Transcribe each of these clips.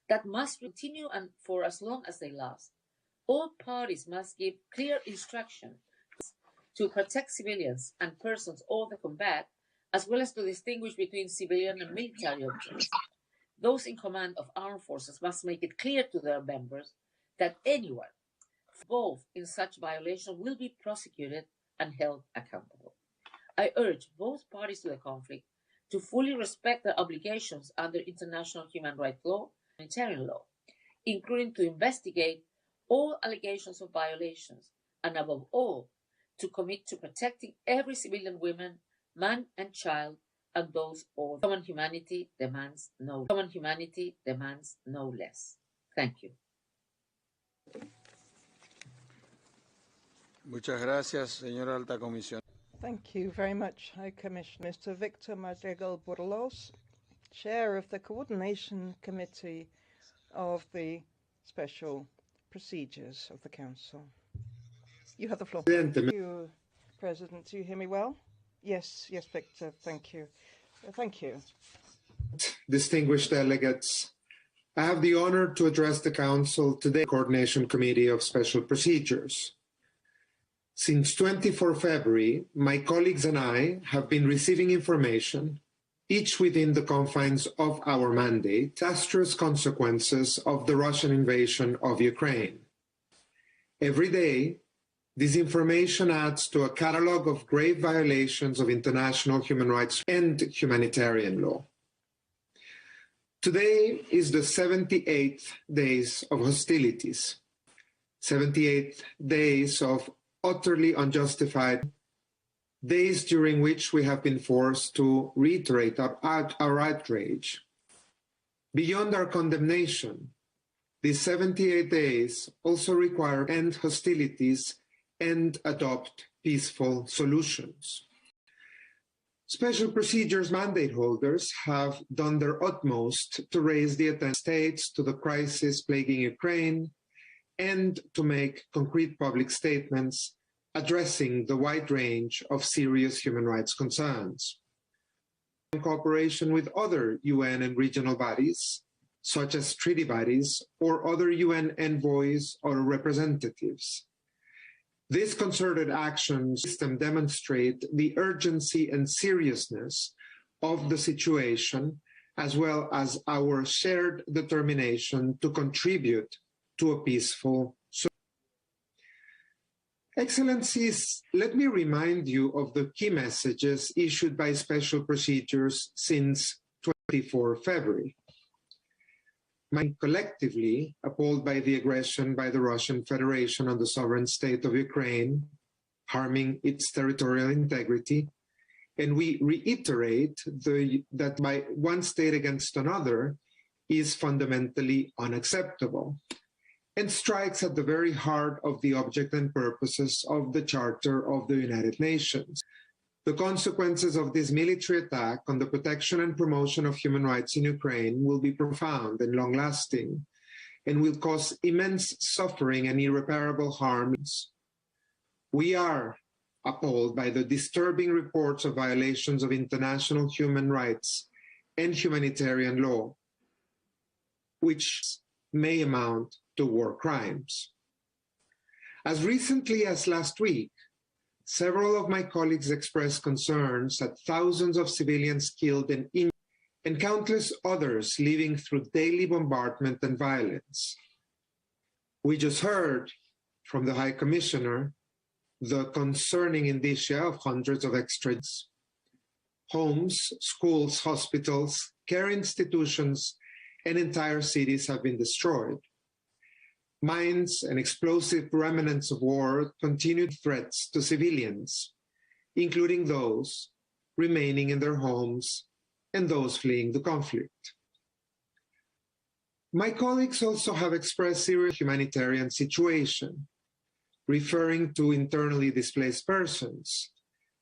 that must continue and for as long as they last. All parties must give clear instruction to protect civilians and persons of the combat, as well as to distinguish between civilian and military objects. Those in command of armed forces must make it clear to their members that anyone involved in such violation will be prosecuted and held accountable. I urge both parties to the conflict to fully respect their obligations under international human rights law and humanitarian law, including to investigate all allegations of violations, and above all, to commit to protecting every civilian woman, man, and child, and those of common humanity demands no less. Thank you. Muchas gracias, señora Alta Comisión. Thank you very much, High Commissioner. Mr. Victor Madrigal-Borlos, Chair of the Coordination Committee of the Special Procedures of the Council. You have the floor. Thank you, President. Do you hear me well? Yes, Victor. Thank you. Thank you. Distinguished delegates, I have the honor to address the Council today, Coordination Committee of Special Procedures. Since 24 February, my colleagues and I have been receiving information, each within the confines of our mandate, disastrous consequences of the Russian invasion of Ukraine. Every day, this information adds to a catalog of grave violations of international human rights and humanitarian law. Today is the 78th days of hostilities, 78 days of utterly unjustified days during which we have been forced to reiterate our outrage. Beyond our condemnation, these 78 days also require end hostilities and adopt peaceful solutions. Special procedures mandate holders have done their utmost to raise the attention of states to the crisis plaguing Ukraine and to make concrete public statements addressing the wide range of serious human rights concerns. In cooperation with other UN and regional bodies, such as treaty bodies or other UN envoys or representatives. This concerted action system demonstrates the urgency and seriousness of the situation, as well as our shared determination to contribute to a peaceful solution. Excellencies, let me remind you of the key messages issued by special procedures since 24 February. Collectively appalled by the aggression by the Russian Federation on the sovereign state of Ukraine, harming its territorial integrity, and we reiterate that by one state against another is fundamentally unacceptable and strikes at the very heart of the object and purposes of the Charter of the United Nations. The consequences of this military attack on the protection and promotion of human rights in Ukraine will be profound and long-lasting and will cause immense suffering and irreparable harms. We are appalled by the disturbing reports of violations of international human rights and humanitarian law, which may amount to war crimes. As recently as last week, several of my colleagues expressed concerns at thousands of civilians killed and injured, and countless others living through daily bombardment and violence. We just heard from the High Commissioner the concerning indicia of hundreds of extraditions. Homes, schools, hospitals, care institutions, and entire cities have been destroyed. Mines and explosive remnants of war continued threats to civilians, including those remaining in their homes and those fleeing the conflict. My colleagues also have expressed serious humanitarian situation, referring to internally displaced persons,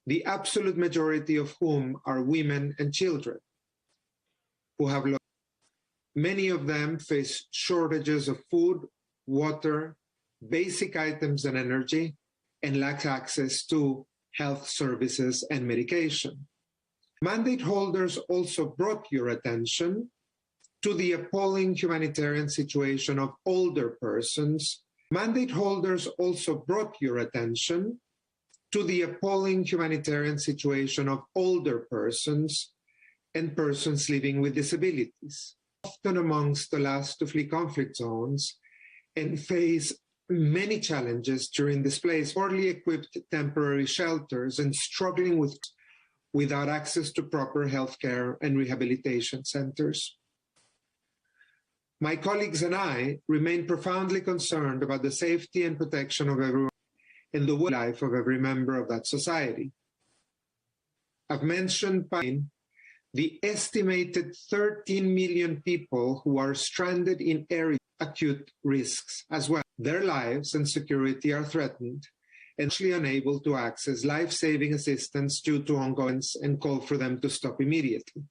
the absolute majority of whom are women and children, who have lost. Many of them face shortages of food, water, basic items and energy, and lack access to health services and medication. Mandate holders also brought your attention to the appalling humanitarian situation of older persons. Mandate holders also brought your attention to the appalling humanitarian situation of older persons and persons living with disabilities, often amongst the last to flee conflict zones and face many challenges during displacement, poorly equipped temporary shelters, and struggling without access to proper healthcare and rehabilitation centers. My colleagues and I remain profoundly concerned about the safety and protection of everyone and the life of every member of that society. I've mentioned the estimated 13 million people who are stranded in areas of acute risks as well. Their lives and security are threatened and actually unable to access life-saving assistance due to ongoing and call for them to stop immediately.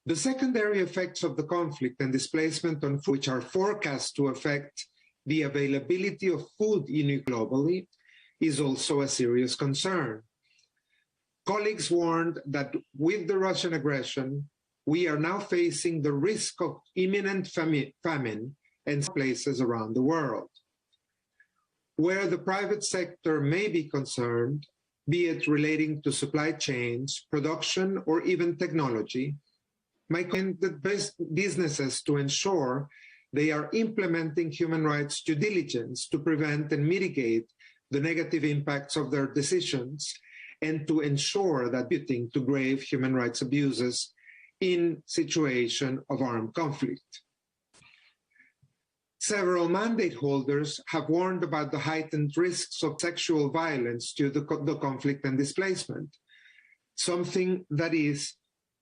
The secondary effects of the conflict and displacement on food, which are forecast to affect the availability of food globally, is also a serious concern. Colleagues warned that with the Russian aggression, we are now facing the risk of imminent famine in places around the world. Where the private sector may be concerned, be it relating to supply chains, production, or even technology, my comment that businesses to ensure they are implementing human rights due diligence to prevent and mitigate the negative impacts of their decisions and to ensure that contributing to grave human rights abuses in situation of armed conflict. Several mandate holders have warned about the heightened risks of sexual violence due to the conflict and displacement, something that is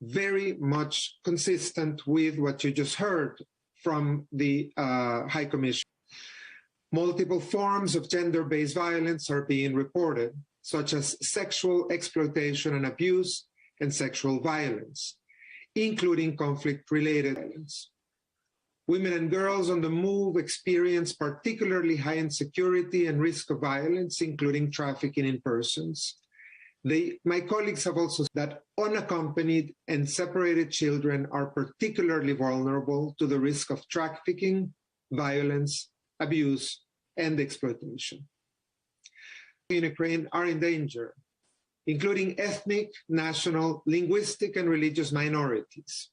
very much consistent with what you just heard from the High Commission. Multiple forms of gender-based violence are being reported, such as sexual exploitation and abuse and sexual violence, including conflict-related violence. Women and girls on the move experience particularly high insecurity and risk of violence, including trafficking in persons. My colleagues have also said that unaccompanied and separated children are particularly vulnerable to the risk of trafficking, violence, abuse, and exploitation. In Ukraine are in danger, including ethnic, national, linguistic, and religious minorities.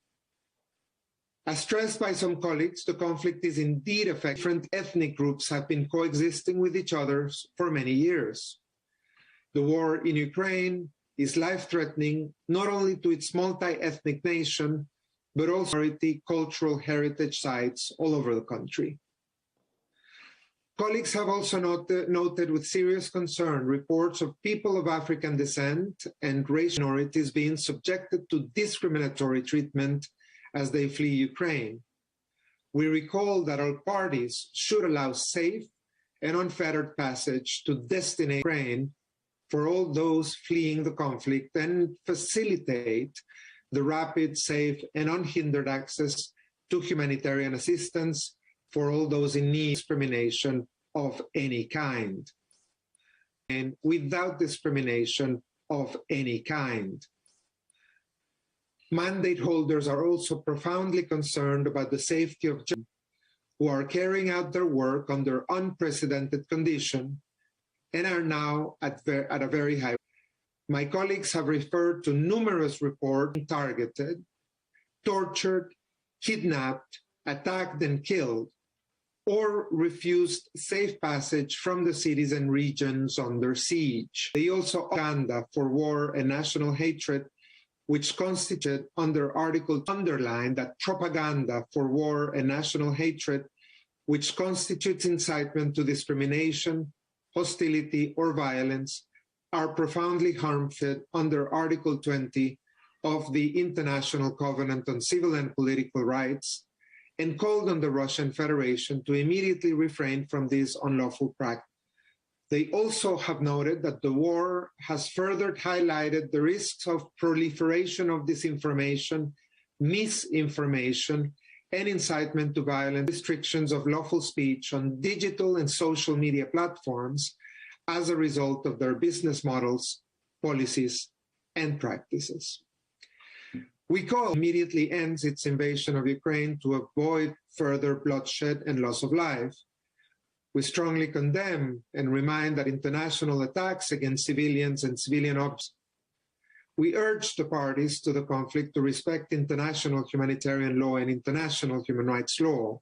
As stressed by some colleagues, the conflict is indeed affecting different ethnic groups have been coexisting with each other for many years. The war in Ukraine is life-threatening not only to its multi-ethnic nation, but also cultural heritage sites all over the country. Colleagues have also noted with serious concern reports of people of African descent and racial minorities being subjected to discriminatory treatment as they flee Ukraine. We recall that all parties should allow safe and unfettered passage to destination Ukraine for all those fleeing the conflict and facilitate the rapid, safe, and unhindered access to humanitarian assistance for all those in need of discrimination of any kind, and without discrimination of any kind. Mandate holders are also profoundly concerned about the safety of children who are carrying out their work under unprecedented conditions and are now at a very high. My colleagues have referred to numerous reports targeted, tortured, kidnapped, attacked, and killed, or refused safe passage from the cities and regions under siege. They also propaganda for war and national hatred, which constitute under Article underline that propaganda for war and national hatred, which constitutes incitement to discrimination, hostility, or violence, are profoundly harmful under Article 20 of the International Covenant on Civil and Political Rights, and called on the Russian Federation to immediately refrain from this unlawful practice. They also have noted that the war has further highlighted the risks of proliferation of disinformation, misinformation, and incitement to violence, restrictions of lawful speech on digital and social media platforms as a result of their business models, policies, and practices. We call immediately ends its invasion of Ukraine to avoid further bloodshed and loss of life. We strongly condemn and remind that international attacks against civilians and civilian objects. We urge the parties to the conflict to respect international humanitarian law and international human rights law.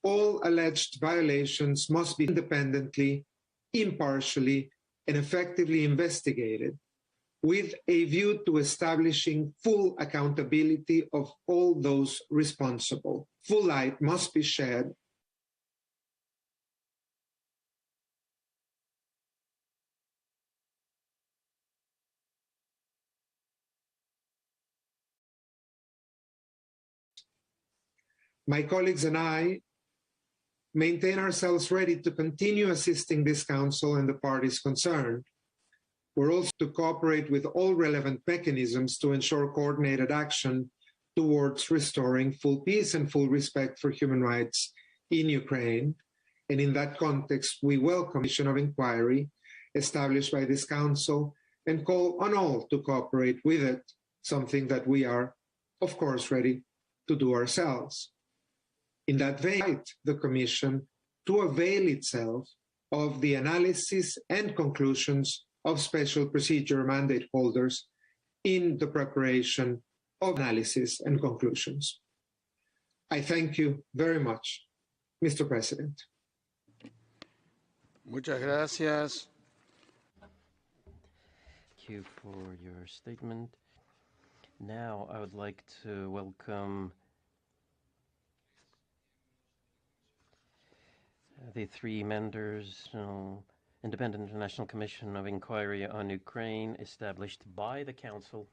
All alleged violations must be independently, impartially, and effectively investigated, with a view to establishing full accountability of all those responsible. Full light must be shed My colleagues and I maintain ourselves ready to continue assisting this Council and the parties concerned. We're also to cooperate with all relevant mechanisms to ensure coordinated action towards restoring full peace and full respect for human rights in Ukraine. And in that context, we welcome the Commission of Inquiry established by this Council and call on all to cooperate with it, something that we are, of course, ready to do ourselves. In that vein, I invite the Commission to avail itself of the analysis and conclusions of special procedure mandate holders in the preparation of analysis and conclusions. I thank you very much, Mr. President. Muchas gracias. Thank you for your statement. Now I would like to welcome the three members, Independent International Commission of Inquiry on Ukraine, established by the Council.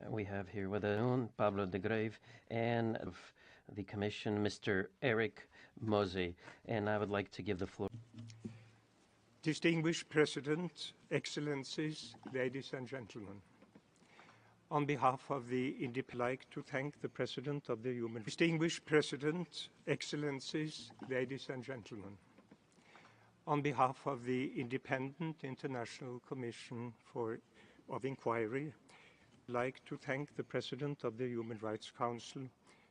We have here with us Pablo de Grave, and of the Commission, Mr. Eric Mosey. And I would like to give the floor. Distinguished President, Excellencies, ladies and gentlemen. On behalf of the I'd like to thank the President of the Human Distinguished President, Excellencies, ladies and gentlemen. On behalf of the Independent International Commission of Inquiry, I'd like to thank the President of the Human Rights Council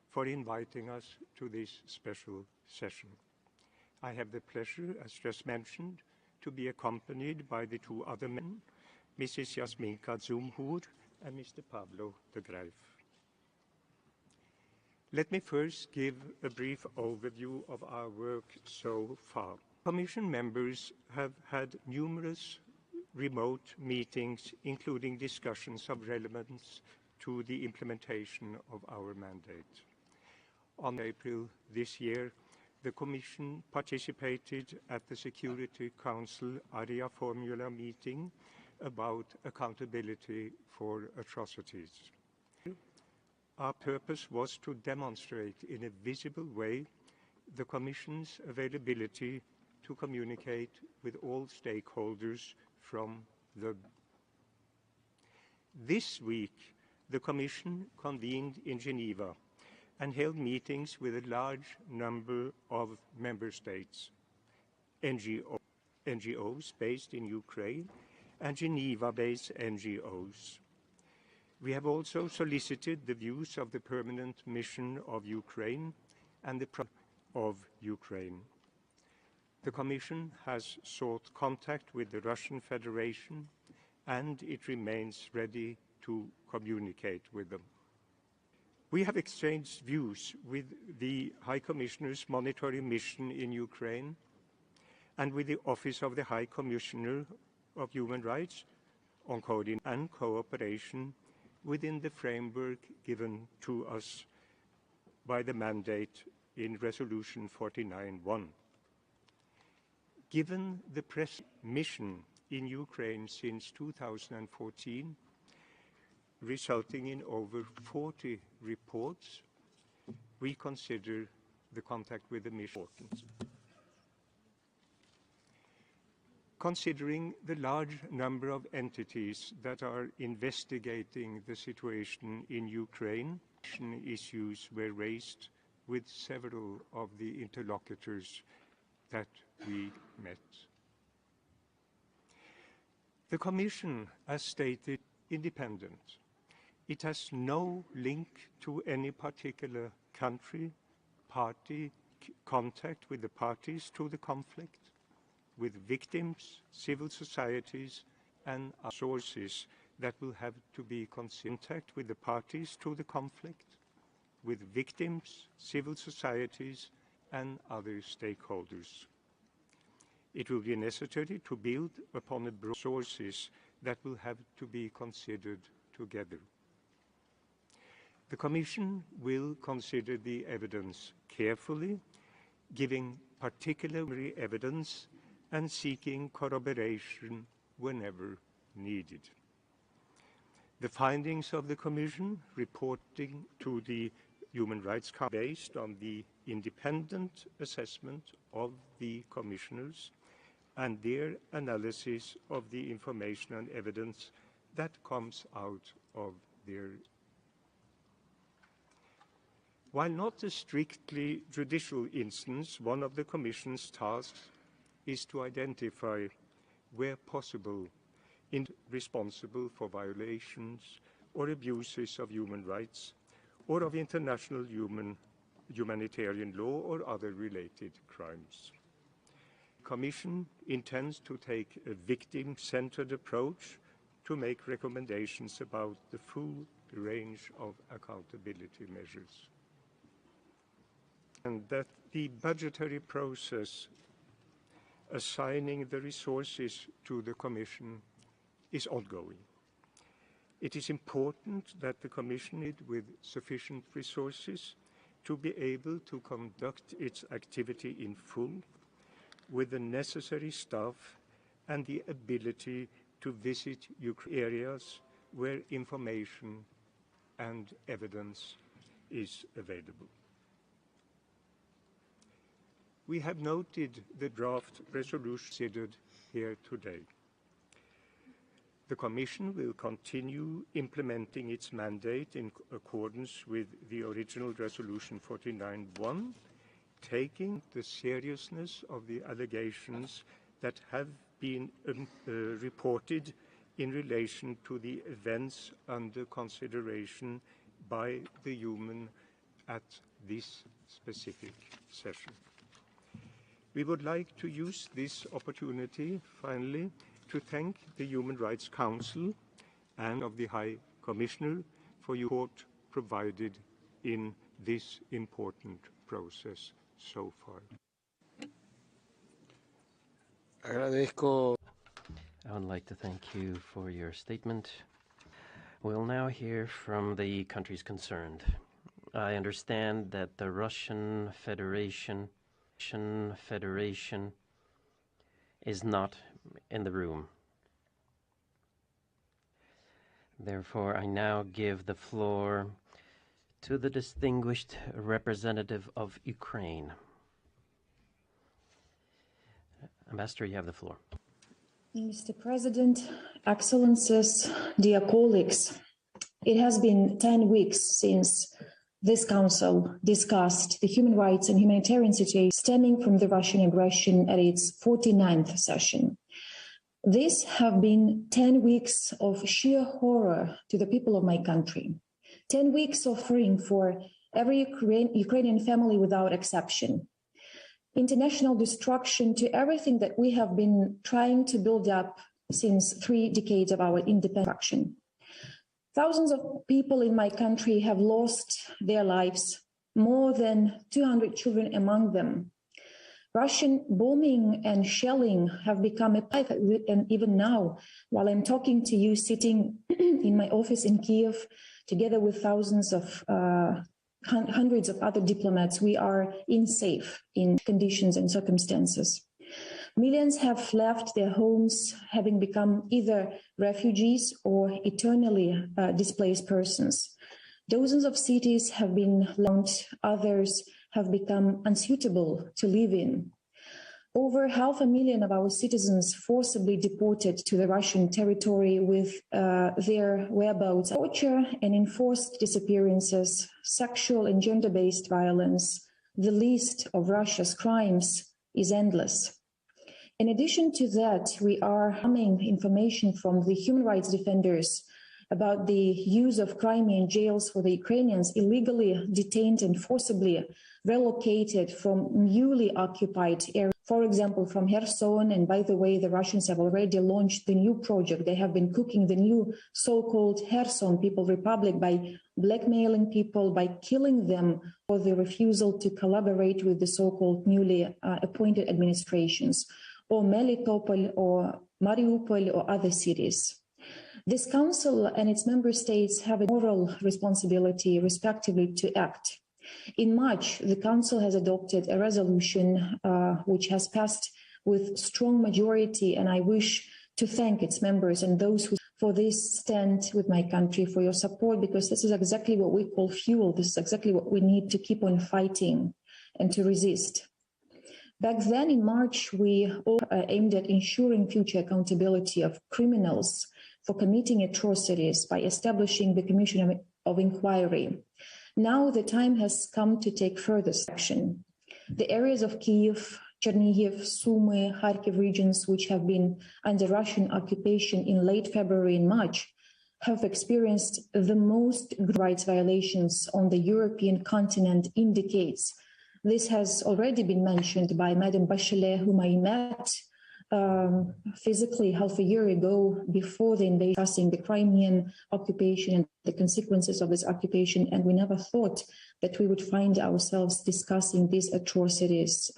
for inviting us to this special session. I have the pleasure, as just mentioned, to be accompanied by the two other men, Mrs. Yasminka Zumhur and Mr. Pablo de Grave. Let me first give a brief overview of our work so far. Commission members have had numerous remote meetings, including discussions of relevance to the implementation of our mandate. On April this year, the Commission participated at the Security Council Area Formula meeting about accountability for atrocities. Our purpose was to demonstrate in a visible way the Commission's availability to communicate with all stakeholders from the. This week, the Commission convened in Geneva and held meetings with a large number of member states, NGOs based in Ukraine, and Geneva-based NGOs. We have also solicited the views of the Permanent Mission of Ukraine and the of Ukraine. The Commission has sought contact with the Russian Federation, and it remains ready to communicate with them. We have exchanged views with the High Commissioner's monitoring mission in Ukraine and with the Office of the High Commissioner of Human Rights on coordination and cooperation within the framework given to us by the mandate in Resolution 49.1. Given the mission in Ukraine since 2014, resulting in over 40 reports, we consider the contact with the mission important. Considering the large number of entities that are investigating the situation in Ukraine, issues were raised with several of the interlocutors that we met. The Commission, as stated, independent. It has no link to any particular country, party, contact with the parties to the conflict, with victims, civil societies, and sources that will have to be in contact with the parties to the conflict, with victims, civil societies, and other stakeholders. It will be necessary to build upon the broad sources that will have to be considered together. The Commission will consider the evidence carefully, giving particular evidence and seeking corroboration whenever needed. The findings of the Commission reporting to the Human Rights Council based on the independent assessment of the commissioners and their analysis of the information and evidence that comes out of their. While not a strictly judicial instance, one of the Commission's tasks is to identify, where possible, responsible for violations or abuses of human rights or of international humanitarian law or other related crimes. The Commission intends to take a victim-centered approach to make recommendations about the full range of accountability measures. And that the budgetary process assigning the resources to the Commission is ongoing. It is important that the Commission with sufficient resources to be able to conduct its activity in full with the necessary staff and the ability to visit areas where information and evidence is available. We have noted the draft resolution considered here today. The Commission will continue implementing its mandate in accordance with the original Resolution 49-1, taking the seriousness of the allegations that have been reported in relation to the events under consideration by the Human at this specific session. We would like to use this opportunity, finally, to thank the Human Rights Council and of the High Commissioner for your support provided in this important process so far. Agradezco. I would like to thank you for your statement. We'll now hear from the countries concerned. I understand that the Russian Federation is not in the room. Therefore, I now give the floor to the distinguished representative of Ukraine. Ambassador, you have the floor. Mr. President, Excellencies, dear colleagues, it has been 10 weeks since this Council discussed the human rights and humanitarian situation stemming from the Russian aggression at its 49th session. These have been 10 weeks of sheer horror to the people of my country, 10 weeks of suffering for every Ukrainian family without exception, international destruction to everything that we have been trying to build up since 3 decades of our independence. Thousands of people in my country have lost their lives, more than 200 children among them. Russian bombing and shelling have become a private, and even now, while I'm talking to you, sitting in my office in Kiev, together with thousands of hundreds of other diplomats, we are unsafe in conditions and circumstances. Millions have left their homes, having become either refugees or eternally displaced persons. Dozens of cities have been launched, others have become unsuitable to live in. Over 500,000 of our citizens forcibly deported to the Russian territory with their whereabouts. Torture and enforced disappearances, sexual and gender-based violence, the list of Russia's crimes is endless. In addition to that, we are having information from the human rights defenders about the use of Crimean jails for the Ukrainians illegally detained and forcibly relocated from newly occupied areas. For example, from Kherson, and by the way, the Russians have already launched the new project. They have been cooking the new so-called Kherson People Republic by blackmailing people, by killing them for the refusal to collaborate with the so-called newly appointed administrations, or Melitopol or Mariupol or other cities. This council and its member states have a moral responsibility, respectively, to act. In March, the Council has adopted a resolution which has passed with strong majority, and I wish to thank its members and those who for this stand with my country, for your support, because this is exactly what we call fuel. This is exactly what we need to keep on fighting and to resist. Back then in March, we all aimed at ensuring future accountability of criminals for committing atrocities by establishing the Commission of Inquiry. Now the time has come to take further action. The areas of Kyiv, Chernihiv, Sumy, Kharkiv regions, which have been under Russian occupation in late February and March, have experienced the most rights violations on the European continent in decades. This has already been mentioned by Madame Bachelet, whom I met physically half a year ago before the invasion, discussing the Crimean occupation and the consequences of this occupation, and we never thought that we would find ourselves discussing these atrocities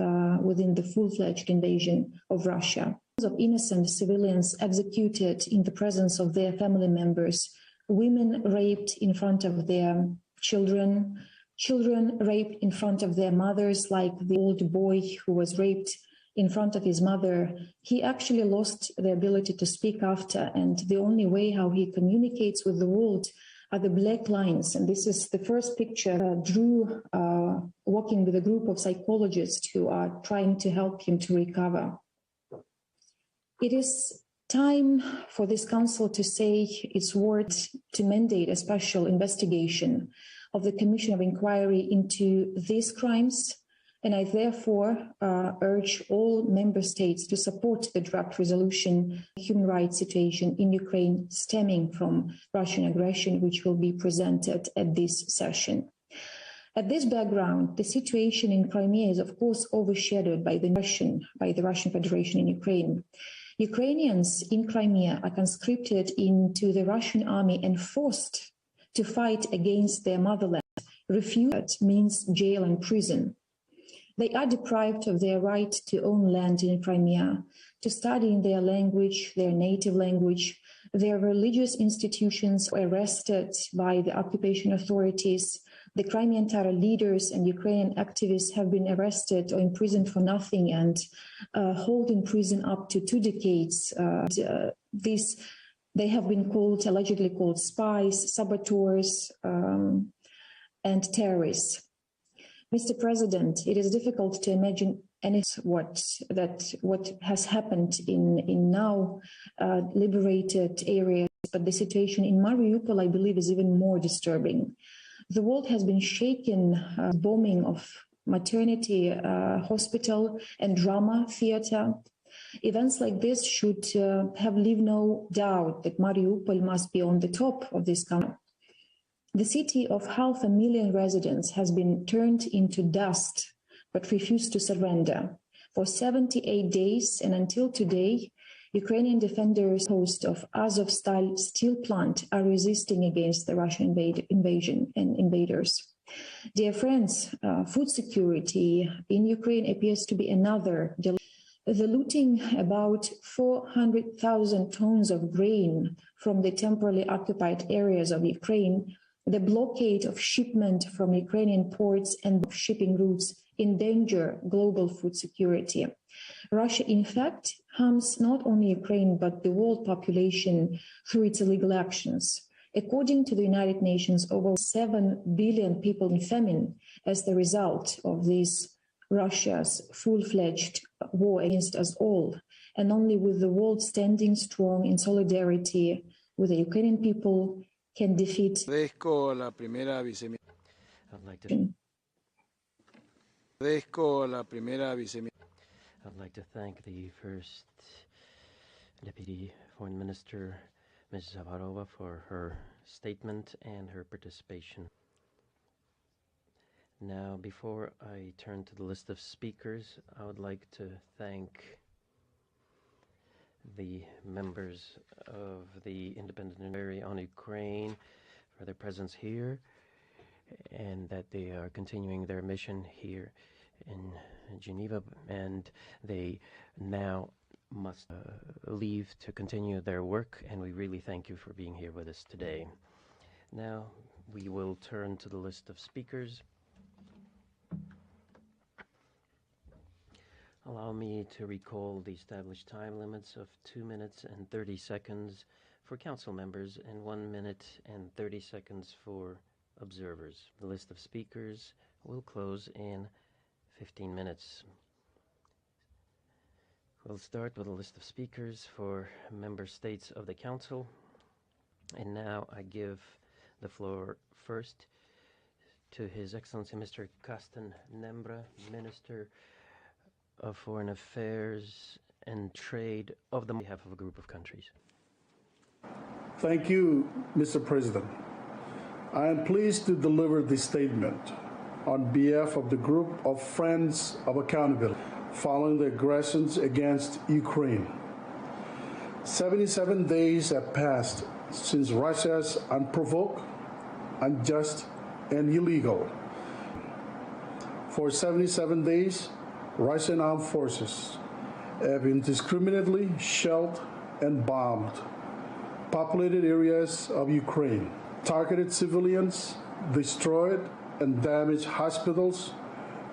within the full-fledged invasion of Russia. Of innocent civilians executed in the presence of their family members, women raped in front of their children, children raped in front of their mothers, like the old boy who was raped in front of his mother. He actually lost the ability to speak after, and the only way how he communicates with the world are the black lines. And this is the first picture Drew walking with a group of psychologists who are trying to help him to recover. It is time for this council to say its word, to mandate a special investigation of the Commission of Inquiry into these crimes. And I therefore urge all member states to support the draft resolution, human rights situation in Ukraine stemming from Russian aggression, which will be presented at this session. At this background, the situation in Crimea is, of course, overshadowed by the Russian Federation in Ukraine. Ukrainians in Crimea are conscripted into the Russian army and forced to fight against their motherland. Refused means jail and prison. They are deprived of their right to own land in Crimea, to study in their language, their native language. Their religious institutions were arrested by the occupation authorities. The Crimean Tatar leaders and Ukrainian activists have been arrested or imprisoned for nothing and held in prison up to 2 decades. They have been allegedly called spies, saboteurs, and terrorists. Mr. President, it is difficult to imagine what has happened in now liberated areas, but the situation in Mariupol, I believe, is even more disturbing. The world has been shaken, bombing of maternity hospital and drama theater. Events like this should have leave no doubt that Mariupol must be on the top of this country. The city of 500,000 residents has been turned into dust, but refused to surrender. For 78 days and until today, Ukrainian defenders host of Azovstal steel plant are resisting against the Russian invasion and invaders. Dear friends, food security in Ukraine appears to be another. The looting about 400,000 tons of grain from the temporarily occupied areas of Ukraine, the blockade of shipment from Ukrainian ports and shipping routes endanger global food security. Russia, in fact, harms not only Ukraine, but the world population through its illegal actions. According to the United Nations, over 7 billion people in famine as the result of this Russia's full-fledged war against us all. And only with the world standing strong in solidarity with the Ukrainian people can defeat. I'd I'd like to thank the First Deputy Foreign Minister, Ms. Zavarova, for her statement and her participation. Now, before I turn to the list of speakers, I would like to thank the members of the Independent Inquiry on Ukraine for their presence here, and that they are continuing their mission here in Geneva, and they now must leave to continue their work, and we really thank you for being here with us today. Now we will turn to the list of speakers. Allow me to recall the established time limits of 2 minutes and 30 seconds for council members and 1 minute and 30 seconds for observers. The list of speakers will close in 15 minutes. We'll start with a list of speakers for member states of the Council. And now I give the floor first to His Excellency Mr. Carsten Nembra, Minister of Foreign Affairs and Trade of the behalf of a group of countries. Thank you, Mr. President. I am pleased to deliver this statement on behalf of the group of Friends of Accountability following the aggressions against Ukraine. 77 days have passed since Russia's unprovoked, unjust, and illegal. For 77 days, Russian armed forces have indiscriminately shelled and bombed populated areas of Ukraine, targeted civilians, destroyed and damaged hospitals,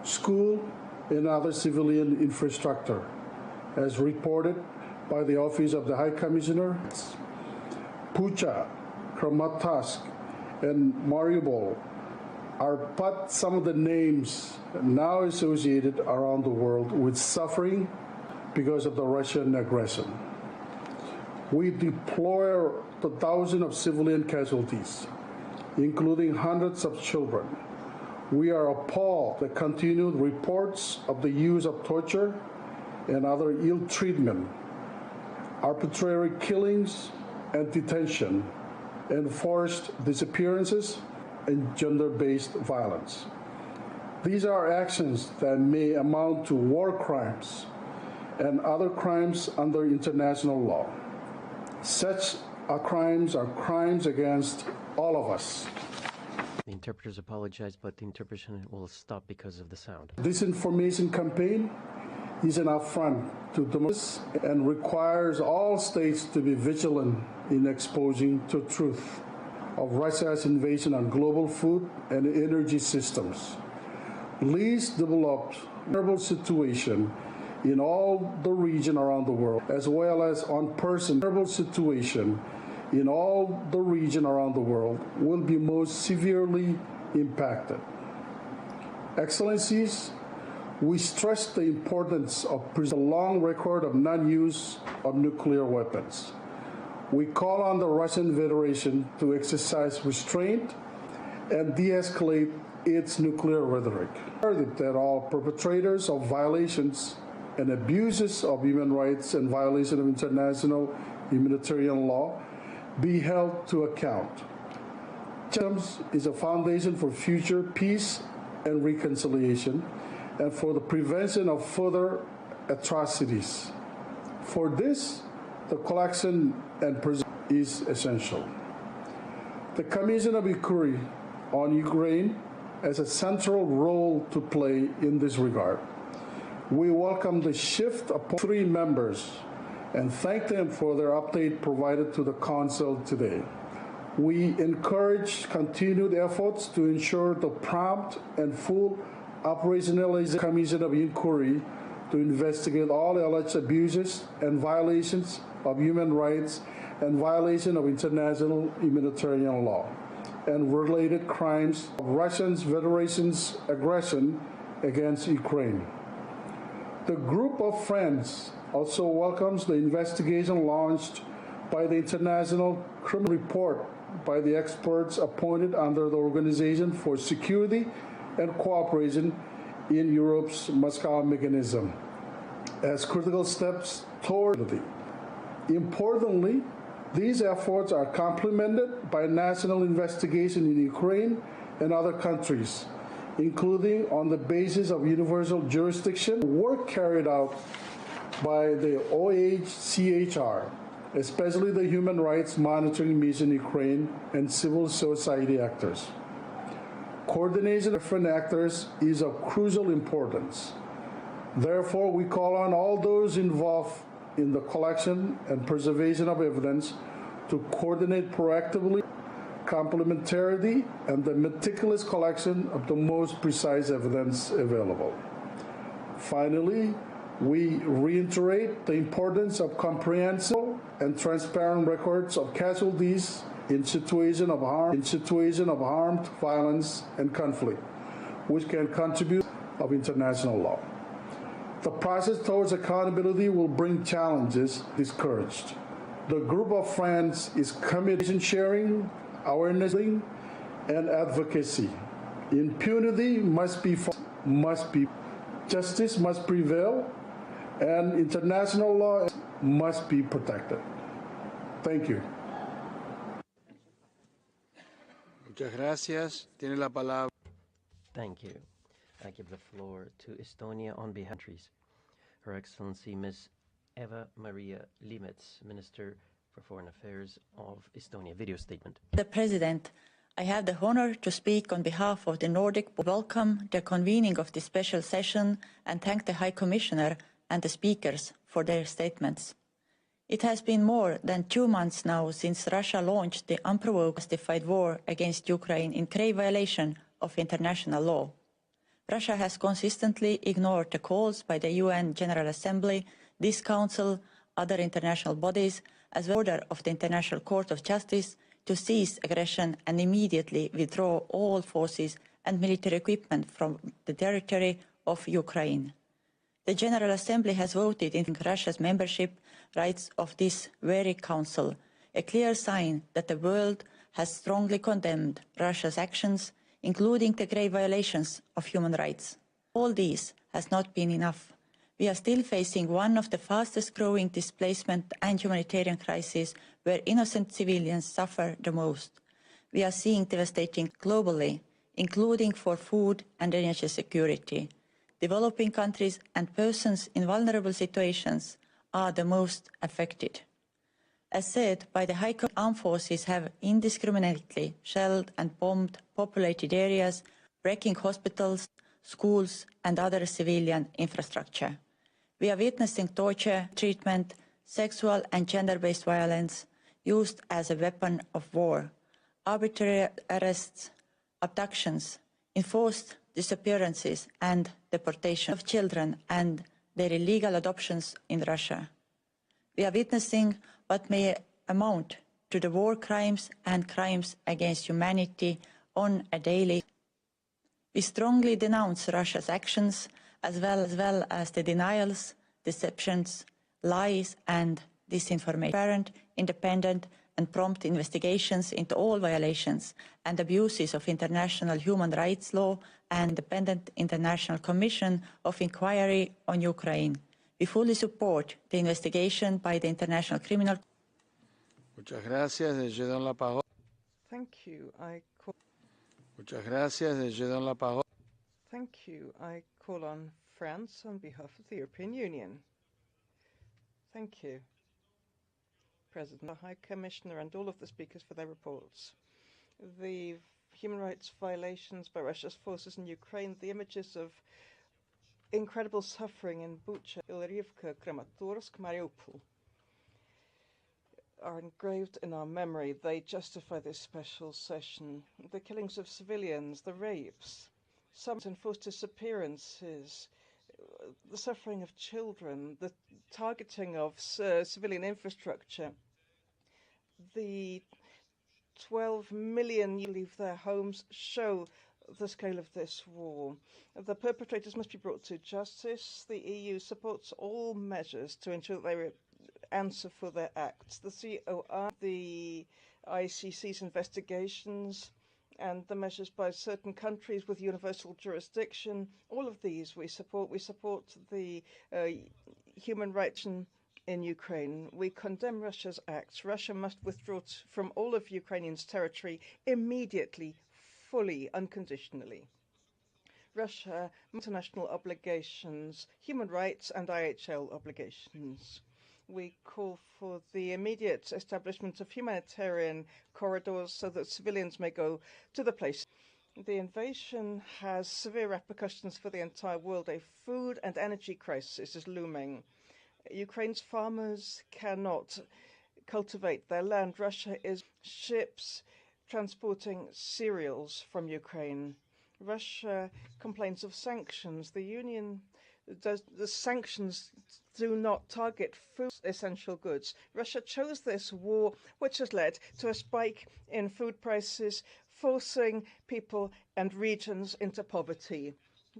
school, and other civilian infrastructure, as reported by the Office of the High Commissioner. Bucha, Kramatorsk, and Mariupol are but some of the names now associated around the world with suffering because of the Russian aggression. We deplore the thousands of civilian casualties, including hundreds of children. We are appalled at the continued reports of the use of torture and other ill treatment, arbitrary killings and detention, and forced disappearances and gender-based violence. These are actions that may amount to war crimes and other crimes under international law. Such crimes are crimes against all of us. The interpreters apologize, but the interpretation will stop because of the sound. Disinformation campaign is an affront to democracy and requires all states to be vigilant in exposing the truth of Russia's invasion on global food and energy systems. Least developed terrible situation in all the region around the world, as well as on person terrible situation in all the region around the world, will be most severely impacted. Excellencies, we stress the importance of preserving the long record of non-use of nuclear weapons. We call on the Russian Federation to exercise restraint and de-escalate its nuclear rhetoric. That all perpetrators of violations and abuses of human rights and violation of international humanitarian law be held to account. Justice is a foundation for future peace and reconciliation and for the prevention of further atrocities. For this, the collection and preservation is essential. The Commission of Inquiry on Ukraine has a central role to play in this regard. We welcome the shift of 3 members and thank them for their update provided to the Council today. We encourage continued efforts to ensure the prompt and full operationalization of the Commission of Inquiry to investigate all alleged abuses and violations of human rights and violation of international humanitarian law and related crimes of Russian Federation's aggression against Ukraine. The group of friends also welcomes the investigation launched by the International Criminal Report by the experts appointed under the Organization for Security and Cooperation in Europe's Moscow mechanism, as critical steps toward it. Importantly, these efforts are complemented by national investigation in Ukraine and other countries, including on the basis of universal jurisdiction, work carried out by the OHCHR, especially the Human Rights Monitoring Mission in Ukraine and civil society actors. Coordination of different actors is of crucial importance. Therefore, we call on all those involved in the collection and preservation of evidence to coordinate proactively complementarity and the meticulous collection of the most precise evidence available. Finally, we reiterate the importance of comprehensive and transparent records of casualties in situation of harm, violence, and conflict, which can contribute of international law. The process towards accountability will bring challenges discouraged. The group of friends is committed to sharing, awareness, and advocacy. Impunity must be, justice must prevail, and international law must be protected. Thank you. Muchas gracias. Tiene la palabra. Thank you. I give the floor to Estonia on behalf of countries. Her Excellency Ms. Eva Maria Limets, Minister for Foreign Affairs of Estonia. Video statement. The President, I have the honor to speak on behalf of the Nordic. Welcome the convening of this special session and thank the High Commissioner and the speakers for their statements. It has been more than 2 months now since Russia launched the unprovoked justified war against Ukraine in grave violation of international law. Russia has consistently ignored the calls by the UN General Assembly, this Council, other international bodies, as well as the order of the International Court of Justice to cease aggression and immediately withdraw all forces and military equipment from the territory of Ukraine. The General Assembly has voted in Russia's membership rights of this very Council, a clear sign that the world has strongly condemned Russia's actions, including the grave violations of human rights. All this has not been enough. We are still facing one of the fastest growing displacement and humanitarian crises where innocent civilians suffer the most. We are seeing devastating globally, including for food and energy security. Developing countries and persons in vulnerable situations are the most affected. As said by the High Commissioner, armed forces have indiscriminately shelled and bombed populated areas, wrecking hospitals, schools, and other civilian infrastructure. We are witnessing torture, treatment, sexual and gender-based violence used as a weapon of war, arbitrary arrests, abductions, enforced disappearances and deportation of children and their illegal adoptions in Russia. We are witnessing what may amount to the war crimes and crimes against humanity on a daily basis. We strongly denounce Russia's actions as well as the denials, deceptions, lies and disinformation. Transparent, independent and prompt investigations into all violations and abuses of international human rights law and independent International Commission of Inquiry on Ukraine. We fully support the investigation by the International Criminal. Muchas gracias. Je donne la parole. Thank you. Muchas gracias. Je donne la parole. Thank you. I call on France on behalf of the European Union. Thank you, President, the High Commissioner and all of the speakers for their reports. The human rights violations by Russia's forces in Ukraine, the images of incredible suffering in Bucha, Ilorivka, Kramatorsk, Mariupol are engraved in our memory. They justify this special session. The killings of civilians, the rapes, some enforced disappearances, the suffering of children, the targeting of civilian infrastructure, the 12 million who leave their homes show the scale of this war. The perpetrators must be brought to justice. The EU supports all measures to ensure that they answer for their acts. The COR, the ICC's investigations, and the measures by certain countries with universal jurisdiction, all of these we support. We support the human rights in Ukraine. We condemn Russia's acts. Russia must withdraw from all of Ukrainians' territory immediately, fully, unconditionally. Russia, international obligations, human rights and IHL obligations. We call for the immediate establishment of humanitarian corridors so that civilians may go to the place. The invasion has severe repercussions for the entire world. A food and energy crisis is looming. Ukraine's farmers cannot cultivate their land. Russia is ships transporting cereals from Ukraine. Russia complains of sanctions. The sanctions do not target food essential goods. Russia chose this war, which has led to a spike in food prices, forcing people and regions into poverty.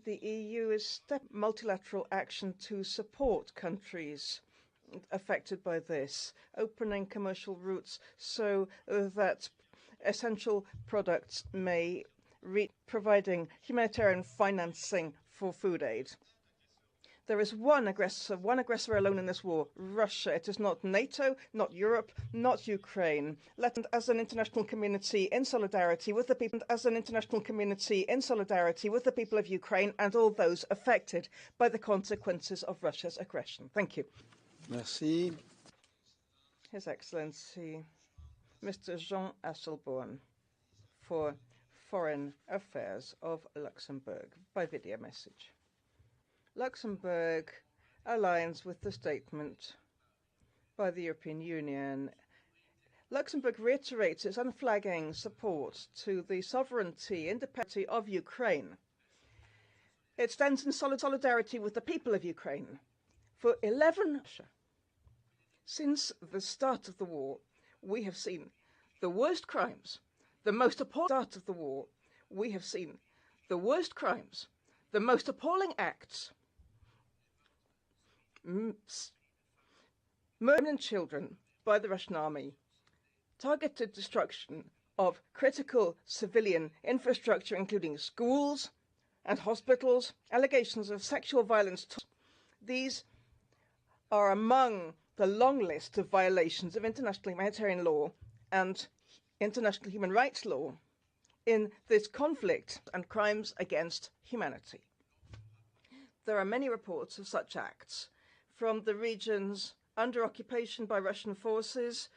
The EU is stepping multilateral action to support countries affected by this, opening commercial routes so that essential products may providing humanitarian financing for food aid. There is one aggressor alone in this war, Russia. It is not NATO, not Europe, not Ukraine. Let us, as an international community, in solidarity with the people, of Ukraine and all those affected by the consequences of Russia's aggression. Thank you. Merci. His Excellency, Mr. Jean Asselborn, for Foreign Affairs of Luxembourg, by video message. Luxembourg aligns with the statement by the European Union. Luxembourg reiterates its unflagging support to the sovereignty, independence of Ukraine. It stands in solidarity with the people of Ukraine. For 11 years, since the start of the war, we have seen the worst crimes, the most appalling start of the war. We have seen the worst crimes, the most appalling acts, murdering children by the Russian army, targeted destruction of critical civilian infrastructure, including schools and hospitals, allegations of sexual violence. These are among the long list of violations of international humanitarian law and international human rights law in this conflict and crimes against humanity. There are many reports of such acts from the regions under occupation by Russian forces.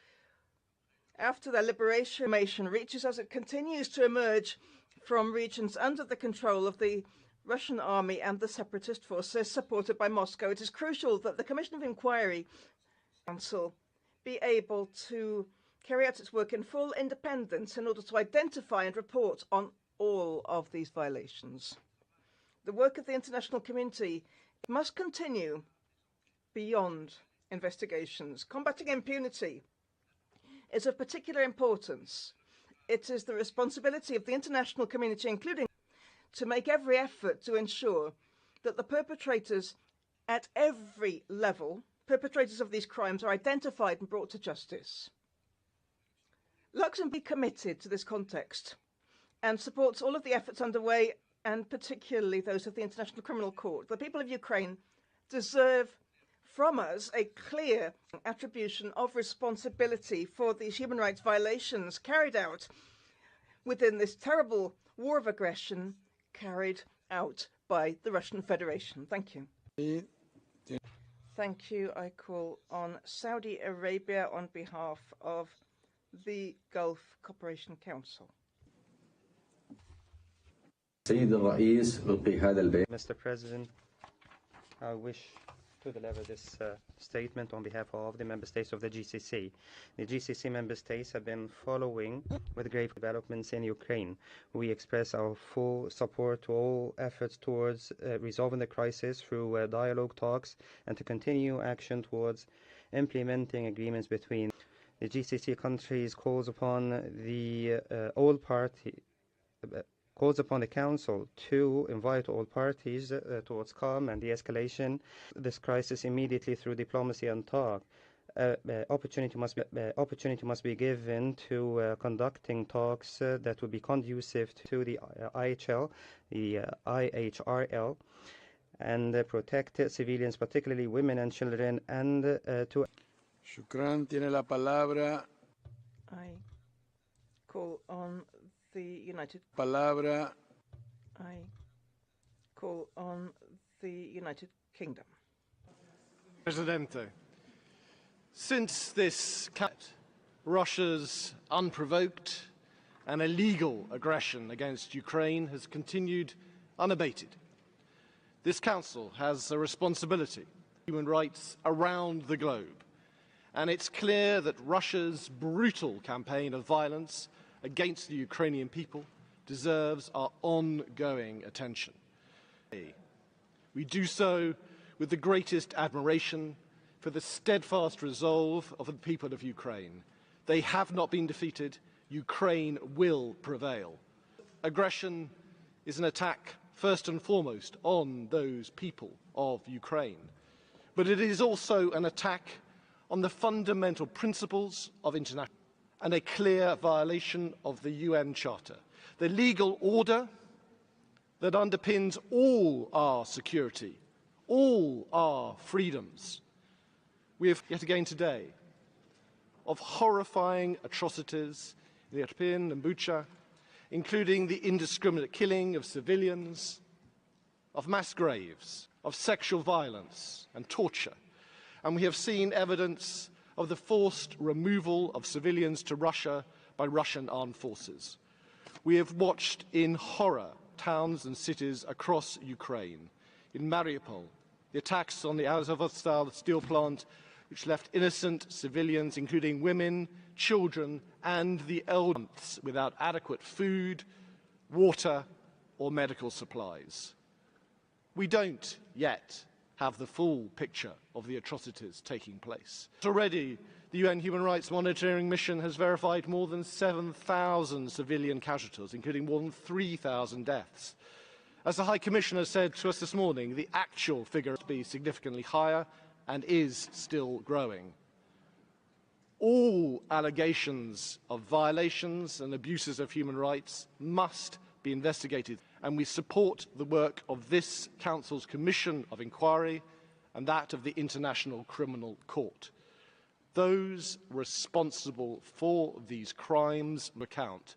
After their liberation, information reaches us. It continues to emerge from regions under the control of the Russian army and the separatist forces supported by Moscow. It is crucial that the Commission of Inquiry Council be able to carry out its work in full independence in order to identify and report on all of these violations. The work of the international community must continue beyond investigations. Combating impunity is of particular importance. It is the responsibility of the international community, including, to make every effort to ensure that the perpetrators at every level, perpetrators of these crimes, are identified and brought to justice. Luxembourg is committed to this context and supports all of the efforts underway, and particularly those of the International Criminal Court. The people of Ukraine deserve from us a clear attribution of responsibility for these human rights violations carried out within this terrible war of aggression carried out by the Russian Federation. Thank you. Thank you. I call on Saudi Arabia on behalf of the Gulf Cooperation Council. Mr. President, I wish to deliver this statement on behalf of the member states of the GCC. The GCC member states have been following with grave developments in Ukraine. We express our full support to all efforts towards resolving the crisis through dialogue talks and to continue action towards implementing agreements between the GCC countries. Calls upon the Council to invite all parties towards calm and de-escalation this crisis immediately through diplomacy and talk. opportunity must be given to conducting talks that would be conducive to the IHL, the IHRL, and protect civilians, particularly women and children, and to... Shukran, tiene la palabra. I call on the United... Palabra. I call on the United Kingdom. Presidente, since this Russia's unprovoked and illegal aggression against Ukraine has continued unabated, this Council has a responsibility for human rights around the globe, and it's clear that Russia's brutal campaign of violence against the Ukrainian people deserves our ongoing attention. We do so with the greatest admiration for the steadfast resolve of the people of Ukraine. They have not been defeated. Ukraine will prevail. Aggression is an attack first and foremost on those people of Ukraine, but it is also an attack on the fundamental principles of international and a clear violation of the UN Charter, the legal order that underpins all our security, all our freedoms. We have yet again today of horrifying atrocities in the Irpin and Bucha, including the indiscriminate killing of civilians, of mass graves, of sexual violence and torture. And we have seen evidence of the forced removal of civilians to Russia by Russian armed forces. We have watched in horror towns and cities across Ukraine. In Mariupol, the attacks on the Azovstal steel plant, which left innocent civilians, including women, children, and the elderly, without adequate food, water, or medical supplies. We don't yet have the full picture of the atrocities taking place. Already, the UN Human Rights Monitoring Mission has verified more than 7,000 civilian casualties, including more than 3,000 deaths. As the High Commissioner said to us this morning, the actual figure must be significantly higher and is still growing. All allegations of violations and abuses of human rights must be investigated, and we support the work of this Council's Commission of Inquiry and that of the International Criminal Court. Those responsible for these crimes account.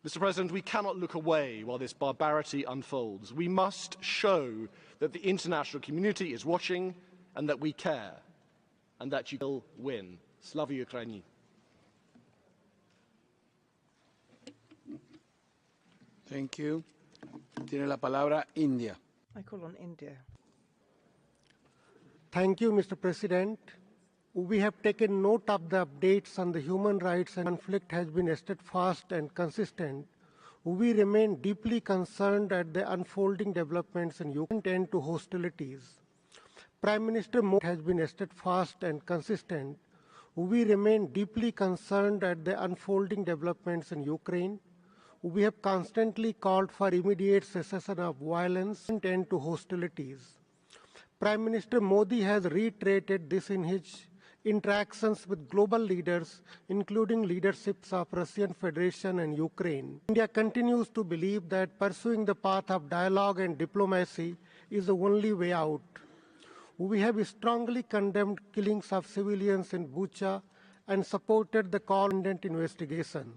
Mr. President, we cannot look away while this barbarity unfolds. We must show that the international community is watching and that we care, and that you will win. Slava Ukraini. Thank you. Tiene la palabra India. I call on India. Thank you, Mr. President. We have taken note of the updates on the human rights and conflict has been steadfast and consistent. We remain deeply concerned at the unfolding developments in Ukraine and to hostilities. Prime Minister Modi has been steadfast and consistent. We remain deeply concerned at the unfolding developments in Ukraine. We have constantly called for immediate cessation of violence and end to hostilities. Prime Minister Modi has reiterated this in his interactions with global leaders, including leaderships of Russian Federation and Ukraine. India continues to believe that pursuing the path of dialogue and diplomacy is the only way out. We have strongly condemned killings of civilians in Bucha and supported the call for investigation.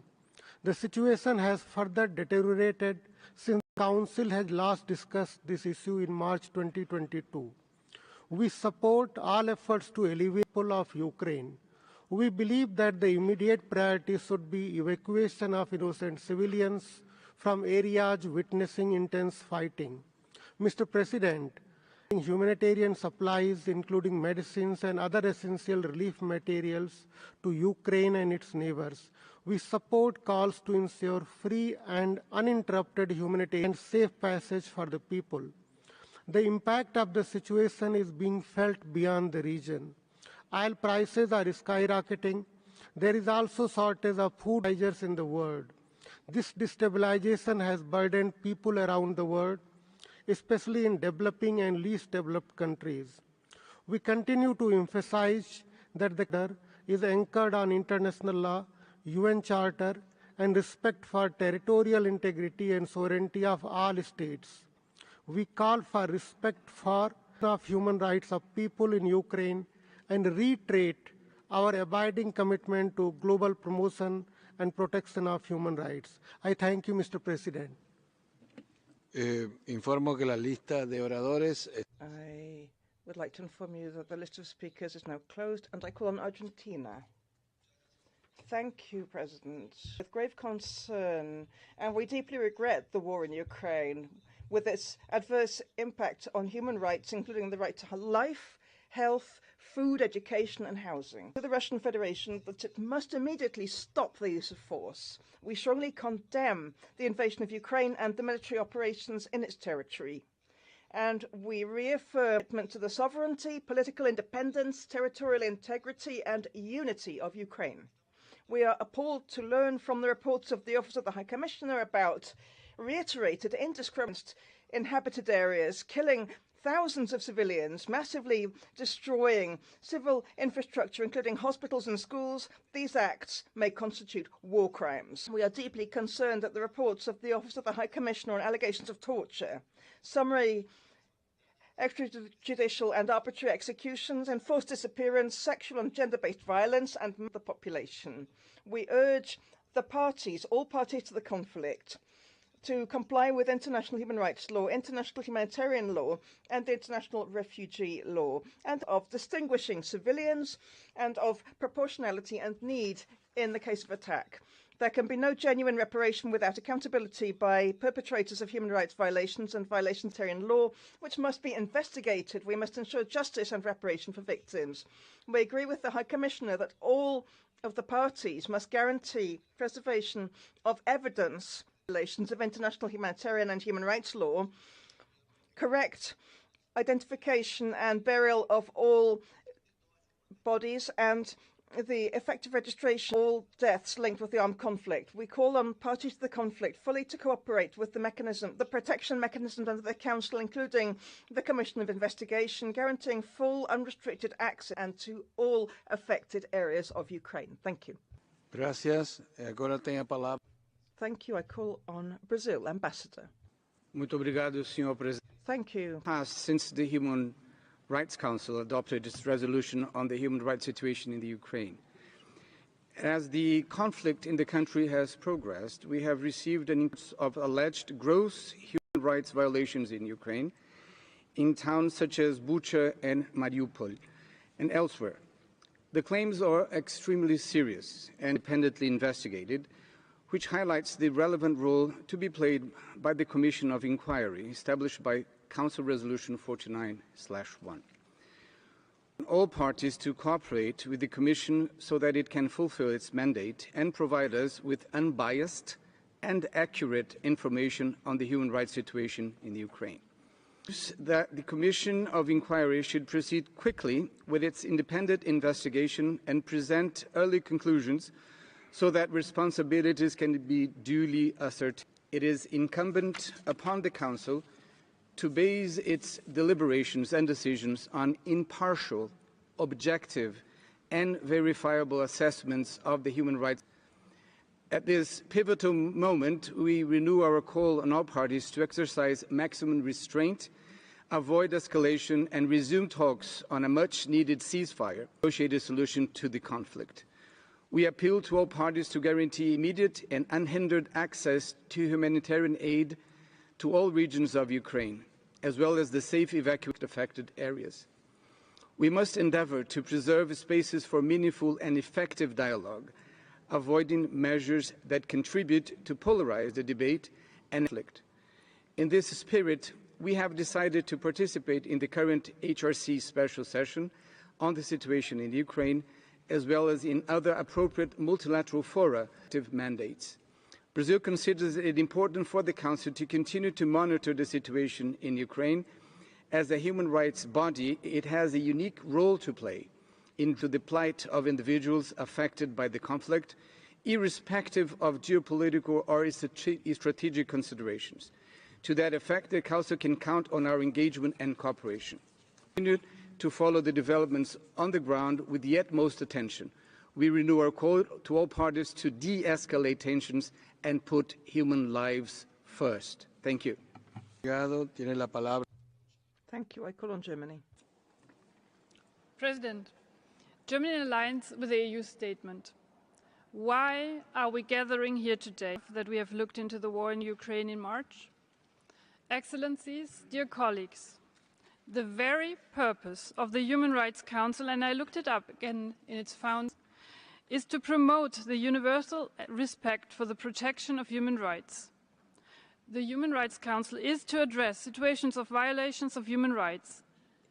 The situation has further deteriorated since the Council has last discussed this issue in March 2022. We support all efforts to alleviate the people of Ukraine. We believe that the immediate priority should be evacuation of innocent civilians from areas witnessing intense fighting. Mr. President, humanitarian supplies, including medicines and other essential relief materials, to Ukraine and its neighbors. We support calls to ensure free and uninterrupted humanitarian and safe passage for the people. The impact of the situation is being felt beyond the region. Oil prices are skyrocketing. There is also shortage of food supplies in the world. This destabilization has burdened people around the world, especially in developing and least developed countries. We continue to emphasize that the order is anchored on international law, UN Charter, and respect for territorial integrity and sovereignty of all states. We call for respect for the human rights of people in Ukraine and reiterate our abiding commitment to global promotion and protection of human rights. I thank you, Mr. President. Informo que la lista de oradores. I would like to inform you that the list of speakers is now closed, and I call on Argentina. Thank you, President. With grave concern, and we deeply regret the war in Ukraine, with its adverse impact on human rights, including the right to life, health, food, education, and housing. To the Russian Federation that it must immediately stop the use of force. We strongly condemn the invasion of Ukraine and the military operations in its territory. And we reaffirm commitment to the sovereignty, political independence, territorial integrity, and unity of Ukraine. We are appalled to learn from the reports of the Office of the High Commissioner about reiterated indiscriminate inhabited areas, killing thousands of civilians, massively destroying civil infrastructure, including hospitals and schools. These acts may constitute war crimes. We are deeply concerned at the reports of the Office of the High Commissioner on allegations of torture, summary extrajudicial and arbitrary executions, enforced disappearance, sexual and gender-based violence, and the population. We urge the parties, all parties to the conflict, to comply with international human rights law, international humanitarian law, and international refugee law, and of distinguishing civilians and of proportionality and need in the case of attack. There can be no genuine reparation without accountability by perpetrators of human rights violations and violations of humanitarian law, which must be investigated. We must ensure justice and reparation for victims. We agree with the High Commissioner that all of the parties must guarantee preservation of evidence violations of international humanitarian and human rights law, correct identification and burial of all bodies, and the effective registration of all deaths linked with the armed conflict. We call on parties to the conflict fully to cooperate with the protection mechanisms under the Council, including the Commission of Investigation, guaranteeing full unrestricted access and to all affected areas of Ukraine. Thank you. Gracias. Agora tem a palavra. Thank you. I call on Brazil, Ambassador. Muito obrigado, Sr. Presidente. Thank you. Since the Human Rights Council adopted its resolution on the human rights situation in the Ukraine. As the conflict in the country has progressed, we have received an increase of alleged gross human rights violations in Ukraine, in towns such as Bucha and Mariupol, and elsewhere. The claims are extremely serious and independently investigated, which highlights the relevant role to be played by the Commission of Inquiry established by Council Resolution 49/1. All parties to cooperate with the Commission so that it can fulfill its mandate and provide us with unbiased and accurate information on the human rights situation in the Ukraine. That the Commission of Inquiry should proceed quickly with its independent investigation and present early conclusions so that responsibilities can be duly ascertained. It is incumbent upon the Council to base its deliberations and decisions on impartial, objective, and verifiable assessments of the human rights. At this pivotal moment, we renew our call on all parties to exercise maximum restraint, avoid escalation, and resume talks on a much-needed ceasefire, negotiated solution to the conflict. We appeal to all parties to guarantee immediate and unhindered access to humanitarian aid to all regions of Ukraine, as well as the safe evacuation of affected areas. We must endeavor to preserve spaces for meaningful and effective dialogue, avoiding measures that contribute to polarize the debate and conflict. In this spirit, we have decided to participate in the current HRC special session on the situation in Ukraine, as well as in other appropriate multilateral fora mandates. Brazil considers it important for the Council to continue to monitor the situation in Ukraine. As a human rights body, it has a unique role to play into the plight of individuals affected by the conflict, irrespective of geopolitical or strategic considerations. To that effect, the Council can count on our engagement and cooperation. We continue to follow the developments on the ground with the utmost attention. We renew our call to all parties to de-escalate tensions and put human lives first. Thank you. Tiene la palabra. Thank you. I call on Germany. President, Germany aligns with the EU statement. Why are we gathering here today that we have looked into the war in Ukraine in March? Excellencies, dear colleagues, the very purpose of the Human Rights Council, and I looked it up again in its founding, is to promote the universal respect for the protection of human rights. The Human Rights Council is to address situations of violations of human rights.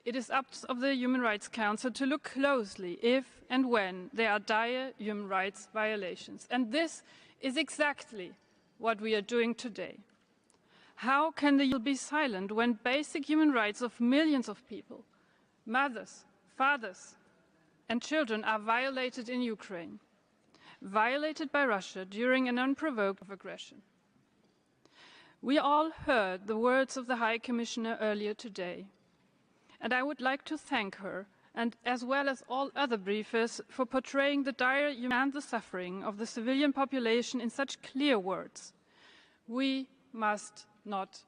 It is up to the Human Rights Council to look closely if and when there are dire human rights violations. And this is exactly what we are doing today. How can the EU be silent when basic human rights of millions of people, mothers, fathers, and children are violated in Ukraine, violated by Russia during an unprovoked aggression? We all heard the words of the High Commissioner earlier today. And I would like to thank her, and as well as all other briefers, for portraying the dire and the suffering of the civilian population in such clear words. We must not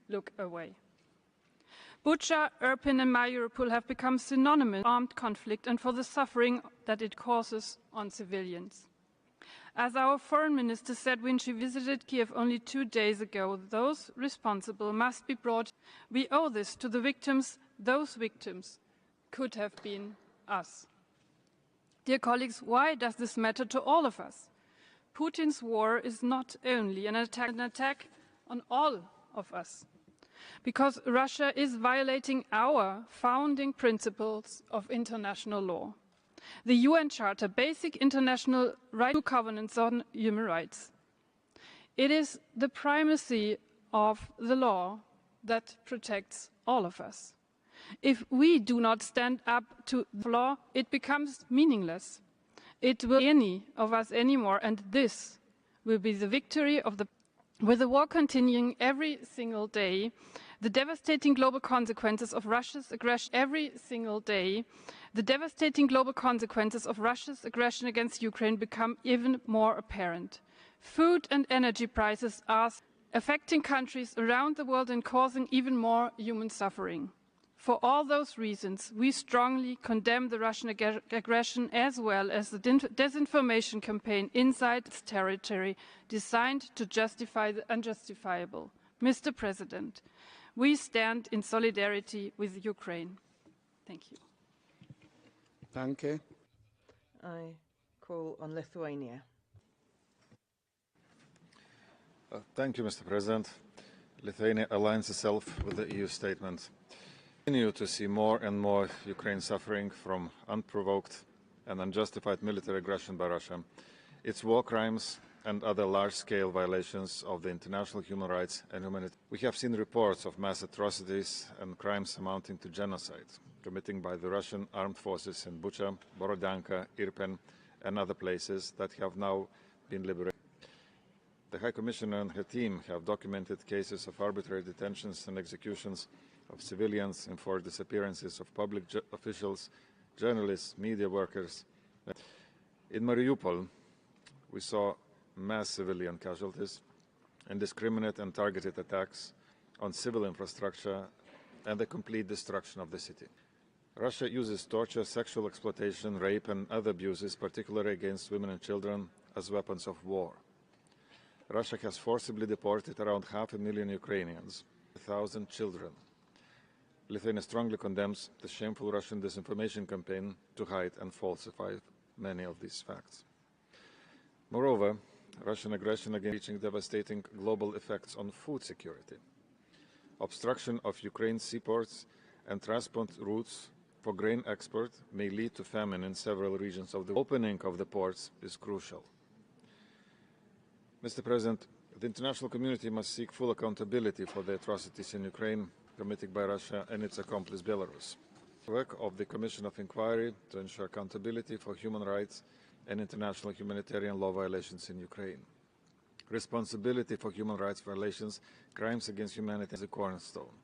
look away. Bucha, Irpin and Mariupol have become synonymous with armed conflict and for the suffering that it causes on civilians. As our foreign minister said when she visited Kiev only 2 days ago, those responsible must be brought. We owe this to the victims. Those victims could have been us. Dear colleagues, why does this matter to all of us? Putin's war is not only an attack on all of us, because Russia is violating our founding principles of international law. The UN Charter, basic international rights, covenants on human rights. It is the primacy of the law that protects all of us. If we do not stand up to the law, it becomes meaningless. It will be any of us anymore, and this will be the victory of the. With the war continuing every single day, the devastating global consequences of Russia's aggression every single day, the devastating global consequences of Russia's aggression against Ukraine become even more apparent. Food and energy prices are affecting countries around the world and causing even more human suffering. For all those reasons, we strongly condemn the Russian aggression as well as the disinformation campaign inside its territory designed to justify the unjustifiable. Mr. President, we stand in solidarity with Ukraine. Thank you. Danke. I call on Lithuania. Thank you, Mr. President. Lithuania aligns itself with the EU statement. We continue to see more and more Ukraine suffering from unprovoked and unjustified military aggression by Russia, its war crimes and other large-scale violations of the international human rights and humanity. We have seen reports of mass atrocities and crimes amounting to genocide committed by the Russian armed forces in Bucha, Borodyanka, Irpin and other places that have now been liberated. The High Commissioner and her team have documented cases of arbitrary detentions and executions of civilians, enforced disappearances of public officials, journalists, media workers. In Mariupol, we saw mass civilian casualties, indiscriminate and targeted attacks on civil infrastructure, and the complete destruction of the city. Russia uses torture, sexual exploitation, rape, and other abuses, particularly against women and children, as weapons of war. Russia has forcibly deported around 500,000 Ukrainians, 1,000 children. Lithuania strongly condemns the shameful Russian disinformation campaign to hide and falsify many of these facts. Moreover, Russian aggression against reaching devastating global effects on food security. Obstruction of Ukraine's seaports and transport routes for grain export may lead to famine in several regions of the world. Opening of the ports is crucial. Mr. President, the international community must seek full accountability for the atrocities in Ukraine committed by Russia and its accomplice Belarus. The work of the Commission of Inquiry to ensure accountability for human rights and international humanitarian law violations in Ukraine. Responsibility for human rights violations, crimes against humanity is a cornerstone.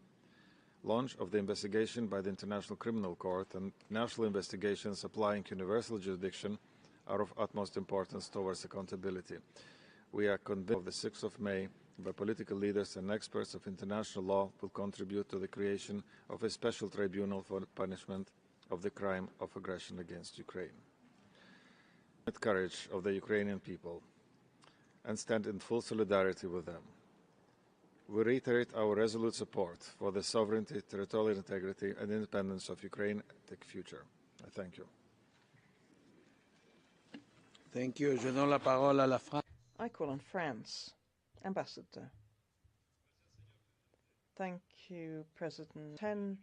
launch of the investigation by the International Criminal Court and national investigations applying universal jurisdiction are of utmost importance towards accountability. We are convinced the 6th of May by political leaders and experts of international law will contribute to the creation of a special tribunal for the punishment of the crime of aggression against Ukraine. The courage of the Ukrainian people and stand in full solidarity with them. We reiterate our resolute support for the sovereignty, territorial integrity and independence of Ukraine and the future. I thank you. Thank you. Je donne la parole à la France. I call on France. Ambassador. Thank you, President. 10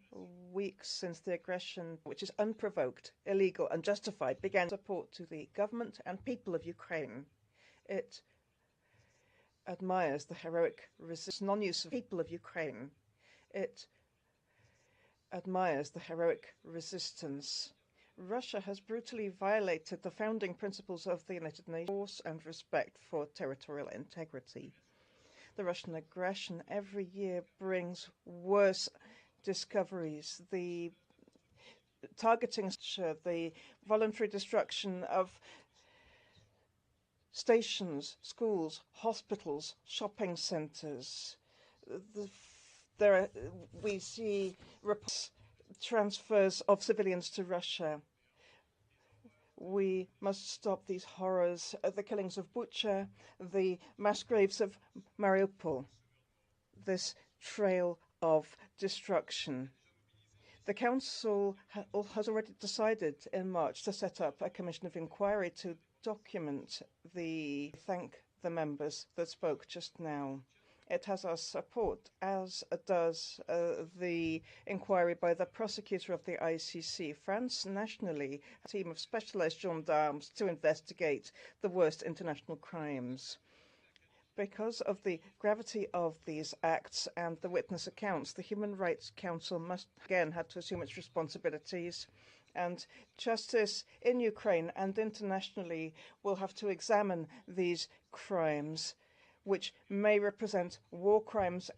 weeks since the aggression, which is unprovoked, illegal, unjustified, began support to the government and people of Ukraine. It admires the heroic non-use of people of Ukraine. It admires the heroic resistance. Russia has brutally violated the founding principles of the United Nations, force and respect for territorial integrity. The Russian aggression every year brings worse discoveries. The targeting, the voluntary destruction of stations, schools, hospitals, shopping centres. We see transfers of civilians to Russia. We must stop these horrors, the killings of Bucha, the mass graves of Mariupol, this trail of destruction. The Council has already decided in March to set up a commission of inquiry to document thank the members that spoke just now. It has our support, as does the inquiry by the prosecutor of the ICC. France nationally has a team of specialized gendarmes to investigate the worst international crimes. Because of the gravity of these acts and the witness accounts, the Human Rights Council must again have to assume its responsibilities, and justice in Ukraine and internationally will have to examine these crimes, which may represent war crimes.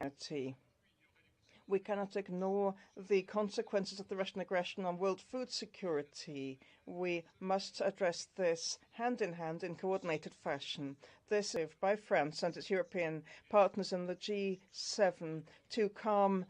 We cannot ignore the consequences of the Russian aggression on world food security. We must address this hand in hand in coordinated fashion. This is by France and its European partners in the G7 to calm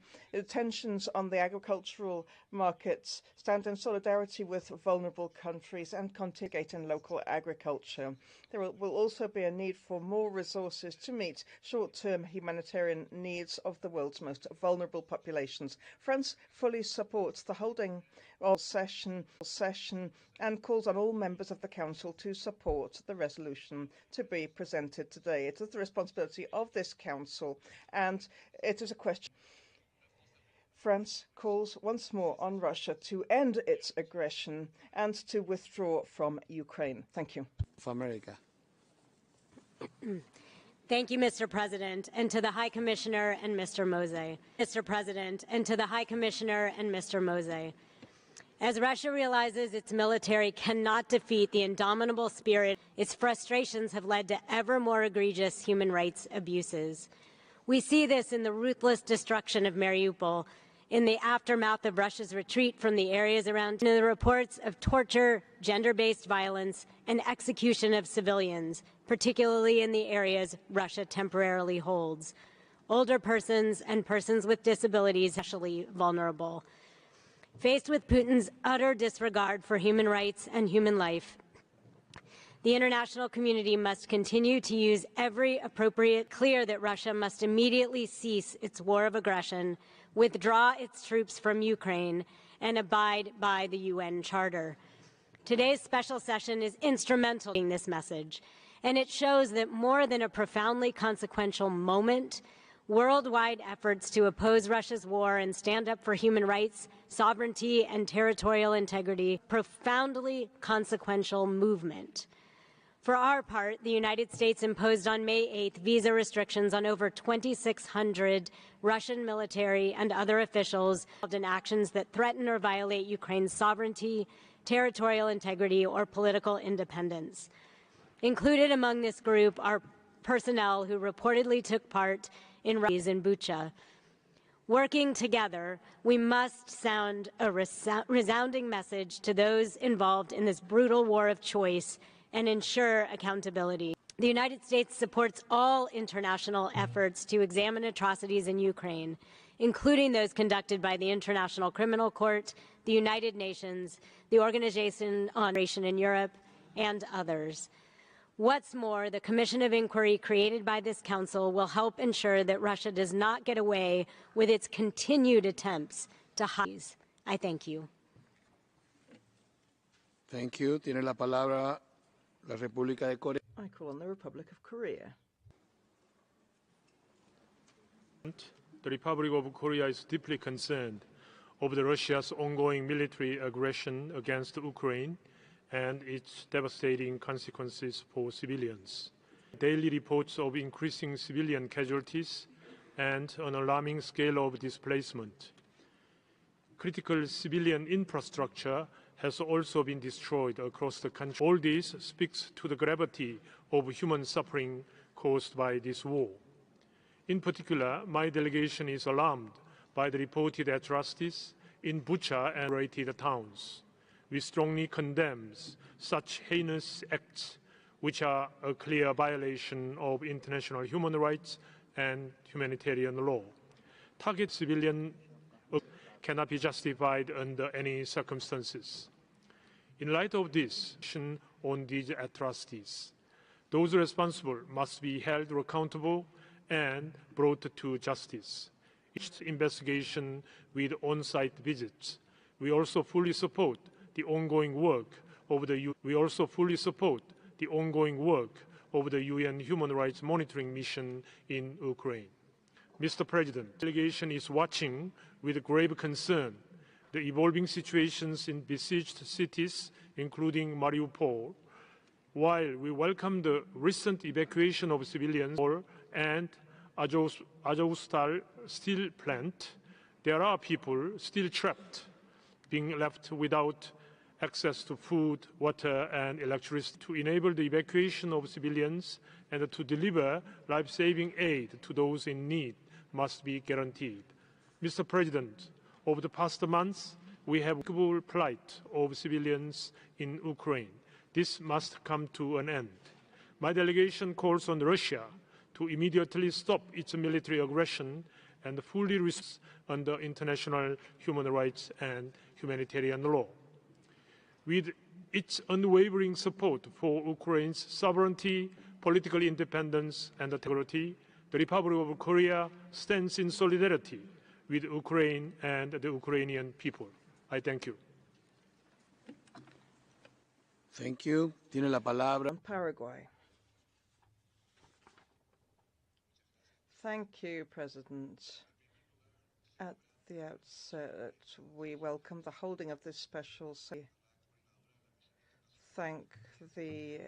tensions on the agricultural markets, stand in solidarity with vulnerable countries and continue in local agriculture. There will also be a need for more resources to meet short-term humanitarian needs of the world's most vulnerable populations. France fully supports the holding of session and calls on all members of the Council to support the resolution to be presented today. It is the responsibility of this Council, and it is a question. France calls once more on Russia to end its aggression and to withdraw from Ukraine. Thank you. For America. Thank you, Mr. President, and to the High Commissioner and Mr. Mose. Mr. President, and to the High Commissioner and Mr. Mose. As Russia realizes its military cannot defeat the indomitable spirit, its frustrations have led to ever more egregious human rights abuses. We see this in the ruthless destruction of Mariupol, in the aftermath of Russia's retreat from the areas around, in the reports of torture, gender-based violence, and execution of civilians, particularly in the areas Russia temporarily holds. Older persons and persons with disabilities, especially vulnerable. Faced with Putin's utter disregard for human rights and human life, the international community must continue to use every appropriate clear that Russia must immediately cease its war of aggression, withdraw its troops from Ukraine, and abide by the UN Charter. Today's special session is instrumental in this message, and it shows that more than a profoundly consequential moment, worldwide efforts to oppose Russia's war and stand up for human rights, sovereignty, and territorial integrity, profoundly consequential movement. For our part, the United States imposed on May 8th visa restrictions on over 2,600 Russian military and other officials involved in actions that threaten or violate Ukraine's sovereignty, territorial integrity, or political independence. Included among this group are personnel who reportedly took part in rallies in Bucha. Working together, we must sound a resounding message to those involved in this brutal war of choice and ensure accountability. The United States supports all international efforts to examine atrocities in Ukraine, including those conducted by the International Criminal Court, the United Nations, the Organization on Migration in Europe, and others. What's more, the Commission of Inquiry created by this Council will help ensure that Russia does not get away with its continued attempts to hide. I thank you. Thank you. Tiene la palabra la República de Corea. I call on the Republic of Korea. The Republic of Korea is deeply concerned over Russia's ongoing military aggression against Ukraine and its devastating consequences for civilians. Daily reports of increasing civilian casualties and an alarming scale of displacement. Critical civilian infrastructure has also been destroyed across the country. All this speaks to the gravity of human suffering caused by this war. In particular, my delegation is alarmed by the reported atrocities in Bucha and related towns. We strongly condemn such heinous acts, which are a clear violation of international human rights and humanitarian law. Target civilian cannot be justified under any circumstances. In light of this, on these atrocities, those responsible must be held accountable and brought to justice. Each investigation with on-site visits. We also fully support the ongoing work of the UN Human Rights Monitoring Mission in Ukraine. Mr. President, the delegation is watching with grave concern the evolving situations in besieged cities, including Mariupol. While we welcome the recent evacuation of civilians and Azovstal steel plant, there are people still trapped, being left without access to food, water, and electricity. To enable the evacuation of civilians and to deliver life-saving aid to those in need must be guaranteed. Mr. President, over the past months, we have the plight of civilians in Ukraine. This must come to an end. My delegation calls on Russia to immediately stop its military aggression and fully respect under international human rights and humanitarian law. With its unwavering support for Ukraine's sovereignty, political independence, and integrity, the Republic of Korea stands in solidarity with Ukraine and the Ukrainian people. I thank you. Thank you. Tiene la palabra. Paraguay. Thank you, President. At the outset, we welcome the holding of this special session. Thank the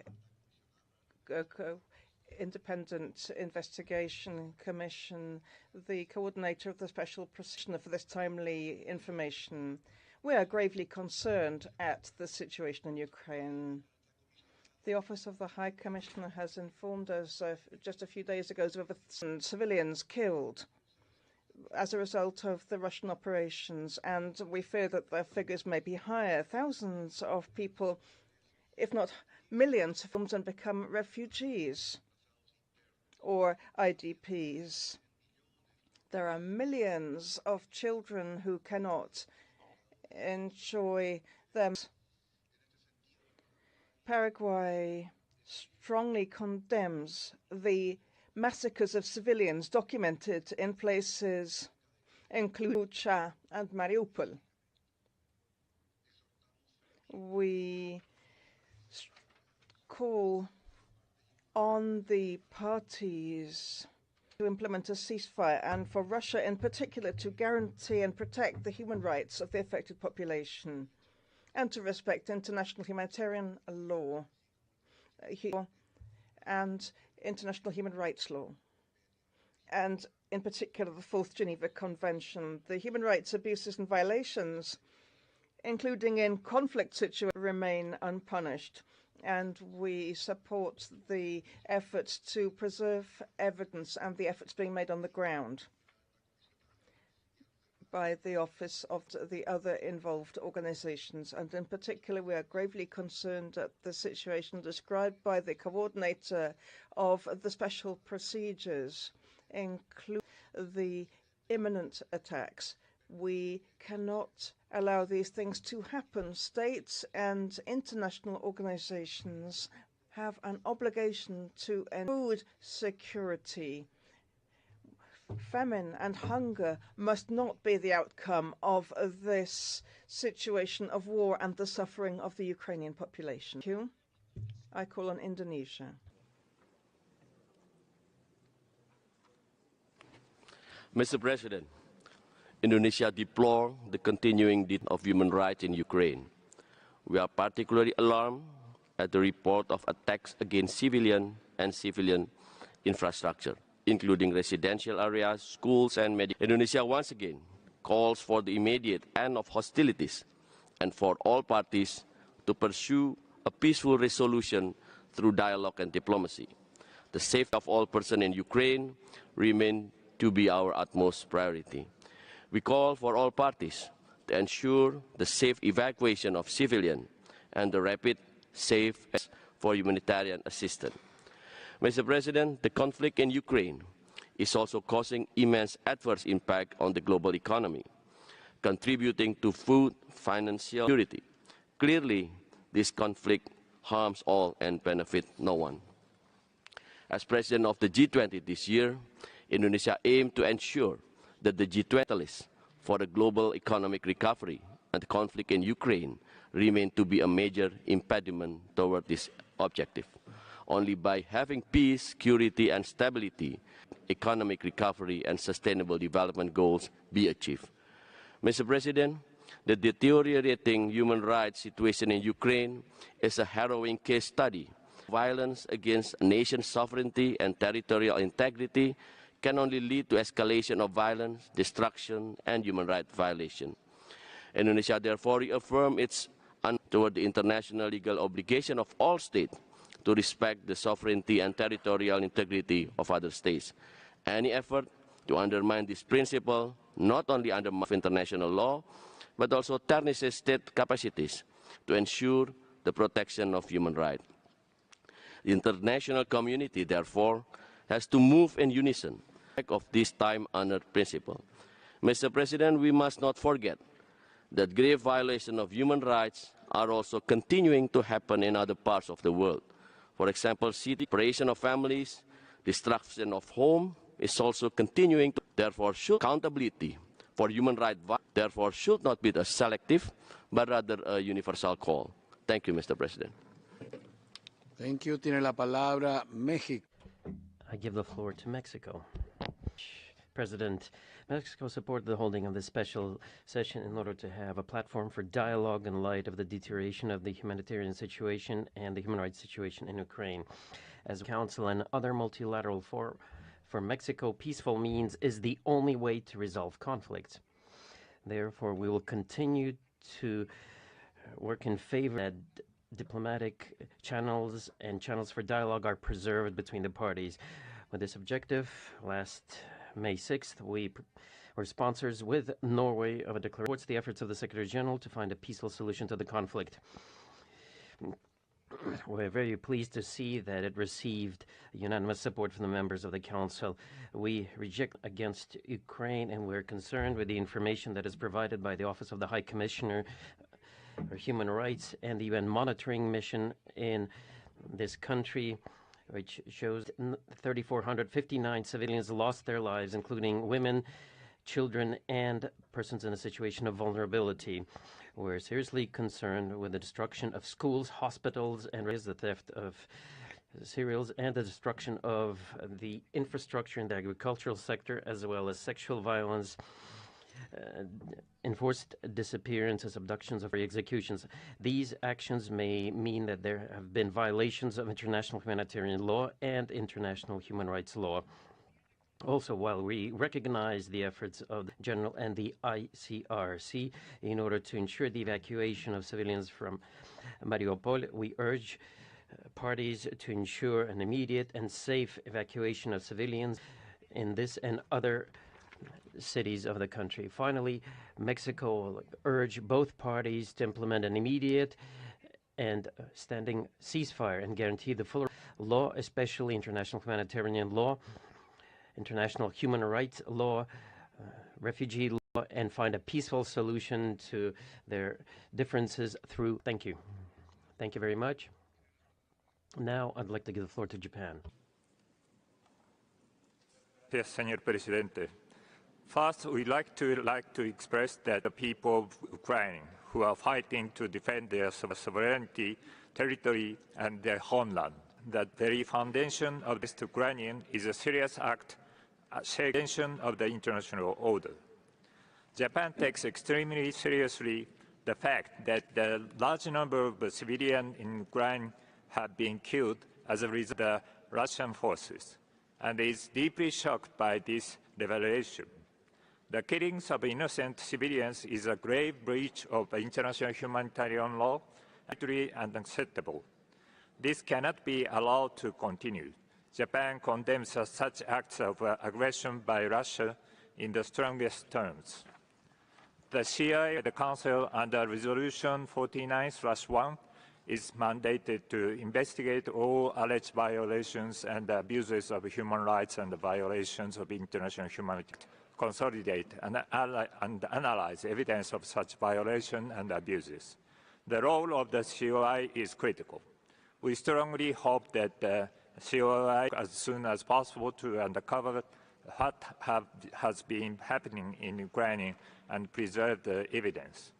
Independent Investigation Commission, the coordinator of the special procedure for this timely information. We are gravely concerned at the situation in Ukraine. The Office of the High Commissioner has informed us just a few days ago of over civilians killed as a result of the Russian operations, and we fear that the figures may be higher. Thousands of people, if not millions, have formed and become refugees or IDPs. There are millions of children who cannot enjoy them. Paraguay strongly condemns the massacres of civilians documented in places including Bucha and Mariupol. We call on the parties to implement a ceasefire and for Russia in particular to guarantee and protect the human rights of the affected population and to respect international humanitarian law and international human rights law, and in particular the Fourth Geneva Convention. The human rights abuses and violations, including in conflict situations, remain unpunished, and we support the efforts to preserve evidence and the efforts being made on the ground. by the office of the other involved organizations. And in particular, we are gravely concerned at the situation described by the coordinator of the special procedures, including the imminent attacks. We cannot allow these things to happen. States and international organizations have an obligation to end food security. Famine and hunger must not be the outcome of this situation of war and the suffering of the Ukrainian population. Thank you. I call on Indonesia. Mr. President, Indonesia deplores the continuing deed of human rights in Ukraine. We are particularly alarmed at the report of attacks against civilian and civilian infrastructure, including residential areas, schools, and medical. Indonesia once again calls for the immediate end of hostilities and for all parties to pursue a peaceful resolution through dialogue and diplomacy. The safety of all persons in Ukraine remains to be our utmost priority. We call for all parties to ensure the safe evacuation of civilians and the rapid, safe for humanitarian assistance. Mr. President, the conflict in Ukraine is also causing immense adverse impact on the global economy, contributing to food, financial security. Clearly, this conflict harms all and benefits no one. As President of the G20 this year, Indonesia aimed to ensure that the G20 for the global economic recovery and the conflict in Ukraine remain to be a major impediment toward this objective. Only by having peace, security, and stability, economic recovery and sustainable development goals be achieved. Mr. President, the deteriorating human rights situation in Ukraine is a harrowing case study. Violence against a nation's sovereignty and territorial integrity can only lead to escalation of violence, destruction, and human rights violation. Indonesia therefore reaffirms its toward the international legal obligation of all states to respect the sovereignty and territorial integrity of other states. Any effort to undermine this principle not only undermines international law, but also tarnishes state capacities to ensure the protection of human rights. The international community, therefore, has to move in unison of this time-honored principle. Mr. President, we must not forget that grave violations of human rights are also continuing to happen in other parts of the world. For example, separation of families, destruction of home is also continuing. Therefore, accountability for human rights therefore should not be a selective, but rather a universal call. Thank you, Mr. President. Thank you. Tiene la palabra México. I give the floor to Mexico. President, Mexico supported the holding of this special session in order to have a platform for dialogue in light of the deterioration of the humanitarian situation and the human rights situation in Ukraine. As Council and other multilateral for Mexico, peaceful means is the only way to resolve conflicts. Therefore, we will continue to work in favor that diplomatic channels and channels for dialogue are preserved between the parties. With this objective, last May 6th, we were sponsors with Norway of a declaration that supports the efforts of the Secretary General to find a peaceful solution to the conflict. We're very pleased to see that it received unanimous support from the members of the Council. We reject against Ukraine, and we're concerned with the information that is provided by the Office of the High Commissioner for Human Rights and the UN monitoring mission in this country, which shows 3,459 civilians lost their lives, including women, children, and persons in a situation of vulnerability. We're seriously concerned with the destruction of schools, hospitals, and the theft of cereals and the destruction of the infrastructure in the agricultural sector, as well as sexual violence, enforced disappearances, abductions, or executions. These actions may mean that there have been violations of international humanitarian law and international human rights law. Also, while we recognize the efforts of the General and the ICRC in order to ensure the evacuation of civilians from Mariupol, we urge parties to ensure an immediate and safe evacuation of civilians in this and other cities of the country. Finally, Mexico urged both parties to implement an immediate and standing ceasefire and guarantee the full law, especially international humanitarian law, international human rights law, refugee law, and find a peaceful solution to their differences through. Thank you. Thank you very much. Now I'd like to give the floor to Japan. Yes, Señor Presidente. First, we'd like to express that the people of Ukraine who are fighting to defend their sovereignty, territory, and their homeland, that the very foundation of this Ukrainian is a serious act against of the international order. Japan takes extremely seriously the fact that the large number of civilians in Ukraine have been killed as a result of the Russian forces, and is deeply shocked by this revelation. The killings of innocent civilians is a grave breach of international humanitarian law and unacceptable. This cannot be allowed to continue. Japan condemns such acts of aggression by Russia in the strongest terms. The CIA, the Council, under Resolution 49/1, is mandated to investigate all alleged violations and abuses of human rights and violations of international humanitarian law, consolidate and analyze evidence of such violation and abuses. The role of the COI is critical. We strongly hope that the COI, as soon as possible, to uncover what has been happening in Ukraine and preserve the evidence.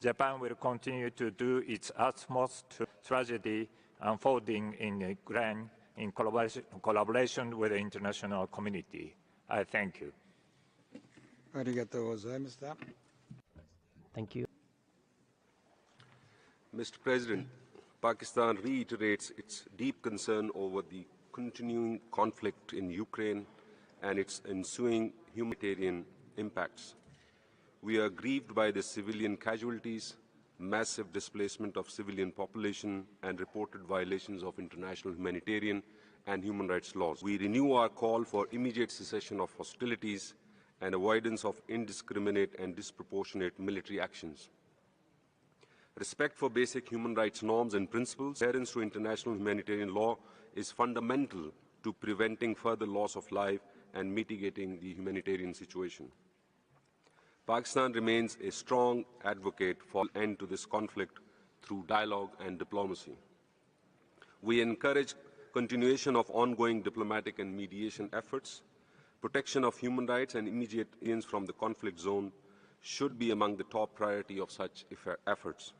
Japan will continue to do its utmost to tragedy unfolding in Ukraine in collaboration with the international community. I thank you. Thank you. Mr. President, Pakistan reiterates its deep concern over the continuing conflict in Ukraine and its ensuing humanitarian impacts. We are grieved by the civilian casualties, massive displacement of civilian population, and reported violations of international humanitarian and human rights laws. We renew our call for immediate cessation of hostilities and avoidance of indiscriminate and disproportionate military actions. Respect for basic human rights norms and principles, adherence to international humanitarian law is fundamental to preventing further loss of life and mitigating the humanitarian situation. Pakistan remains a strong advocate for an end to this conflict through dialogue and diplomacy. We encourage continuation of ongoing diplomatic and mediation efforts. Protection of human rights and immediate ends from the conflict zone should be among the top priority of such efforts.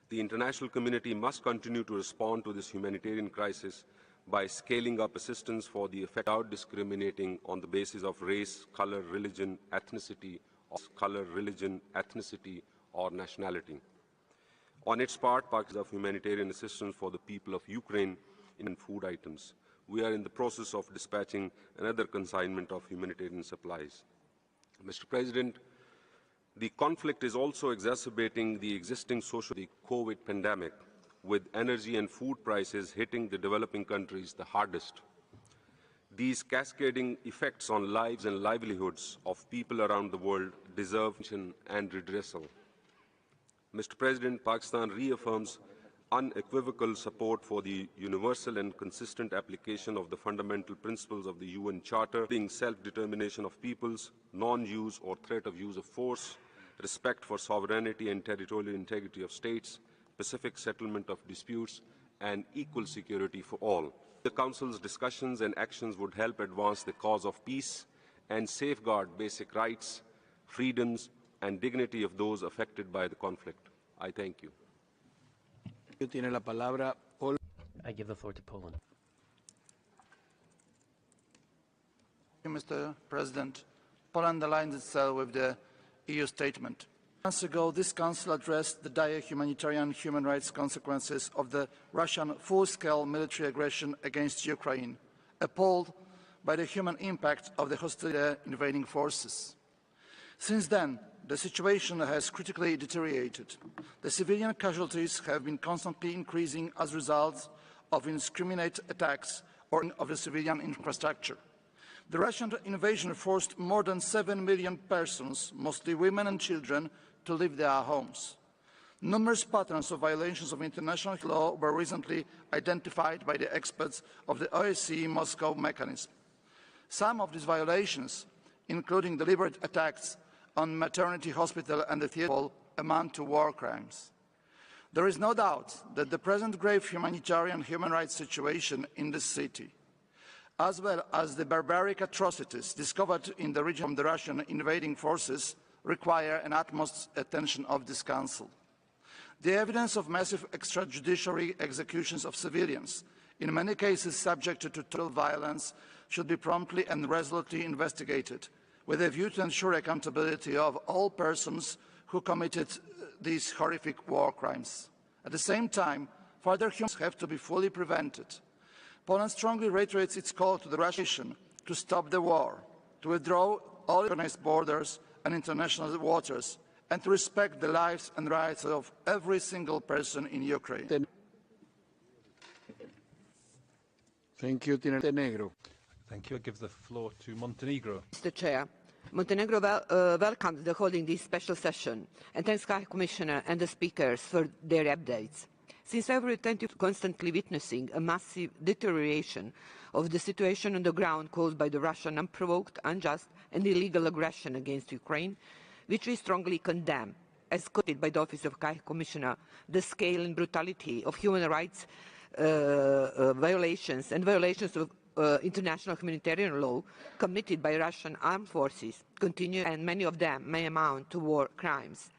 The international community must continue to respond to this humanitarian crisis by scaling up assistance for the effect without discriminating on the basis of race, color, religion, ethnicity, or nationality. On its part, Pakistan of humanitarian assistance for the people of Ukraine in food items. We are in the process of dispatching another consignment of humanitarian supplies. Mr. President, the conflict is also exacerbating the existing the COVID pandemic, with energy and food prices hitting the developing countries the hardest. These cascading effects on lives and livelihoods of people around the world deserve attention and redressal. Mr. President, Pakistan reaffirms unequivocal support for the universal and consistent application of the fundamental principles of the UN Charter, including self-determination of peoples, non-use or threat of use of force, respect for sovereignty and territorial integrity of states, pacific settlement of disputes, and equal security for all. The Council's discussions and actions would help advance the cause of peace and safeguard basic rights, freedoms, and dignity of those affected by the conflict. I thank you. I give the floor to Poland. Thank you, Mr. President. Poland aligns itself with the EU statement. Months ago, this Council addressed the dire humanitarian and human rights consequences of the Russian full-scale military aggression against Ukraine, appalled by the human impact of the hostile invading forces. Since then, the situation has critically deteriorated. The civilian casualties have been constantly increasing as a result of indiscriminate attacks of the civilian infrastructure. The Russian invasion forced more than 7 million persons, mostly women and children, to leave their homes. Numerous patterns of violations of international law were recently identified by the experts of the OSCE Moscow mechanism. Some of these violations, including deliberate attacks on maternity hospital and the theatre, amount to war crimes. There is no doubt that the present grave humanitarian human rights situation in the city, as well as the barbaric atrocities discovered in the region from the Russian invading forces, require an utmost attention of this Council. The evidence of massive extrajudicial executions of civilians, in many cases subjected to total violence, should be promptly and resolutely investigated, with a view to ensure accountability of all persons who committed these horrific war crimes. At the same time, further human rights have to be fully prevented. Poland strongly reiterates its call to the Russian to stop the war, to withdraw all recognized borders and international waters, and to respect the lives and rights of every single person in Ukraine. Thank you, Montenegro. Thank you. I give the floor to Montenegro. Mr. Chair, Montenegro welcomes the holding this special session and thanks High Commissioner and the speakers for their updates. Since February 20, constantly witnessing a massive deterioration of the situation on the ground caused by the Russian unprovoked, unjust and illegal aggression against Ukraine, which we strongly condemn, as quoted by the Office of High Commissioner, the scale and brutality of human rights violations and violations of international humanitarian law committed by Russian armed forces continue, and many of them may amount to war crimes.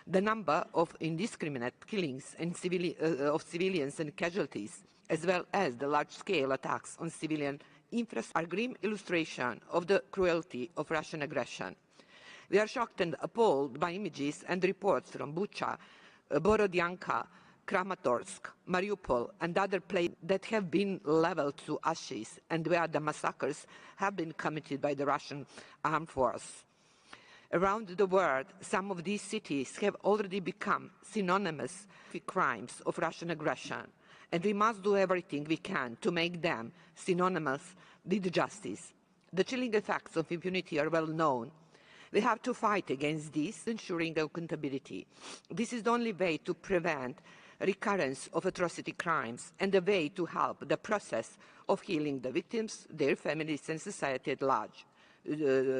The number of indiscriminate killings and of civilians and casualties, as well as the large-scale attacks on civilian infrastructure, are grim illustration of the cruelty of Russian aggression. We are shocked and appalled by images and reports from Bucha, Borodyanka, Kramatorsk, Mariupol and other places that have been leveled to ashes and where the massacres have been committed by the Russian armed force. Around the world, some of these cities have already become synonymous with crimes of Russian aggression, and we must do everything we can to make them synonymous with justice. The chilling effects of impunity are well known. We have to fight against this, ensuring accountability. This is the only way to prevent recurrence of atrocity crimes and the way to help the process of healing the victims, their families and society at large.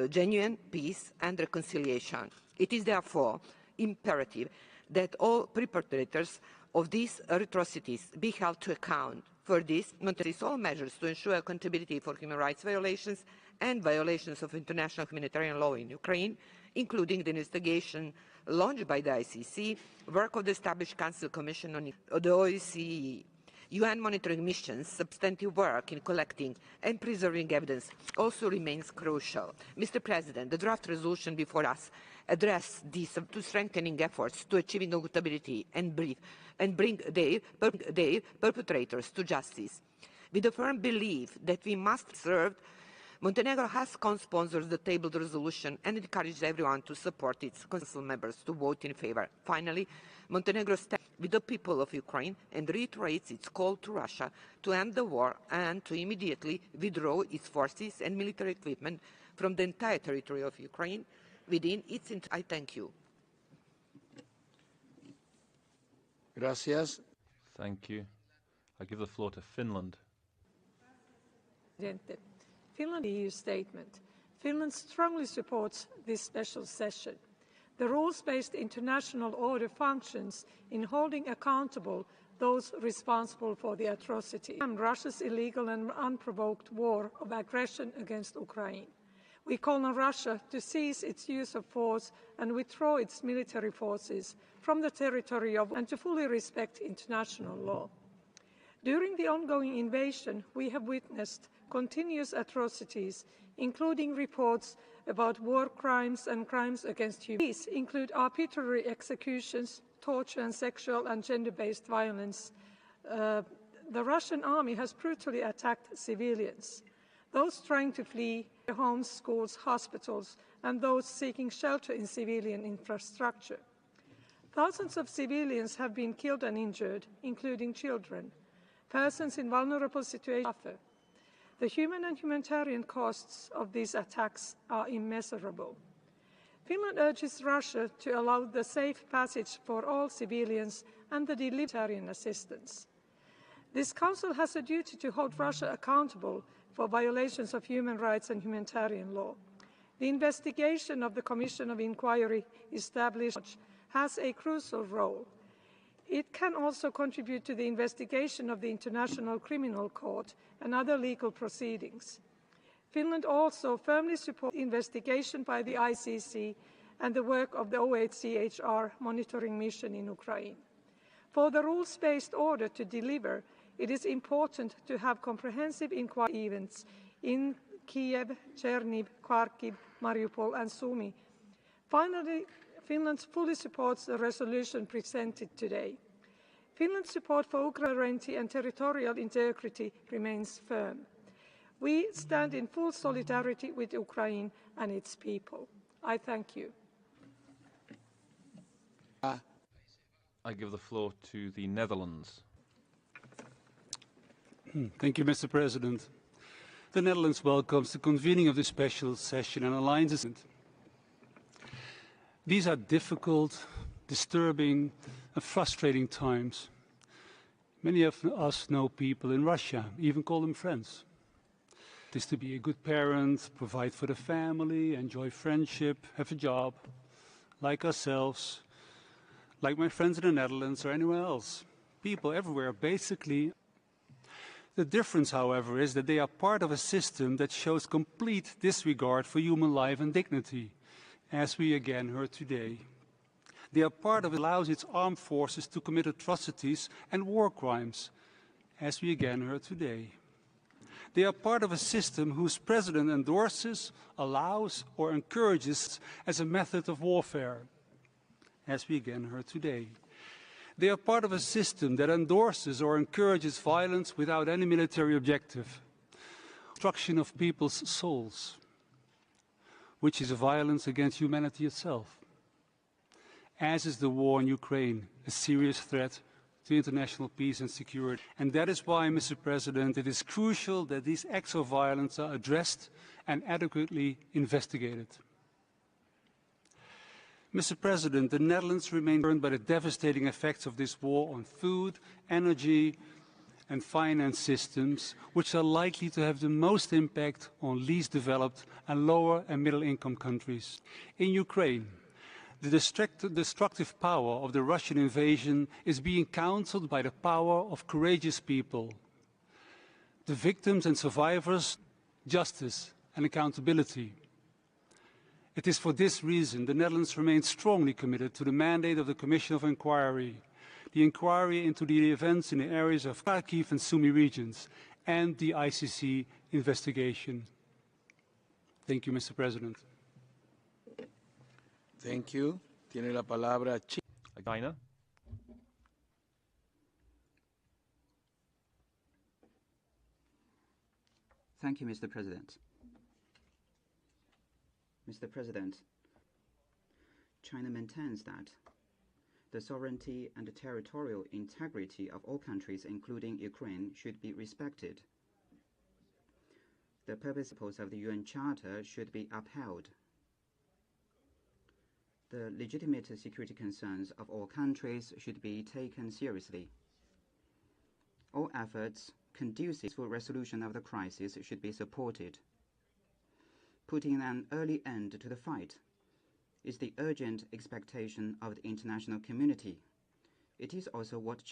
Genuine peace and reconciliation. It is therefore imperative that all perpetrators of these atrocities be held to account. For this, takes all measures to ensure accountability for human rights violations and violations of international humanitarian law in Ukraine, including the investigation launched by the ICC, work of the established Council Commission on the OSCE, UN monitoring missions, substantive work in collecting and preserving evidence also remains crucial. Mr. President, the draft resolution before us addresses these to strengthening efforts to achieving accountability and bring their perpetrators to justice. With a firm belief that we must serve, Montenegro has co-sponsored the tabled resolution and encouraged everyone to support its Council members to vote in favor. Finally, Montenegro stands with the people of Ukraine and reiterates its call to Russia to end the war and to immediately withdraw its forces and military equipment from the entire territory of Ukraine within its I thank you. Gracias. Thank you. I give the floor to Finland. Finland EU statement. Finland strongly supports this special session. The rules-based international order functions in holding accountable those responsible for the atrocity and Russia's illegal and unprovoked war of aggression against Ukraine. We call on Russia to cease its use of force and withdraw its military forces from the territory of and to fully respect international law. During the ongoing invasion, we have witnessed continuous atrocities, including reports about war crimes and crimes against humanity. These include arbitrary executions, torture and sexual and gender-based violence. The Russian army has brutally attacked civilians, those trying to flee their homes, schools, hospitals, and those seeking shelter in civilian infrastructure. Thousands of civilians have been killed and injured, including children. Persons in vulnerable situations suffer. The human and humanitarian costs of these attacks are immeasurable. Finland urges Russia to allow the safe passage for all civilians and the humanitarian assistance. This Council has a duty to hold Russia accountable for violations of human rights and humanitarian law. The investigation of the Commission of Inquiry established has a crucial role. It can also contribute to the investigation of the International Criminal Court and other legal proceedings. Finland also firmly supports investigation by the ICC and the work of the OHCHR monitoring mission in Ukraine. For the rules-based order to deliver, it is important to have comprehensive inquiry events in Kiev, Chernihiv, Kharkiv, Mariupol and Sumy. Finally, Finland fully supports the resolution presented today. Finland's support for Ukraine's sovereignty and territorial integrity remains firm. We stand in full solidarity with Ukraine and its people. I thank you. I give the floor to the Netherlands. Thank you, Mr. President. The Netherlands welcomes the convening of this special session and alliances. These are difficult, disturbing, and frustrating times. Many of us know people in Russia, even call them friends. It is to be a good parent, provide for the family, enjoy friendship, have a job, like ourselves, like my friends in the Netherlands or anywhere else. People everywhere, basically. The difference, however, is that they are part of a system that shows complete disregard for human life and dignity, as we again heard today. They are part of it allows its armed forces to commit atrocities and war crimes, as we again heard today. They are part of a system whose president endorses, allows, or encourages as a method of warfare, as we again heard today. They are part of a system that endorses or encourages violence without any military objective, destruction of people's souls, which is a violence against humanity itself, as is the war in Ukraine, a serious threat to international peace and security. And that is why, Mr. President, it is crucial that these acts of violence are addressed and adequately investigated. Mr. President, the Netherlands remain concerned by the devastating effects of this war on food, energy and finance systems, which are likely to have the most impact on least developed and lower and middle income countries. In Ukraine, the destructive power of the Russian invasion is being countered by the power of courageous people. The victims and survivors, justice and accountability. It is for this reason the Netherlands remains strongly committed to the mandate of the Commission of Inquiry, the inquiry into the events in the areas of Kharkiv and Sumy regions, and the ICC investigation. Thank you, Mr. President. Thank you. Tiene la palabra China. Thank you, Mr. President. Mr. President, China maintains that the sovereignty and the territorial integrity of all countries, including Ukraine, should be respected. The purposes of the UN Charter should be upheld. The legitimate security concerns of all countries should be taken seriously. All efforts conducive to resolution of the crisis should be supported. Putting an early end to the fight is the urgent expectation of the international community. It is also what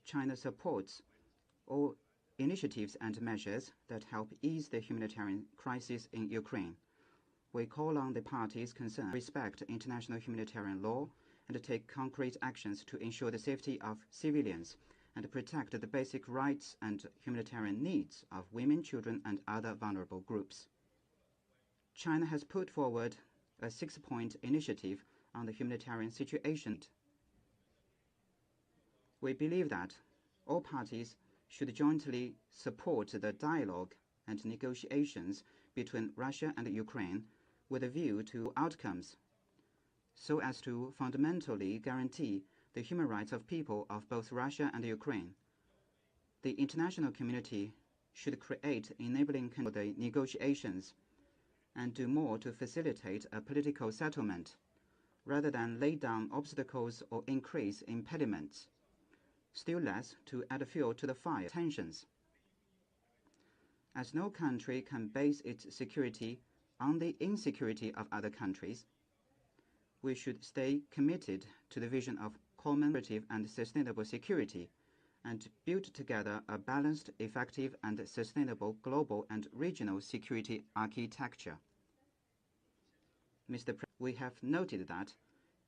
China supports all initiatives and measures that help ease the humanitarian crisis in Ukraine. We call on the parties concerned to respect international humanitarian law and to take concrete actions to ensure the safety of civilians and protect the basic rights and humanitarian needs of women, children, and other vulnerable groups. China has put forward a 6-point initiative on the humanitarian situation. We believe that all parties should jointly support the dialogue and negotiations between Russia and Ukraine with a view to outcomes, so as to fundamentally guarantee the human rights of people of both Russia and Ukraine. The international community should create enabling conditions for the negotiations and do more to facilitate a political settlement, rather than lay down obstacles or increase impediments, still less to add fuel to the fire tensions. As no country can base its security on the insecurity of other countries, we should stay committed to the vision of common, and sustainable security, and build together a balanced, effective, and sustainable global and regional security architecture. We have noted that,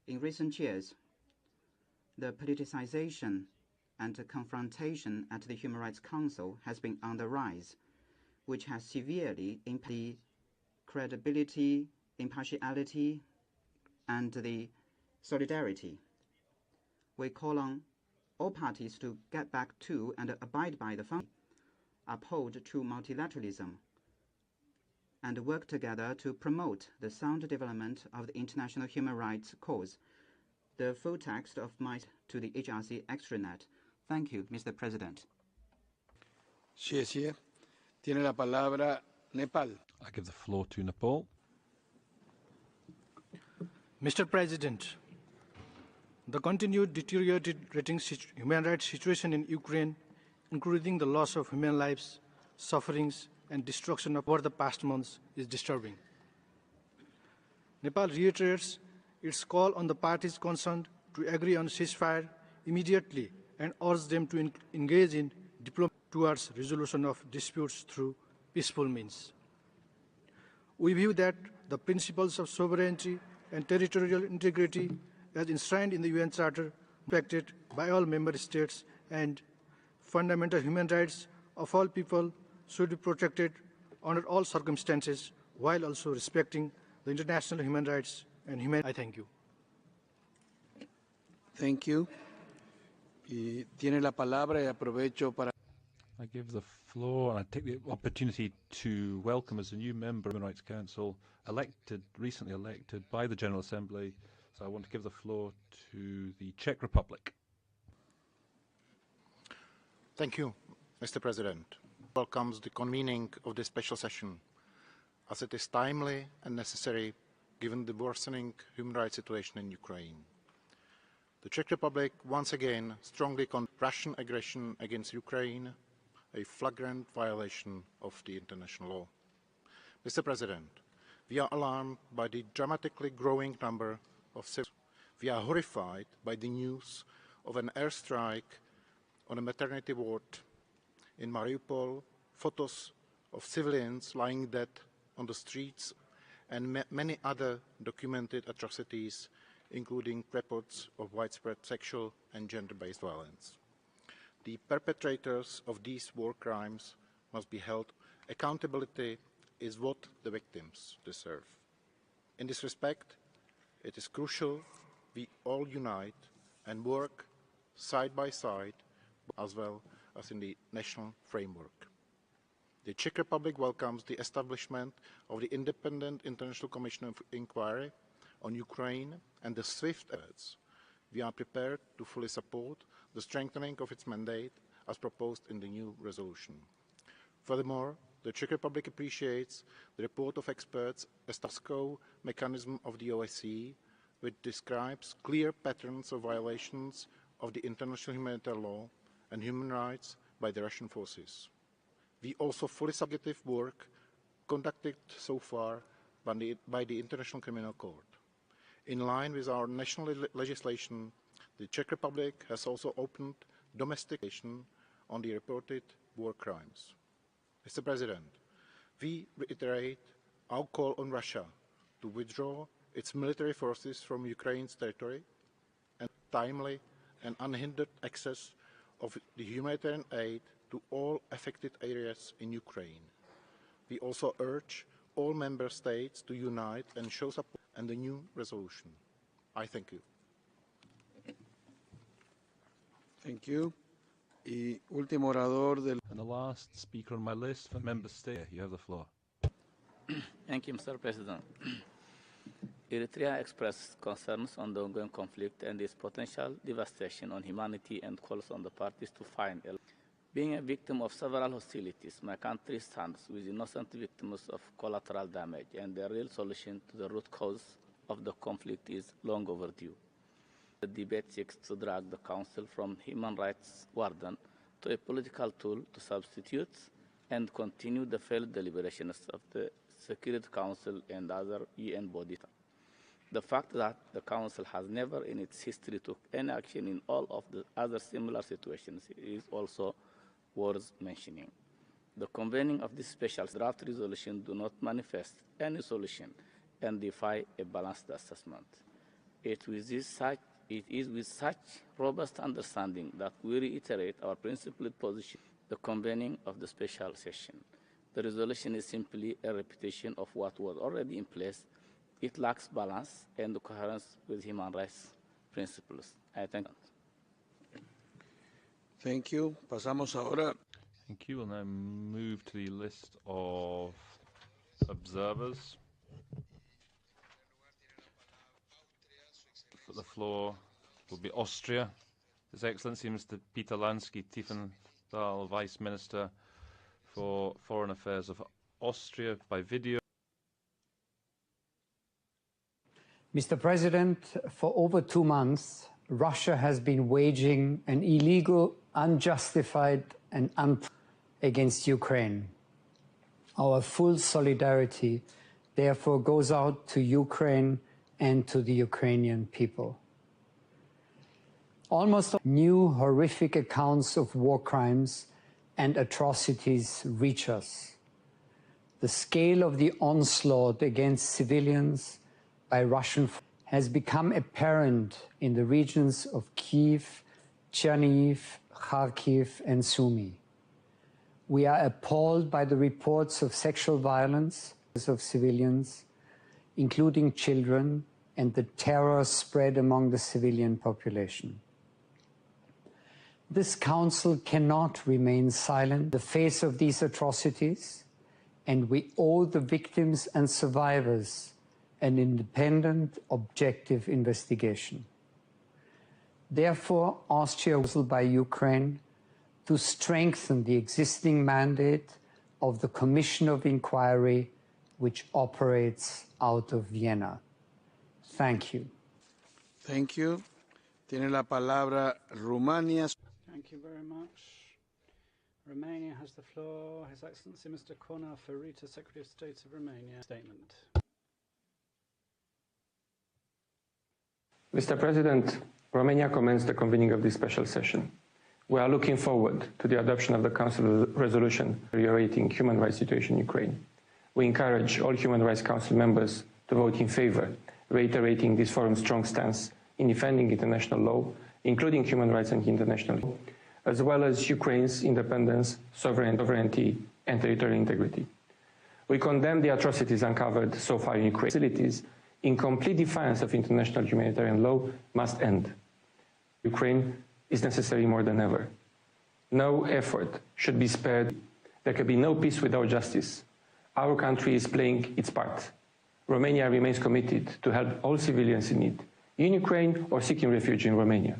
in recent years, the politicization and confrontation at the Human Rights Council has been on the rise, which has severely impacted the credibility, impartiality, and the solidarity. We call on all parties to get back to and abide by the foundation, uphold true multilateralism, and work together to promote the sound development of the international human rights cause. The full text of my to the HRC extranet. Thank you, Mr. President. Tiene la palabra Nepal. I give the floor to Nepal. Mr. President, the continued deteriorating human rights situation in Ukraine, including the loss of human lives, sufferings, and destruction over the past months, is disturbing. Nepal reiterates its call on the parties concerned to agree on ceasefire immediately and urge them to engage in diplomacy towards resolution of disputes through peaceful means. We view that the principles of sovereignty and territorial integrity as enshrined in the UN Charter, respected by all member states, and fundamental human rights of all people should be protected under all circumstances, while also respecting the international human rights and human. I thank you. Thank you. Y tiene la palabra y aprovecho para. I give the floor and I take the opportunity to welcome as a new member of the Human Rights Council, recently elected by the General Assembly. So I want to give the floor to the Czech Republic. Thank you, Mr. President. Welcomes the convening of this special session, as it is timely and necessary given the worsening human rights situation in Ukraine. The Czech Republic once again strongly condemns Russian aggression against Ukraine, a flagrant violation of the international law. Mr. President, we are alarmed by the dramatically growing number of civilians. We are horrified by the news of an airstrike on a maternity ward in Mariupol, photos of civilians lying dead on the streets, and many other documented atrocities, including reports of widespread sexual and gender-based violence. The perpetrators of these war crimes must be held. Accountability is what the victims deserve. In this respect, it is crucial we all unite and work side by side, as well as in the national framework. The Czech Republic welcomes the establishment of the Independent International Commission of Inquiry on Ukraine and the swift efforts. We are prepared to fully support the strengthening of its mandate as proposed in the new resolution. Furthermore, the Czech Republic appreciates the report of experts, a status quo mechanism of the OSCE, which describes clear patterns of violations of the international humanitarian law and human rights by the Russian forces. We also fully support the work conducted so far by the International Criminal Court. In line with our national legislation, the Czech Republic has also opened domestic investigation on the reported war crimes. Mr. President, we reiterate our call on Russia to withdraw its military forces from Ukraine's territory and timely and unhindered access of the humanitarian aid to all affected areas in Ukraine. We also urge all member states to unite and show support and the new resolution. I thank you. Thank you. Y último orador del. And the last speaker on my list for member state. You have the floor. Thank you, Mr. President. Eritrea expressed concerns on the ongoing conflict and its potential devastation on humanity and calls on the parties to find a Being a victim of several hostilities, my country stands with innocent victims of collateral damage, and the real solution to the root cause of the conflict is long overdue. The debate seeks to drag the Council from human rights warden to a political tool to substitute and continue the failed deliberations of the Security Council and other UN bodies. The fact that the Council has never in its history took any action in all of the other similar situations is also worth mentioning. The convening of this special draft resolution do not manifest any solution and defy a balanced assessment. It is with such robust understanding that we reiterate our principled position, the convening of the special session. The resolution is simply a repetition of what was already in place. It lacks balance and coherence with human rights principles. I thank you. Thank you. Pasamos ahora. Thank you. We'll now move to the list of observers. The floor will be Austria. His Excellency Mr. Peter Lansky Tiefenthal, Vice Minister for Foreign Affairs of Austria, by video. Mr. President, for over 2 months, Russia has been waging an illegal, unjustified, and against Ukraine. Our full solidarity, therefore, goes out to Ukraine and to the Ukrainian people. Almost new horrific accounts of war crimes and atrocities reach us. The scale of the onslaught against civilians by Russian has become apparent in the regions of Kiev, Chernihiv, Kharkiv, and Sumy. We are appalled by the reports of sexual violence of civilians, including children, and the terror spread among the civilian population. This Council cannot remain silent in the face of these atrocities, and we owe the victims and survivors an independent, objective investigation. Therefore, Austria was by Ukraine to strengthen the existing mandate of the Commission of Inquiry, which operates out of Vienna. Thank you. Thank you. Tiene la palabra Rumania. Thank you very much. Romania has the floor. His Excellency Mr. Cornel Ferita, Secretary of State of Romania. Statement. Mr. President, Romania commends the convening of this special session. We are looking forward to the adoption of the Council resolution reiterating human rights situation in Ukraine. We encourage all Human Rights Council members to vote in favor, reiterating this forum's strong stance in defending international law, including human rights and international law, as well as Ukraine's independence, sovereignty, and territorial integrity. We condemn the atrocities uncovered so far in Ukraine. Facilities in complete defiance of international humanitarian law must end. Ukraine is necessary more than ever. No effort should be spared. There can be no peace without justice. Our country is playing its part. Romania remains committed to help all civilians in need, in Ukraine or seeking refuge in Romania.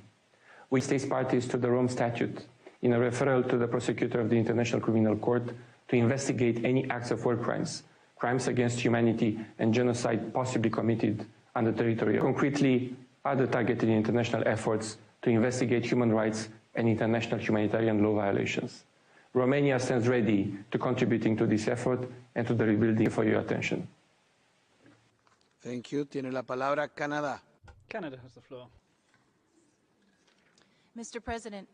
We state parties to the Rome Statute in a referral to the prosecutor of the International Criminal Court to investigate any acts of war crimes, crimes against humanity, and genocide possibly committed on the territory. Concretely, other targeted international efforts to investigate human rights and international humanitarian law violations. Romania stands ready to contributing to this effort and to the rebuilding. For your attention. Thank you. Tiene la palabra Canadá. Canada has the floor. Mr. President,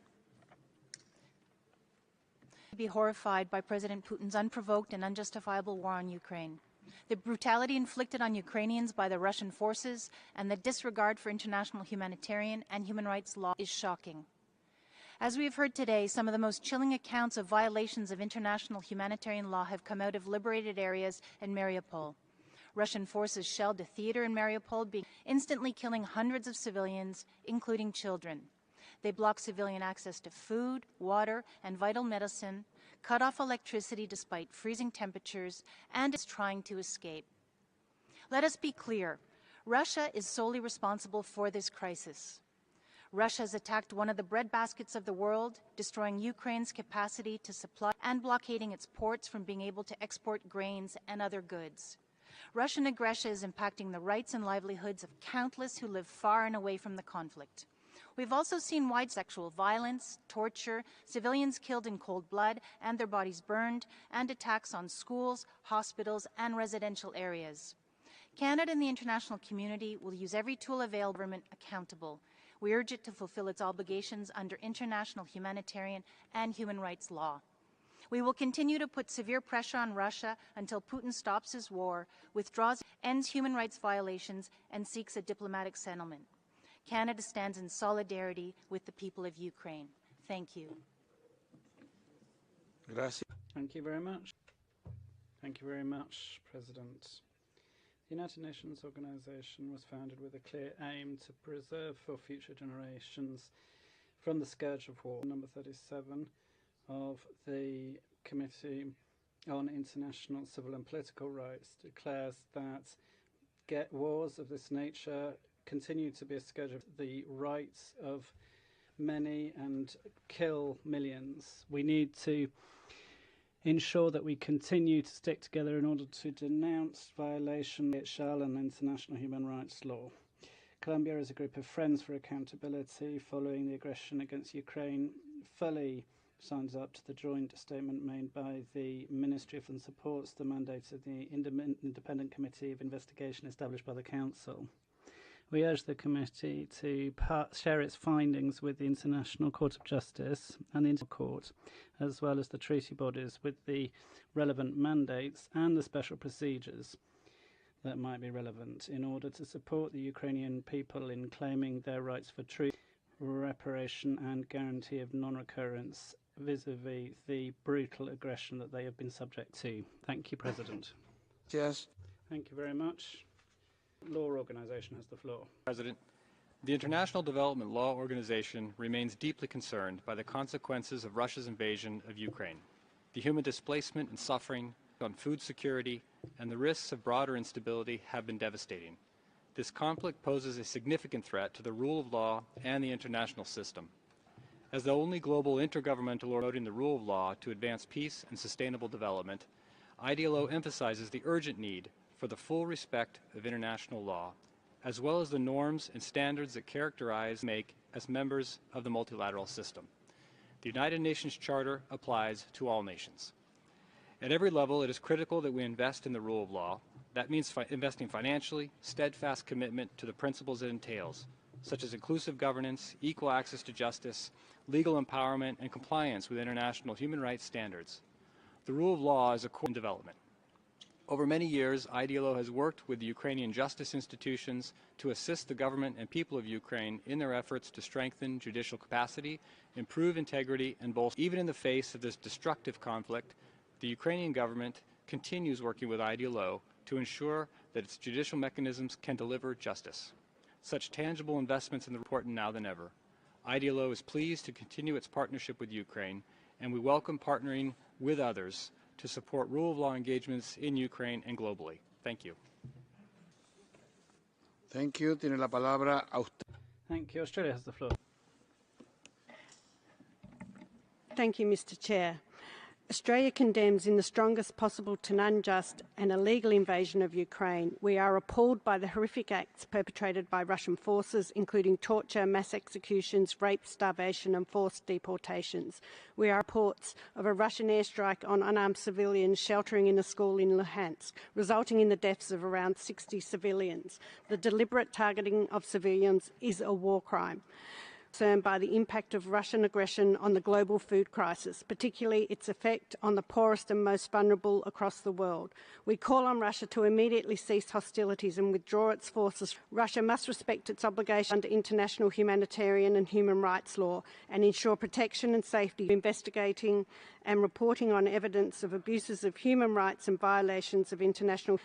be horrified by President Putin's unprovoked and unjustifiable war on Ukraine. The brutality inflicted on Ukrainians by the Russian forces and the disregard for international humanitarian and human rights law is shocking. As we have heard today, some of the most chilling accounts of violations of international humanitarian law have come out of liberated areas in Mariupol. Russian forces shelled a theater in Mariupol, instantly killing hundreds of civilians, including children. They blocked civilian access to food, water, and vital medicine, cut off electricity despite freezing temperatures, and is trying to escape. Let us be clear. Russia is solely responsible for this crisis. Russia has attacked one of the breadbaskets of the world, destroying Ukraine's capacity to supply and blockading its ports from being able to export grains and other goods. Russian aggression is impacting the rights and livelihoods of countless who live far and away from the conflict. We've also seen wide sexual violence, torture, civilians killed in cold blood and their bodies burned, and attacks on schools, hospitals, and residential areas. Canada and the international community will use every tool available to government accountable. We urge it to fulfill its obligations under international humanitarian and human rights law. We will continue to put severe pressure on Russia until Putin stops his war, withdraws, ends human rights violations, and seeks a diplomatic settlement. Canada stands in solidarity with the people of Ukraine. Thank you. Gracias. Thank you very much. Thank you very much, President. The United Nations organization was founded with a clear aim to preserve for future generations from the scourge of war. Number 37 of the Committee on International Civil and Political Rights declares that wars of this nature continue to be a scourge of the rights of many and kill millions. We need to ensure that we continue to stick together in order to denounce violation of DDHH and international human rights law. Colombia is a group of friends for accountability following the aggression against Ukraine fully signs up to the joint statement made by the Ministry and supports the mandate of the Independent Committee of Investigation established by the Council. We urge the committee to share its findings with the International Court of Justice and the International Court, as well as the treaty bodies with the relevant mandates and the special procedures that might be relevant in order to support the Ukrainian people in claiming their rights for truth, reparation and guarantee of non-recurrence vis-à-vis the brutal aggression that they have been subject to. Thank you, President. Yes. Thank you very much. Law Organization has the floor. President, the International Development Law Organization remains deeply concerned by the consequences of Russia's invasion of Ukraine, the human displacement and suffering on food security, and the risks of broader instability have been devastating. This conflict poses a significant threat to the rule of law and the international system. As the only global intergovernmental promoting the rule of law to advance peace and sustainable development, IDLO emphasizes the urgent need for the full respect of international law, as well as the norms and standards that characterize make as members of the multilateral system. The United Nations Charter applies to all nations. At every level, it is critical that we invest in the rule of law. That means investing financially, steadfast commitment to the principles it entails, such as inclusive governance, equal access to justice, legal empowerment, and compliance with international human rights standards. The rule of law is a core in development. Over many years, IDLO has worked with the Ukrainian justice institutions to assist the government and people of Ukraine in their efforts to strengthen judicial capacity, improve integrity, and bolster. Even in the face of this destructive conflict, the Ukrainian government continues working with IDLO to ensure that its judicial mechanisms can deliver justice. Such tangible investments in the important now than ever. IDLO is pleased to continue its partnership with Ukraine, and we welcome partnering with others to support rule of law engagements in Ukraine and globally. Thank you. Thank you. Tiene la palabra Thank you. Australia has the floor. Thank you, Mr. Chair. Australia condemns in the strongest possible an unjust and illegal invasion of Ukraine. We are appalled by the horrific acts perpetrated by Russian forces, including torture, mass executions, rape, starvation and forced deportations. We are reports of a Russian airstrike on unarmed civilians sheltering in a school in Luhansk, resulting in the deaths of around 60 civilians. The deliberate targeting of civilians is a war crime. Concerned by the impact of Russian aggression on the global food crisis, particularly its effect on the poorest and most vulnerable across the world. We call on Russia to immediately cease hostilities and withdraw its forces. Russia must respect its obligation under international humanitarian and human rights law and ensure protection and safety, investigating and reporting on evidence of abuses of human rights and violations of international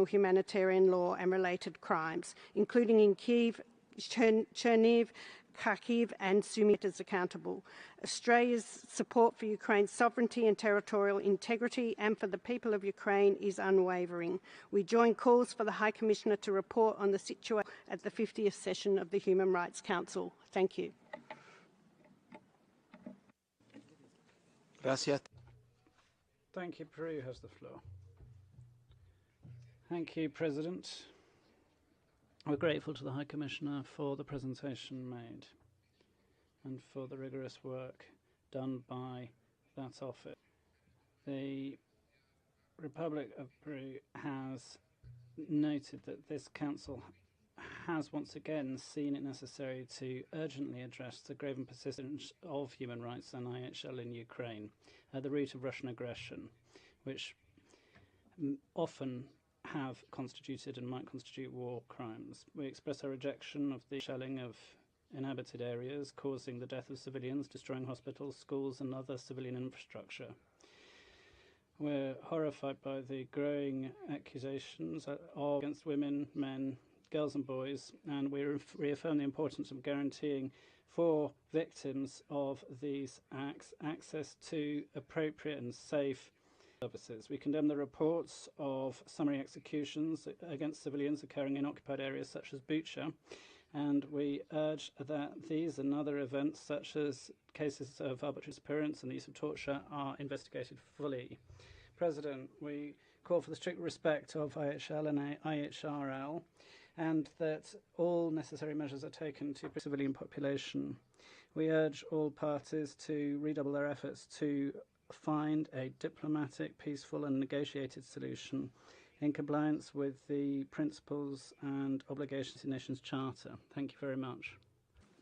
humanitarian law and related crimes, including in Kyiv, Chernihiv, Kharkiv and Sumy is accountable. Australia's support for Ukraine's sovereignty and territorial integrity and for the people of Ukraine is unwavering. We join calls for the High Commissioner to report on the situation at the 50th session of the Human Rights Council. Thank you. Gracias. Thank you. Peru has the floor. Thank you, President. We're grateful to the High Commissioner for the presentation made and for the rigorous work done by that office. The Republic of Peru has noted that this Council has once again seen it necessary to urgently address the grave and persistence of human rights and IHL in Ukraine at the root of Russian aggression, which often have constituted and might constitute war crimes. We express our rejection of the shelling of inhabited areas, causing the death of civilians, destroying hospitals, schools and other civilian infrastructure. We're horrified by the growing accusations against women, men, girls and boys, and we reaffirm the importance of guaranteeing for victims of these acts access to appropriate and safe services. We condemn the reports of summary executions against civilians occurring in occupied areas such as Bucha, and we urge that these and other events such as cases of arbitrary disappearance and the use of torture are investigated fully. President, we call for the strict respect of IHL and IHRL and that all necessary measures are taken to protect the civilian population. We urge all parties to redouble their efforts to find a diplomatic, peaceful and negotiated solution in compliance with the principles and obligations of the Nations Charter. Thank you very much.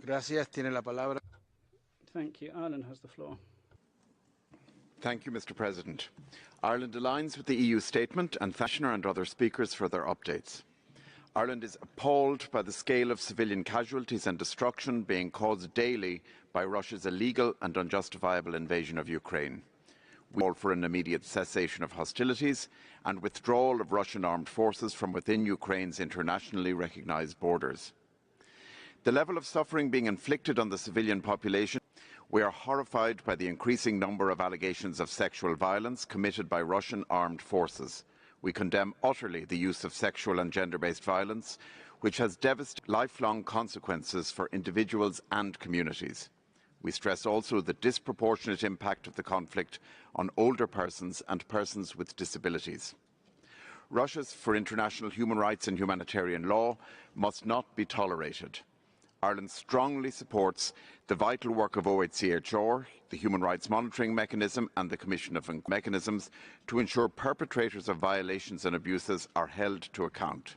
Gracias. Tiene la palabra. Thank you. Ireland has the floor. Thank you, Mr. President. Ireland aligns with the EU statement and Commissioner and other speakers for their updates. Ireland is appalled by the scale of civilian casualties and destruction being caused daily by Russia's illegal and unjustifiable invasion of Ukraine. We call for an immediate cessation of hostilities and withdrawal of Russian armed forces from within Ukraine's internationally recognised borders. The level of suffering being inflicted on the civilian population. We are horrified by the increasing number of allegations of sexual violence committed by Russian armed forces. We condemn utterly the use of sexual and gender-based violence, which has devastating lifelong consequences for individuals and communities. We stress also the disproportionate impact of the conflict on older persons and persons with disabilities. Russia for international human rights and humanitarian law must not be tolerated. Ireland strongly supports the vital work of OHCHR, the Human Rights Monitoring Mechanism and the Commission of Mechanisms to ensure perpetrators of violations and abuses are held to account.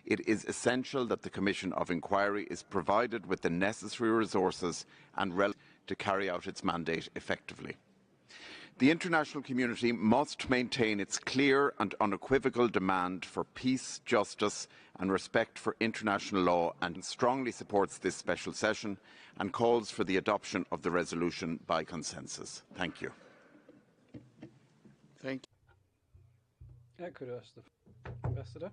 It is essential that the Commission of Inquiry is provided with the necessary resources and to carry out its mandate effectively. The international community must maintain its clear and unequivocal demand for peace, justice and respect for international law and strongly supports this special session and calls for the adoption of the resolution by consensus. Thank you. Thank you. Ecuador, the Ambassador.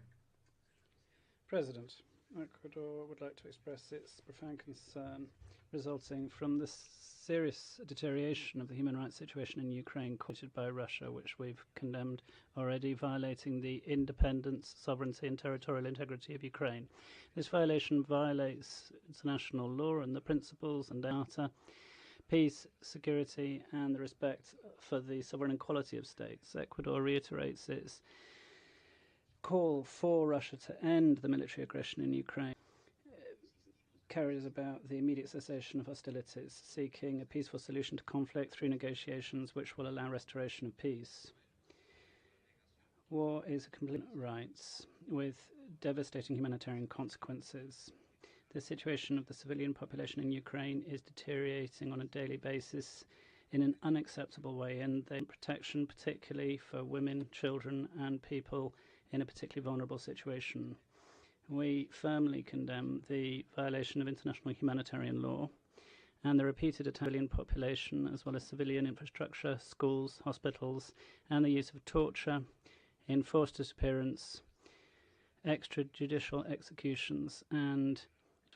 President, Ecuador would like to express its profound concern resulting from the serious deterioration of the human rights situation in Ukraine caused by Russia, which we've condemned already, violating the independence, sovereignty and territorial integrity of Ukraine. This violation violates international law and the principles and data, peace, security and the respect for the sovereign equality of states. Ecuador reiterates its call for Russia to end the military aggression in Ukraine, carries about the immediate cessation of hostilities, seeking a peaceful solution to conflict through negotiations which will allow restoration of peace. War is a complete rights with devastating humanitarian consequences. The situation of the civilian population in Ukraine is deteriorating on a daily basis in an unacceptable way, and the protection particularly for women, children and people in a particularly vulnerable situation. We firmly condemn the violation of international humanitarian law and the repeated Italian population, as well as civilian infrastructure, schools, hospitals, and the use of torture, enforced disappearance, extrajudicial executions, and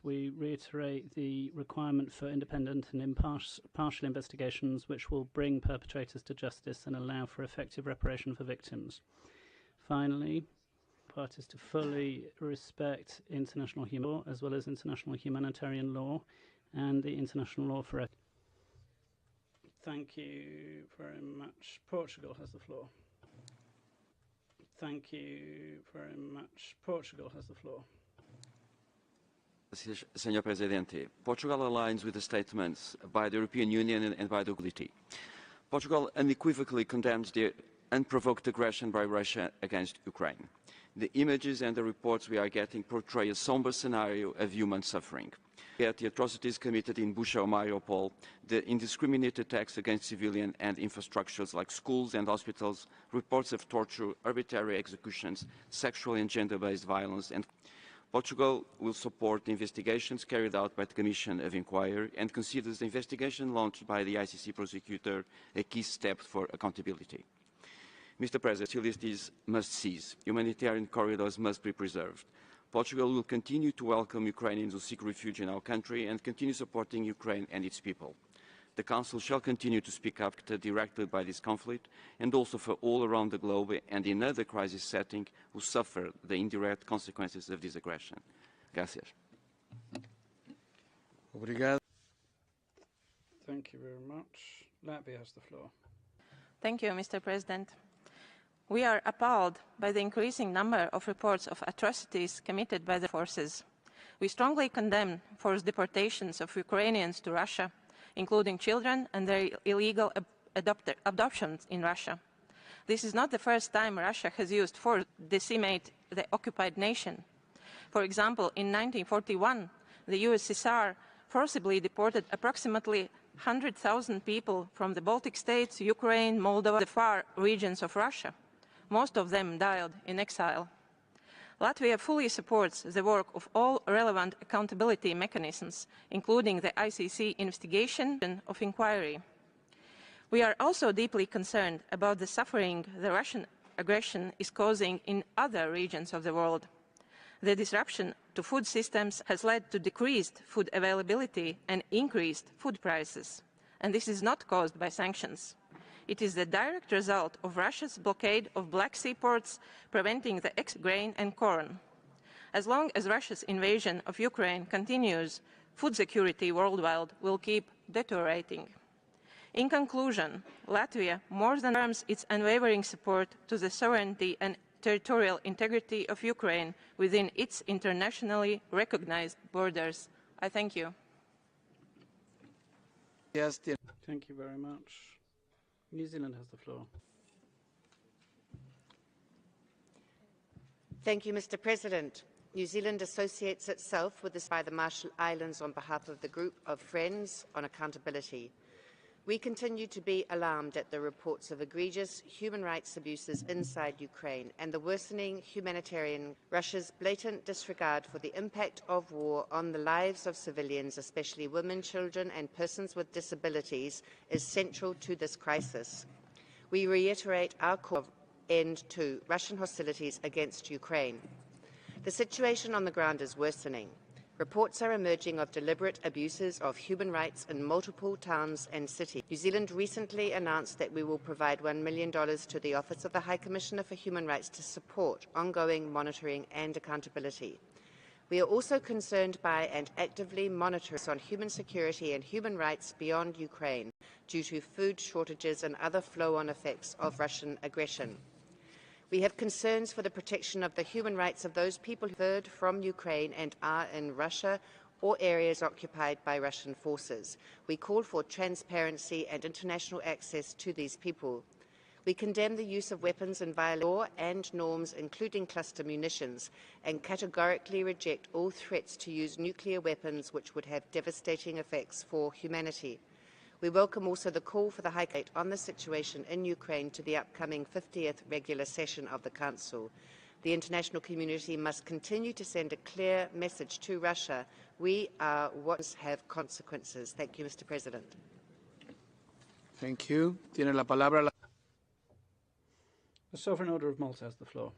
we reiterate the requirement for independent and impartial investigations which will bring perpetrators to justice and allow for effective reparation for victims. Finally, parties to fully respect international human law as well as international humanitarian law and the international law for... Thank you very much. Portugal has the floor. Thank you very much. Portugal has the floor. Senhor Presidente, Portugal aligns with the statements by the European Union and by the community. Portugal unequivocally condemns the unprovoked aggression by Russia against Ukraine. The images and the reports we are getting portray a somber scenario of human suffering. Yet the atrocities committed in Bucha or Mariupol, the indiscriminate attacks against civilian and infrastructures like schools and hospitals, reports of torture, arbitrary executions, sexual and gender-based violence, and Portugal will support the investigations carried out by the Commission of Inquiry and considers the investigation launched by the ICC prosecutor a key step for accountability. Mr. President, hostilities must cease. Humanitarian corridors must be preserved. Portugal will continue to welcome Ukrainians who seek refuge in our country and continue supporting Ukraine and its people. The Council shall continue to speak up directly by this conflict and also for all around the globe and in other crisis settings who suffer the indirect consequences of this aggression. Gracias. Obrigado. Thank you very much. Latvia has the floor. Thank you, Mr. President. We are appalled by the increasing number of reports of atrocities committed by the forces. We strongly condemn forced deportations of Ukrainians to Russia, including children and their illegal adoptions in Russia. This is not the first time Russia has used force to decimate the occupied nation. For example, in 1941, the USSR forcibly deported approximately 100,000 people from the Baltic states, Ukraine, Moldova, the far regions of Russia. Most of them died in exile. Latvia fully supports the work of all relevant accountability mechanisms, including the ICC investigation of inquiry. We are also deeply concerned about the suffering the Russian aggression is causing in other regions of the world. The disruption to food systems has led to decreased food availability and increased food prices, and this is not caused by sanctions. It is the direct result of Russia's blockade of Black Sea ports, preventing the export of grain and corn. As long as Russia's invasion of Ukraine continues, food security worldwide will keep deteriorating. In conclusion, Latvia more than affirms its unwavering support to the sovereignty and territorial integrity of Ukraine within its internationally recognized borders. I thank you. Yes, thank you very much. New Zealand has the floor. Thank you, Mr. President. New Zealand associates itself with this by the Marshall Islands on behalf of the Group of Friends on Accountability. We continue to be alarmed at the reports of egregious human rights abuses inside Ukraine and the worsening humanitarian Russia's blatant disregard for the impact of war on the lives of civilians, especially women, children and persons with disabilities, is central to this crisis. We reiterate our call of end to Russian hostilities against Ukraine. The situation on the ground is worsening. Reports are emerging of deliberate abuses of human rights in multiple towns and cities. New Zealand recently announced that we will provide $1 million to the Office of the High Commissioner for Human Rights to support ongoing monitoring and accountability. We are also concerned by and actively monitor on human security and human rights beyond Ukraine due to food shortages and other flow-on effects of Russian aggression. We have concerns for the protection of the human rights of those people who fled from Ukraine and are in Russia or areas occupied by Russian forces. We call for transparency and international access to these people. We condemn the use of weapons and violate law and norms, including cluster munitions, and categorically reject all threats to use nuclear weapons which would have devastating effects for humanity. We welcome also the call for the High Commissioner on the situation in Ukraine to the upcoming 50th regular session of the Council. The international community must continue to send a clear message to Russia. We are what have consequences. Thank you, Mr. President. Thank you. Tiene la palabra. The Sovereign Order of Malta has the floor.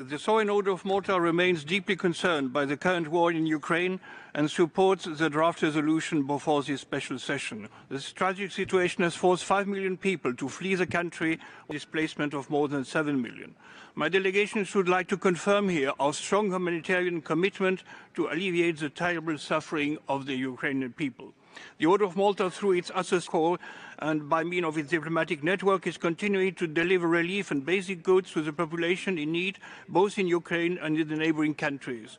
the Sovereign Order of Malta remains deeply concerned by the current war in Ukraine and supports the draft resolution before this special session. This tragic situation has forced 5 million people to flee the country, with displacement of more than 7 million. My delegation would like to confirm here our strong humanitarian commitment to alleviate the terrible suffering of the Ukrainian people. The Order of Malta, through its Assess Corps and by means of its diplomatic network, is continuing to deliver relief and basic goods to the population in need, both in Ukraine and in the neighboring countries.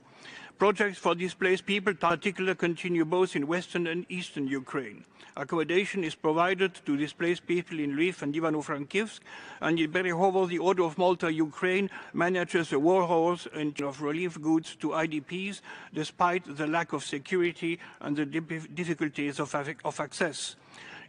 Projects for displaced people, in particular, continue both in western and eastern Ukraine. Accommodation is provided to displaced people in Lviv and Ivano-Frankivsk, and in Berehovo, the Order of Malta Ukraine manages a war horse and of relief goods to IDPs, despite the lack of security and the difficulties of access.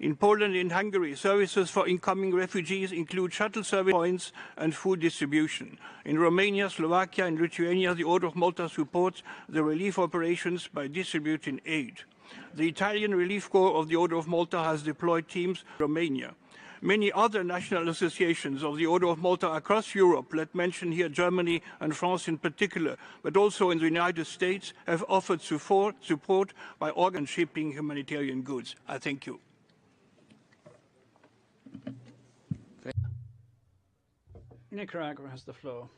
In Poland and Hungary, services for incoming refugees include shuttle service points and food distribution. In Romania, Slovakia and Lithuania, the Order of Malta supports the relief operations by distributing aid. The Italian Relief Corps of the Order of Malta has deployed teams in Romania. Many other national associations of the Order of Malta across Europe, let's mention here Germany and France in particular, but also in the United States, have offered support by organ shipping humanitarian goods. I thank you. Nicaragua has the floor.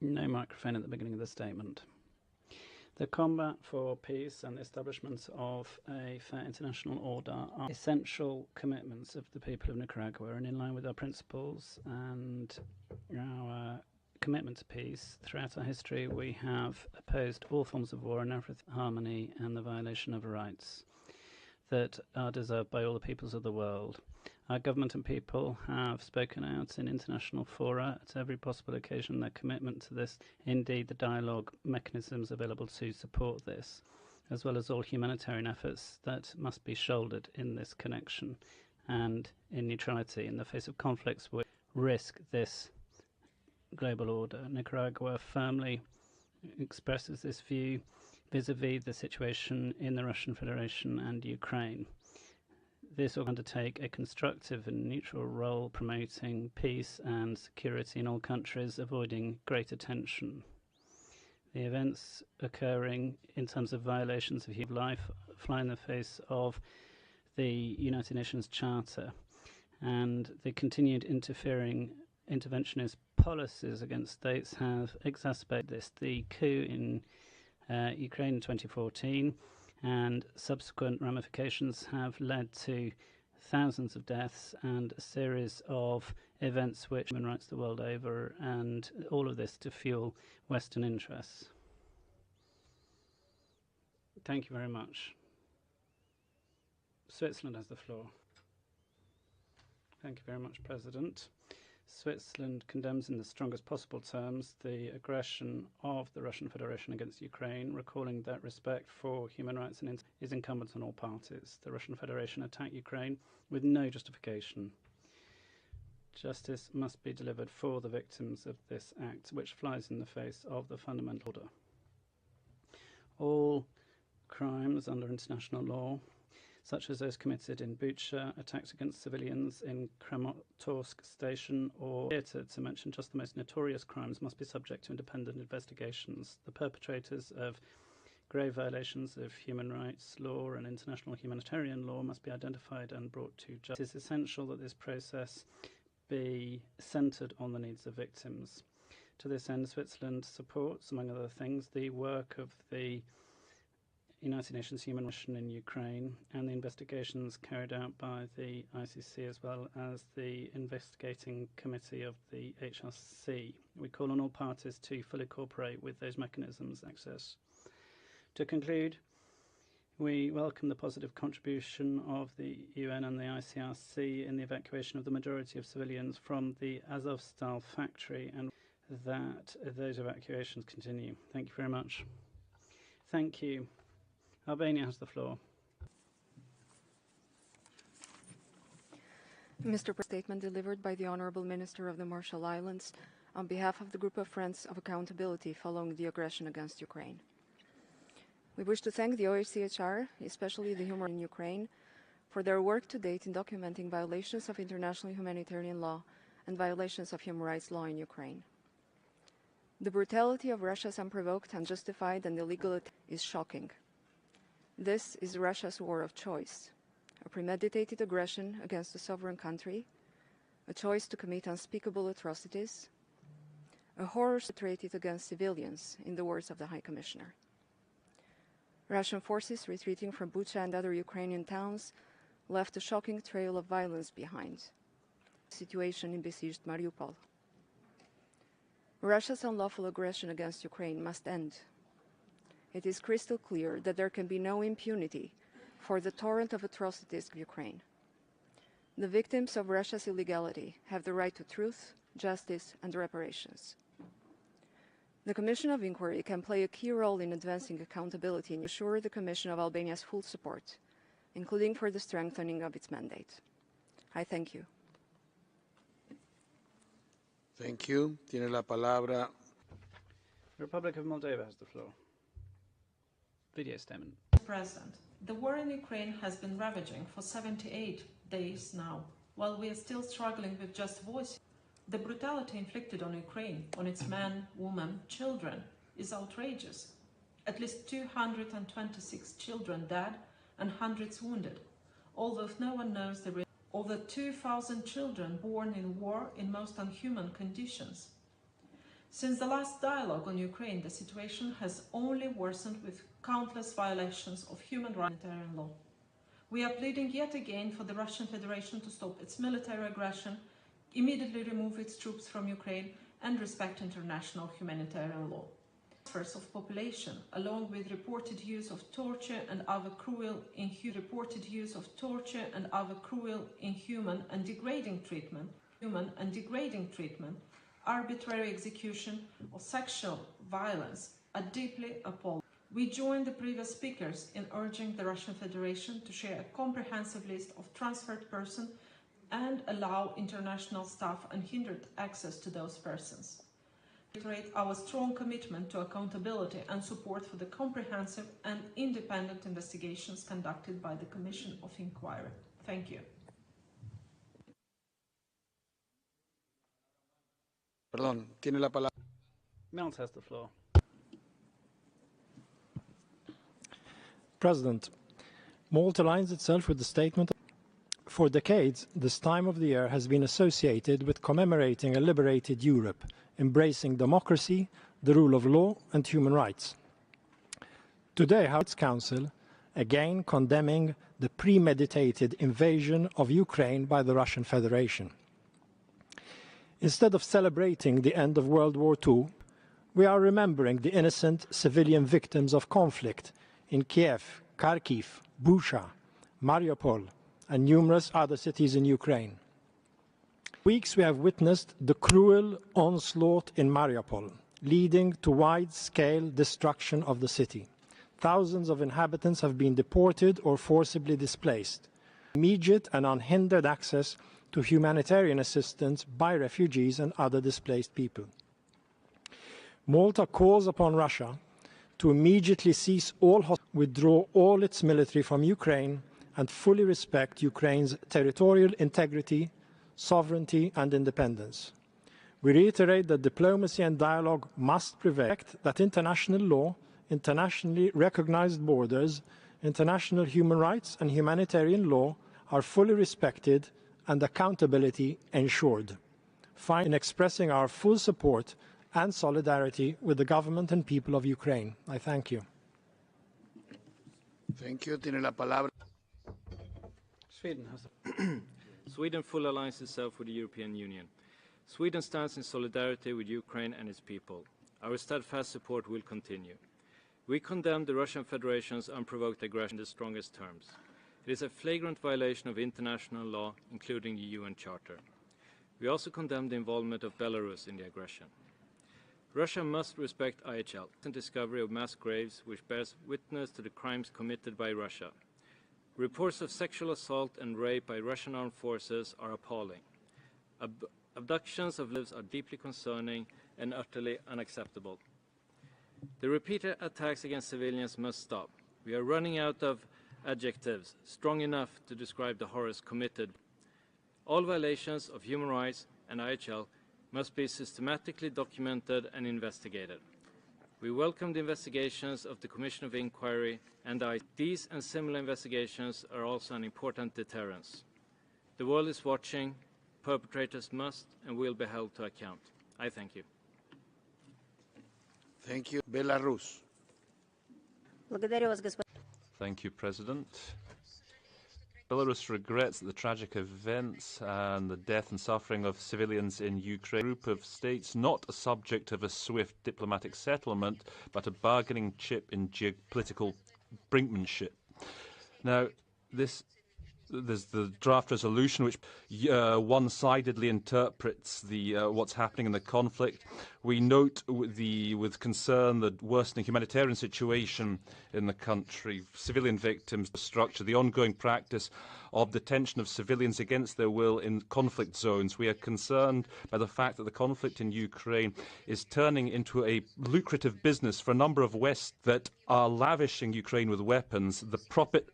No microphone at the beginning of the statement. The combat for peace and the establishment of a fair international order are essential commitments of the people of Nicaragua, and in line with our principles and our commitment to peace. Throughout our history, we have opposed all forms of war and everything harmony and the violation of rights that are deserved by all the peoples of the world. Our government and people have spoken out in international fora at every possible occasion their commitment to this, indeed the dialogue mechanisms available to support this, as well as all humanitarian efforts that must be shouldered in this connection and in neutrality in the face of conflicts which risk this global order. Nicaragua firmly expresses this view vis-à-vis the situation in the Russian Federation and Ukraine. This will undertake a constructive and neutral role promoting peace and security in all countries, avoiding greater tension. The events occurring in terms of violations of human life fly in the face of the United Nations Charter, and the continued interventionist policies against states have exacerbated this. The coup in Ukraine in 2014 and subsequent ramifications have led to thousands of deaths and a series of events which human rights the world over, and all of this to fuel Western interests. Thank you very much. Switzerland has the floor. Thank you very much, President. Switzerland condemns in the strongest possible terms the aggression of the Russian Federation against Ukraine, recalling that respect for human rights is incumbent on all parties. The Russian Federation attacked Ukraine with no justification. Justice must be delivered for the victims of this act, which flies in the face of the fundamental order. All crimes under international law, such as those committed in Bucha, attacks against civilians in Kramatorsk station, or theatre, to mention just the most notorious crimes, must be subject to independent investigations. The perpetrators of grave violations of human rights law and international humanitarian law must be identified and brought to justice. It is essential that this process be centred on the needs of victims. To this end, Switzerland supports, among other things, the work of the United Nations Human Rights Mission in Ukraine and the investigations carried out by the ICC, as well as the investigating committee of the HRC. We call on all parties to fully cooperate with those mechanisms and access. To conclude, we welcome the positive contribution of the UN and the ICRC in the evacuation of the majority of civilians from the Azovstal factory, and that those evacuations continue. Thank you very much. Thank you. Albania has the floor. Mr. Statement delivered by the Honourable Minister of the Marshall Islands on behalf of the Group of Friends of Accountability following the aggression against Ukraine. We wish to thank the OHCHR, especially the Human in Ukraine, for their work to date in documenting violations of international humanitarian law and violations of human rights law in Ukraine. The brutality of Russia's unprovoked, unjustified, and illegal attack is shocking. This is Russia's war of choice, a premeditated aggression against a sovereign country, a choice to commit unspeakable atrocities, a horror perpetrated against civilians, in the words of the High Commissioner. Russian forces retreating from Bucha and other Ukrainian towns left a shocking trail of violence behind. The situation in besieged Mariupol. Russia's unlawful aggression against Ukraine must end. It is crystal clear that there can be no impunity for the torrent of atrocities of Ukraine. The victims of Russia's illegality have the right to truth, justice, and reparations. The Commission of Inquiry can play a key role in advancing accountability and assure the Commission of Albania's full support, including for the strengthening of its mandate. I thank you. Thank you. Tiene la palabra. The Republic of Moldova has the floor. Video statement. President, the war in Ukraine has been ravaging for 78 days now, while we are still struggling with just voice. The brutality inflicted on Ukraine, on its men, women, children, is outrageous. At least 226 children dead and hundreds wounded, although no one knows the reason. Over 2,000 children born in war in most unhuman conditions. Since the last dialogue on Ukraine, the situation has only worsened with countless violations of human rights and humanitarian law. We are pleading yet again for the Russian Federation to stop its military aggression, immediately remove its troops from Ukraine, and respect international humanitarian law. Transfers of population, along with reported use of torture and other cruel, inhuman, and degrading treatment, arbitrary execution, or sexual violence are deeply appalling. We join the previous speakers in urging the Russian Federation to share a comprehensive list of transferred persons and allow international staff unhindered access to those persons. We reiterate our strong commitment to accountability and support for the comprehensive and independent investigations conducted by the Commission of Inquiry. Thank you. Perdón, tiene la palabra. Mills has the floor. President, Malta aligns itself with the statement. For decades, this time of the year has been associated with commemorating a liberated Europe, embracing democracy, the rule of law, and human rights. Today, House Council again condemning the premeditated invasion of Ukraine by the Russian Federation. Instead of celebrating the end of World War II, we are remembering the innocent civilian victims of conflict in Kiev, Kharkiv, Bucha, Mariupol, and numerous other cities in Ukraine. For weeks we have witnessed the cruel onslaught in Mariupol, leading to wide-scale destruction of the city. Thousands of inhabitants have been deported or forcibly displaced. Immediate and unhindered access to humanitarian assistance by refugees and other displaced people. Malta calls upon Russia to immediately cease all hostilities, withdraw all its military from Ukraine, and fully respect Ukraine's territorial integrity, sovereignty, and independence. We reiterate that diplomacy and dialogue must prevail, that international law, internationally recognized borders, international human rights, and humanitarian law are fully respected and accountability ensured. Finally, in expressing our full support and solidarity with the government and people of Ukraine. I thank you. Thank you. Tiene la palabra. Sweden has Sweden fully aligns itself with the European Union. Sweden stands in solidarity with Ukraine and its people. Our steadfast support will continue. We condemn the Russian Federation's unprovoked aggression in the strongest terms. It is a flagrant violation of international law, including the UN Charter. We also condemn the involvement of Belarus in the aggression. Russia must respect IHL, the discovery of mass graves which bears witness to the crimes committed by Russia. Reports of sexual assault and rape by Russian armed forces are appalling. Abductions of lives are deeply concerning and utterly unacceptable. The repeated attacks against civilians must stop. We are running out of adjectives strong enough to describe the horrors committed. All violations of human rights and IHL must be systematically documented and investigated. We welcome the investigations of the Commission of Inquiry, and these and similar investigations are also an important deterrence. The world is watching. Perpetrators must and will be held to account. I thank you. Thank you. Belarus. Thank you, President. Belarus regrets that the tragic events and the death and suffering of civilians in Ukraine, a group of states not a subject of a swift diplomatic settlement, but a bargaining chip in geopolitical brinkmanship. Now, there's the draft resolution which one-sidedly interprets what's happening in the conflict. We note with concern the worsening humanitarian situation in the country, civilian victims, the structure, the ongoing practice of detention of civilians against their will in conflict zones. We are concerned by the fact that the conflict in Ukraine is turning into a lucrative business for a number of West that are lavishing Ukraine with weapons. The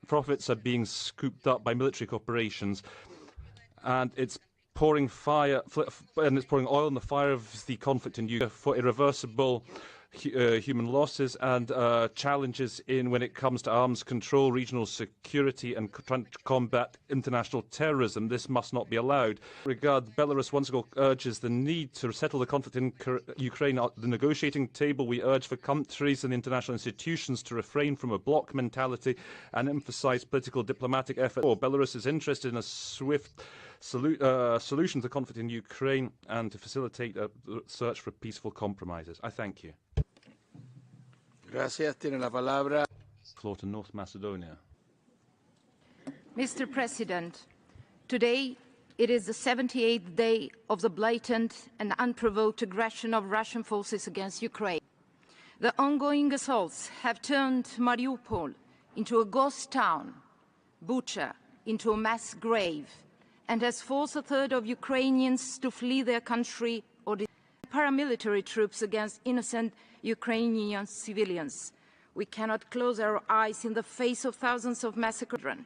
profits are being scooped up by military corporations, and it's pouring oil on the fire of the conflict in Ukraine for irreversible human losses and challenges when it comes to arms control, regional security and trying to combat international terrorism. This must not be allowed. Belarus once ago urges the need to settle the conflict in Ukraine at the negotiating table. We urge for countries and international institutions to refrain from a bloc mentality and emphasize political diplomatic effort. Belarus is interested in a swift solution to the conflict in Ukraine and to facilitate a search for peaceful compromises. I thank you. Gracias. Tiene la palabra. Floor to North Macedonia. Mr. President, today it is the 78th day of the blatant and unprovoked aggression of Russian forces against Ukraine. The ongoing assaults have turned Mariupol into a ghost town, Bucha into a mass grave, and has forced a third of Ukrainians to flee their country or paramilitary troops against innocent Ukrainian civilians. We cannot close our eyes in the face of thousands of massacred children.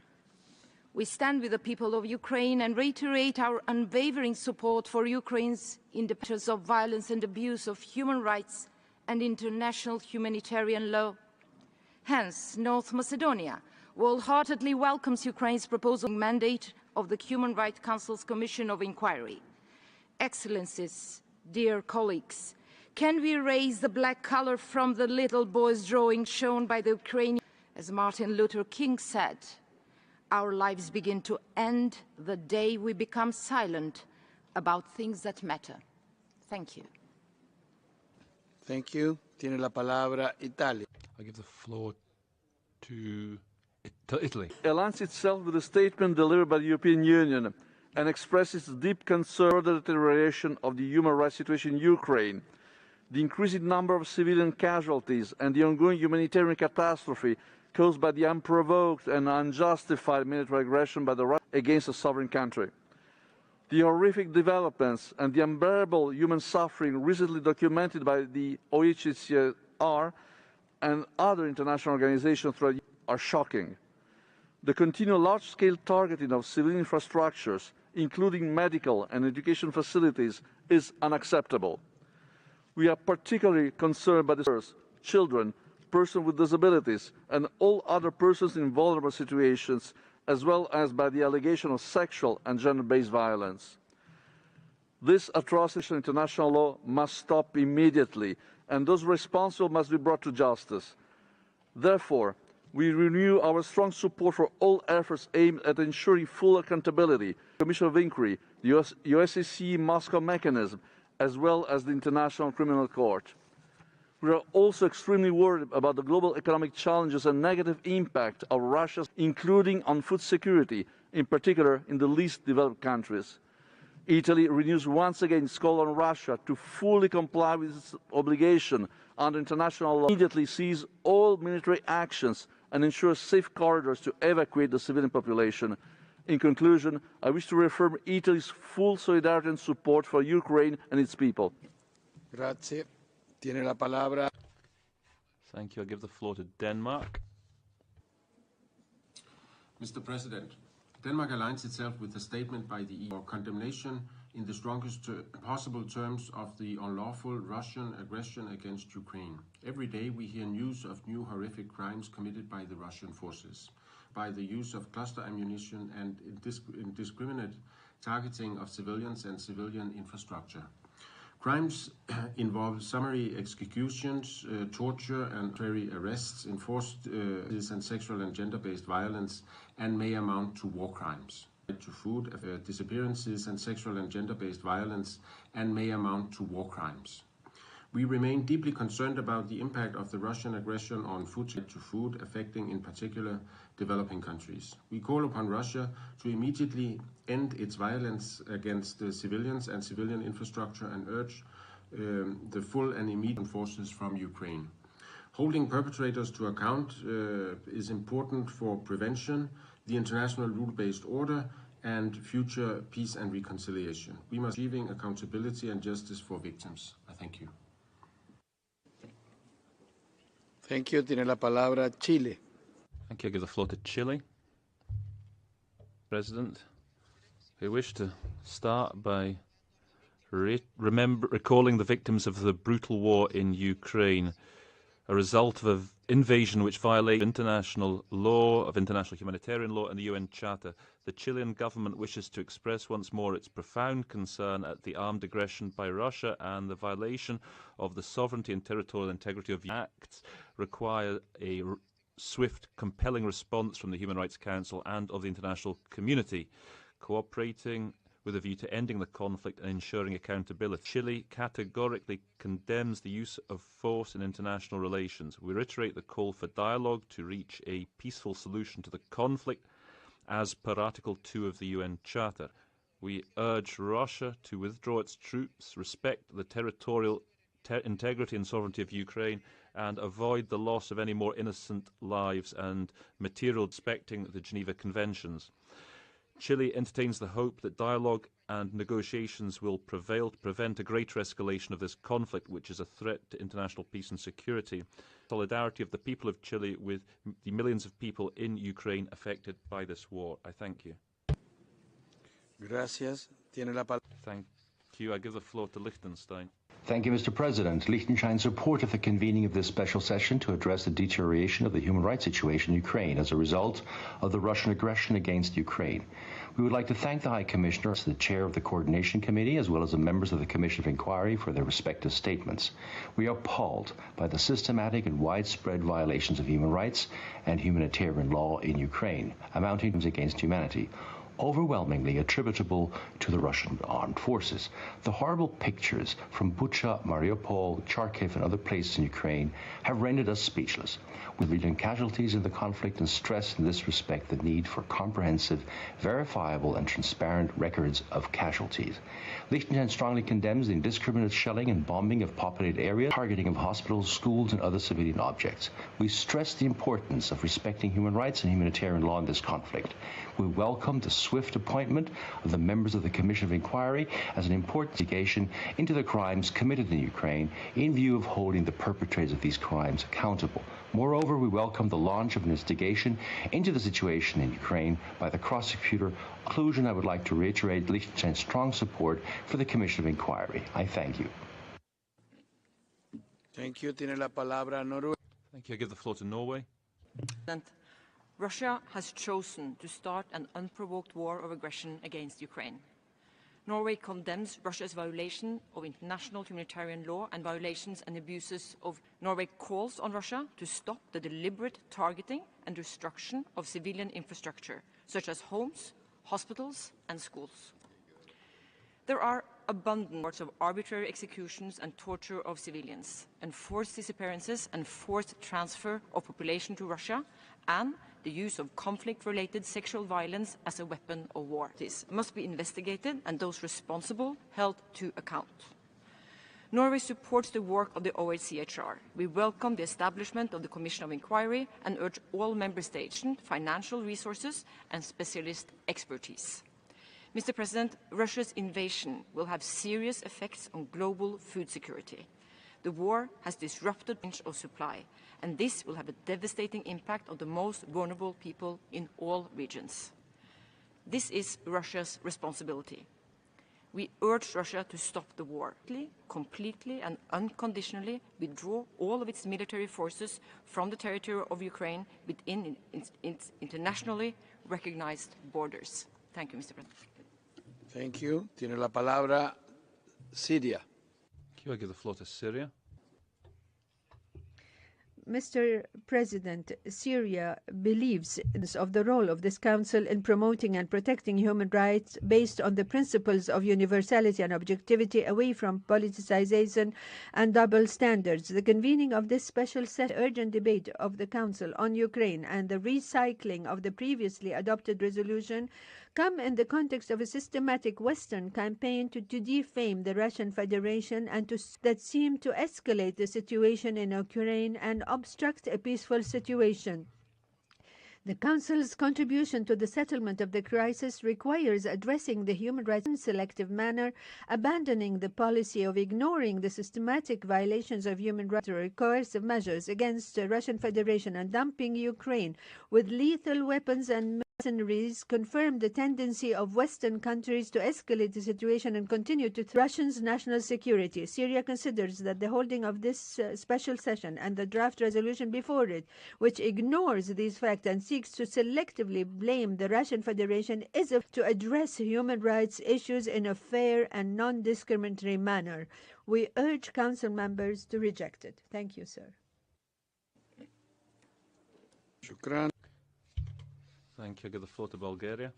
We stand with the people of Ukraine and reiterate our unwavering support for Ukraine's independence of violence and abuse of human rights and international humanitarian law. Hence, North Macedonia wholeheartedly welcomes Ukraine's proposal mandate of the Human Rights Council's Commission of Inquiry. Excellencies, dear colleagues, can we erase the black color from the little boy's drawing shown by the Ukrainian? As Martin Luther King said, our lives begin to end the day we become silent about things that matter. Thank you. Thank you. Tiene la palabra Italia. I give the floor to Italy. Aligns itself with the statement delivered by the European Union and expresses deep concern for the deterioration of the human rights situation in Ukraine, the increasing number of civilian casualties and the ongoing humanitarian catastrophe caused by the unprovoked and unjustified military aggression by the Russia against a sovereign country. The horrific developments and the unbearable human suffering recently documented by the OHCHR and other international organizations are shocking. The continued large-scale targeting of civilian infrastructures, including medical and education facilities, is unacceptable. We are particularly concerned by the children, persons with disabilities, and all other persons in vulnerable situations, as well as by the allegation of sexual and gender-based violence. This atrocity in international law must stop immediately, and those responsible must be brought to justice. Therefore, we renew our strong support for all efforts aimed at ensuring full accountability, the Commission of Inquiry, the OSCE Moscow mechanism, as well as the International Criminal Court. We are also extremely worried about the global economic challenges and negative impact of Russia, including on food security, in particular in the least developed countries. Italy renews once again its call on Russia to fully comply with its obligation under international law, immediately cease all military actions and ensure safe corridors to evacuate the civilian population. In conclusion, I wish to reaffirm Italy's full solidarity and support for Ukraine and its people. Grazie. Tiene la palabra. Thank you. I give the floor to Denmark. Mr. President, Denmark aligns itself with the statement by the EU for condemnation in the strongest possible terms of the unlawful Russian aggression against Ukraine. Every day we hear news of new horrific crimes committed by the Russian forces, by the use of cluster ammunition and indiscriminate targeting of civilians and civilian infrastructure. Crimes involve summary executions, torture and arbitrary arrests, enforced and sexual and gender-based violence, and may amount to war crimes. To food, disappearances and sexual and gender-based violence, and may amount to war crimes. We remain deeply concerned about the impact of the Russian aggression on food, affecting in particular developing countries. We call upon Russia to immediately end its violence against civilians and civilian infrastructure and urge the full and immediate forces from Ukraine. Holding perpetrators to account is important for prevention, the international rule-based order, and future peace and reconciliation. We must achieving accountability and justice for victims. I thank you. Thank you. Tiene la palabra Chile. Thank you. I give the floor to Chile. President, we wish to start by recalling the victims of the brutal war in Ukraine, a result of an invasion which violates international law, of international humanitarian law and the UN Charter. The Chilean government wishes to express once more its profound concern at the armed aggression by Russia and the violation of the sovereignty and territorial integrity of acts require a swift, compelling response from the Human Rights Council and of the international community, cooperating with a view to ending the conflict and ensuring accountability. Chile categorically condemns the use of force in international relations. We reiterate the call for dialogue to reach a peaceful solution to the conflict as per Article 2 of the UN Charter. We urge Russia to withdraw its troops, respect the territorial integrity and sovereignty of Ukraine, and avoid the loss of any more innocent lives and material respecting the Geneva Conventions. Chile entertains the hope that dialogue and negotiations will prevail to prevent a greater escalation of this conflict, which is a threat to international peace and security. Solidarity of the people of Chile with the millions of people in Ukraine affected by this war. I thank you. Gracias. Tiene la palabra. Thank you. I give the floor to Liechtenstein. Thank you, Mr. President. Liechtenstein supported the convening of this special session to address the deterioration of the human rights situation in Ukraine as a result of the Russian aggression against Ukraine. We would like to thank the High Commissioner, the Chair of the Coordination Committee, as well as the members of the Commission of Inquiry for their respective statements. We are appalled by the systematic and widespread violations of human rights and humanitarian law in Ukraine, amounting to against humanity, overwhelmingly attributable to the Russian armed forces. The horrible pictures from Bucha, Mariupol, Kharkiv and other places in Ukraine have rendered us speechless. With million casualties in the conflict and stress in this respect the need for comprehensive, verifiable and transparent records of casualties. Liechtenstein strongly condemns the indiscriminate shelling and bombing of populated areas, targeting of hospitals, schools and other civilian objects. We stress the importance of respecting human rights and humanitarian law in this conflict. We welcome the swift appointment of the members of the Commission of Inquiry as an important investigation into the crimes committed in Ukraine in view of holding the perpetrators of these crimes accountable. Moreover, we welcome the launch of an investigation into the situation in Ukraine by the prosecutor. In conclusion, I would like to reiterate Liechtenstein's strong support for the Commission of Inquiry. I thank you. Thank you. Tiene la palabra Norway. Thank you. I give the floor to Norway. Russia has chosen to start an unprovoked war of aggression against Ukraine. Norway condemns Russia's violation of international humanitarian law and violations and abuses of. Norway calls on Russia to stop the deliberate targeting and destruction of civilian infrastructure, such as homes, hospitals and schools. There are abundant reports of arbitrary executions and torture of civilians, enforced disappearances and forced transfer of population to Russia, and the use of conflict-related sexual violence as a weapon of war. This must be investigated and those responsible held to account. Norway supports the work of the OHCHR. We welcome the establishment of the Commission of Inquiry and urge all member states financial resources and specialist expertise. Mr. President, Russia's invasion will have serious effects on global food security. The war has disrupted the range of supply, and this will have a devastating impact on the most vulnerable people in all regions. This is Russia's responsibility. We urge Russia to stop the war, completely and unconditionally withdraw all of its military forces from the territory of Ukraine within its internationally recognized borders. Thank you, Mr. President. Thank you. Tiene la palabra Syria. I give the floor to Syria. Mr. President, Syria believes of the role of this Council in promoting and protecting human rights based on the principles of universality and objectivity, away from politicization and double standards. The convening of this special urgent debate of the Council on Ukraine and the recycling of the previously adopted resolution come in the context of a systematic Western campaign to defame the Russian Federation and that seem to escalate the situation in Ukraine and obstruct a peaceful situation. The Council's contribution to the settlement of the crisis requires addressing the human rights in a selective manner, abandoning the policy of ignoring the systematic violations of human rights or coercive measures against the Russian Federation, and dumping Ukraine with lethal weapons and mercenaries confirm the tendency of Western countries to escalate the situation and continue to threaten Russia's national security. Syria considers that the holding of this special session and the draft resolution before it, which ignores these facts and seeks to selectively blame the Russian Federation, is to address human rights issues in a fair and non-discriminatory manner. We urge Council members to reject it. Thank you, sir. Shukran. Thank you. I give the floor to Bulgaria.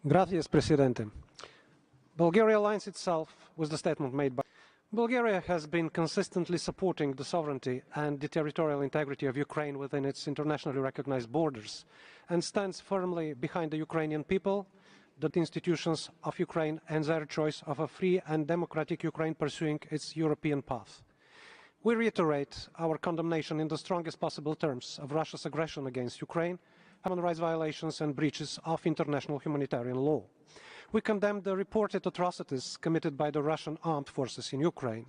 Gracias, Presidente. Bulgaria aligns itself with the statement made by Bulgaria has been consistently supporting the sovereignty and the territorial integrity of Ukraine within its internationally recognized borders and stands firmly behind the Ukrainian people, the institutions of Ukraine and their choice of a free and democratic Ukraine pursuing its European path. We reiterate our condemnation in the strongest possible terms of Russia's aggression against Ukraine, human rights violations and breaches of international humanitarian law. We condemn the reported atrocities committed by the Russian armed forces in Ukraine.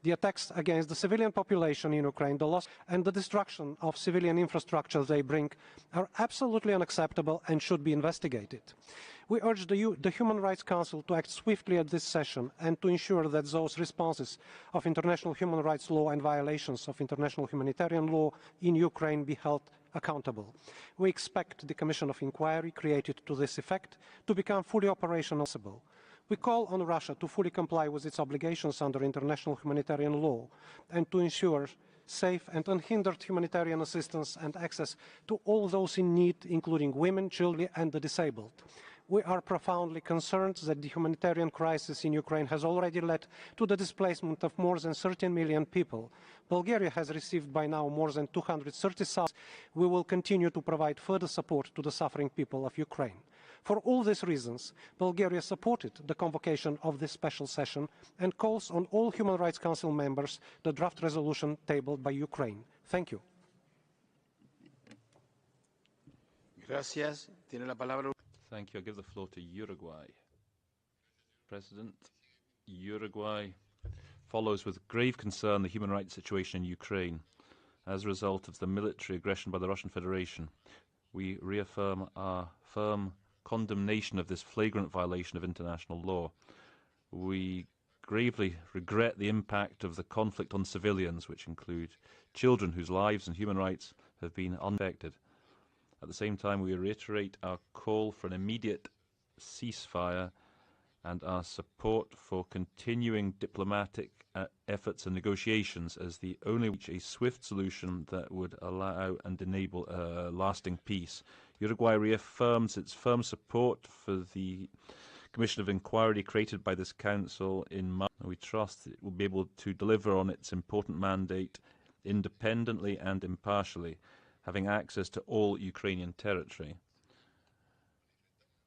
The attacks against the civilian population in Ukraine, the loss and the destruction of civilian infrastructure they bring are absolutely unacceptable and should be investigated. We urge the Human Rights Council to act swiftly at this session and to ensure that those responses of international human rights law and violations of international humanitarian law in Ukraine be held accountable. We expect the Commission of Inquiry created to this effect to become fully operational. We call on Russia to fully comply with its obligations under international humanitarian law and to ensure safe and unhindered humanitarian assistance and access to all those in need, including women, children and the disabled. We are profoundly concerned that the humanitarian crisis in Ukraine has already led to the displacement of more than 13 million people. Bulgaria has received by now more than 230,000. We will continue to provide further support to the suffering people of Ukraine. For all these reasons, Bulgaria supported the convocation of this special session and calls on all Human Rights Council members the draft resolution tabled by Ukraine. Thank you. Gracias. Tiene la palabra. Thank you. I give the floor to Uruguay. President, Uruguay follows with grave concern the human rights situation in Ukraine as a result of the military aggression by the Russian Federation. We reaffirm our firm condemnation of this flagrant violation of international law. We gravely regret the impact of the conflict on civilians, which include children whose lives and human rights have been unaffected. At the same time, we reiterate our call for an immediate ceasefire and our support for continuing diplomatic efforts and negotiations as the only way to reach a swift solution that would allow and enable lasting peace. Uruguay reaffirms its firm support for the Commission of Inquiry created by this Council in March. We trust it will be able to deliver on its important mandate independently and impartially, having access to all Ukrainian territory.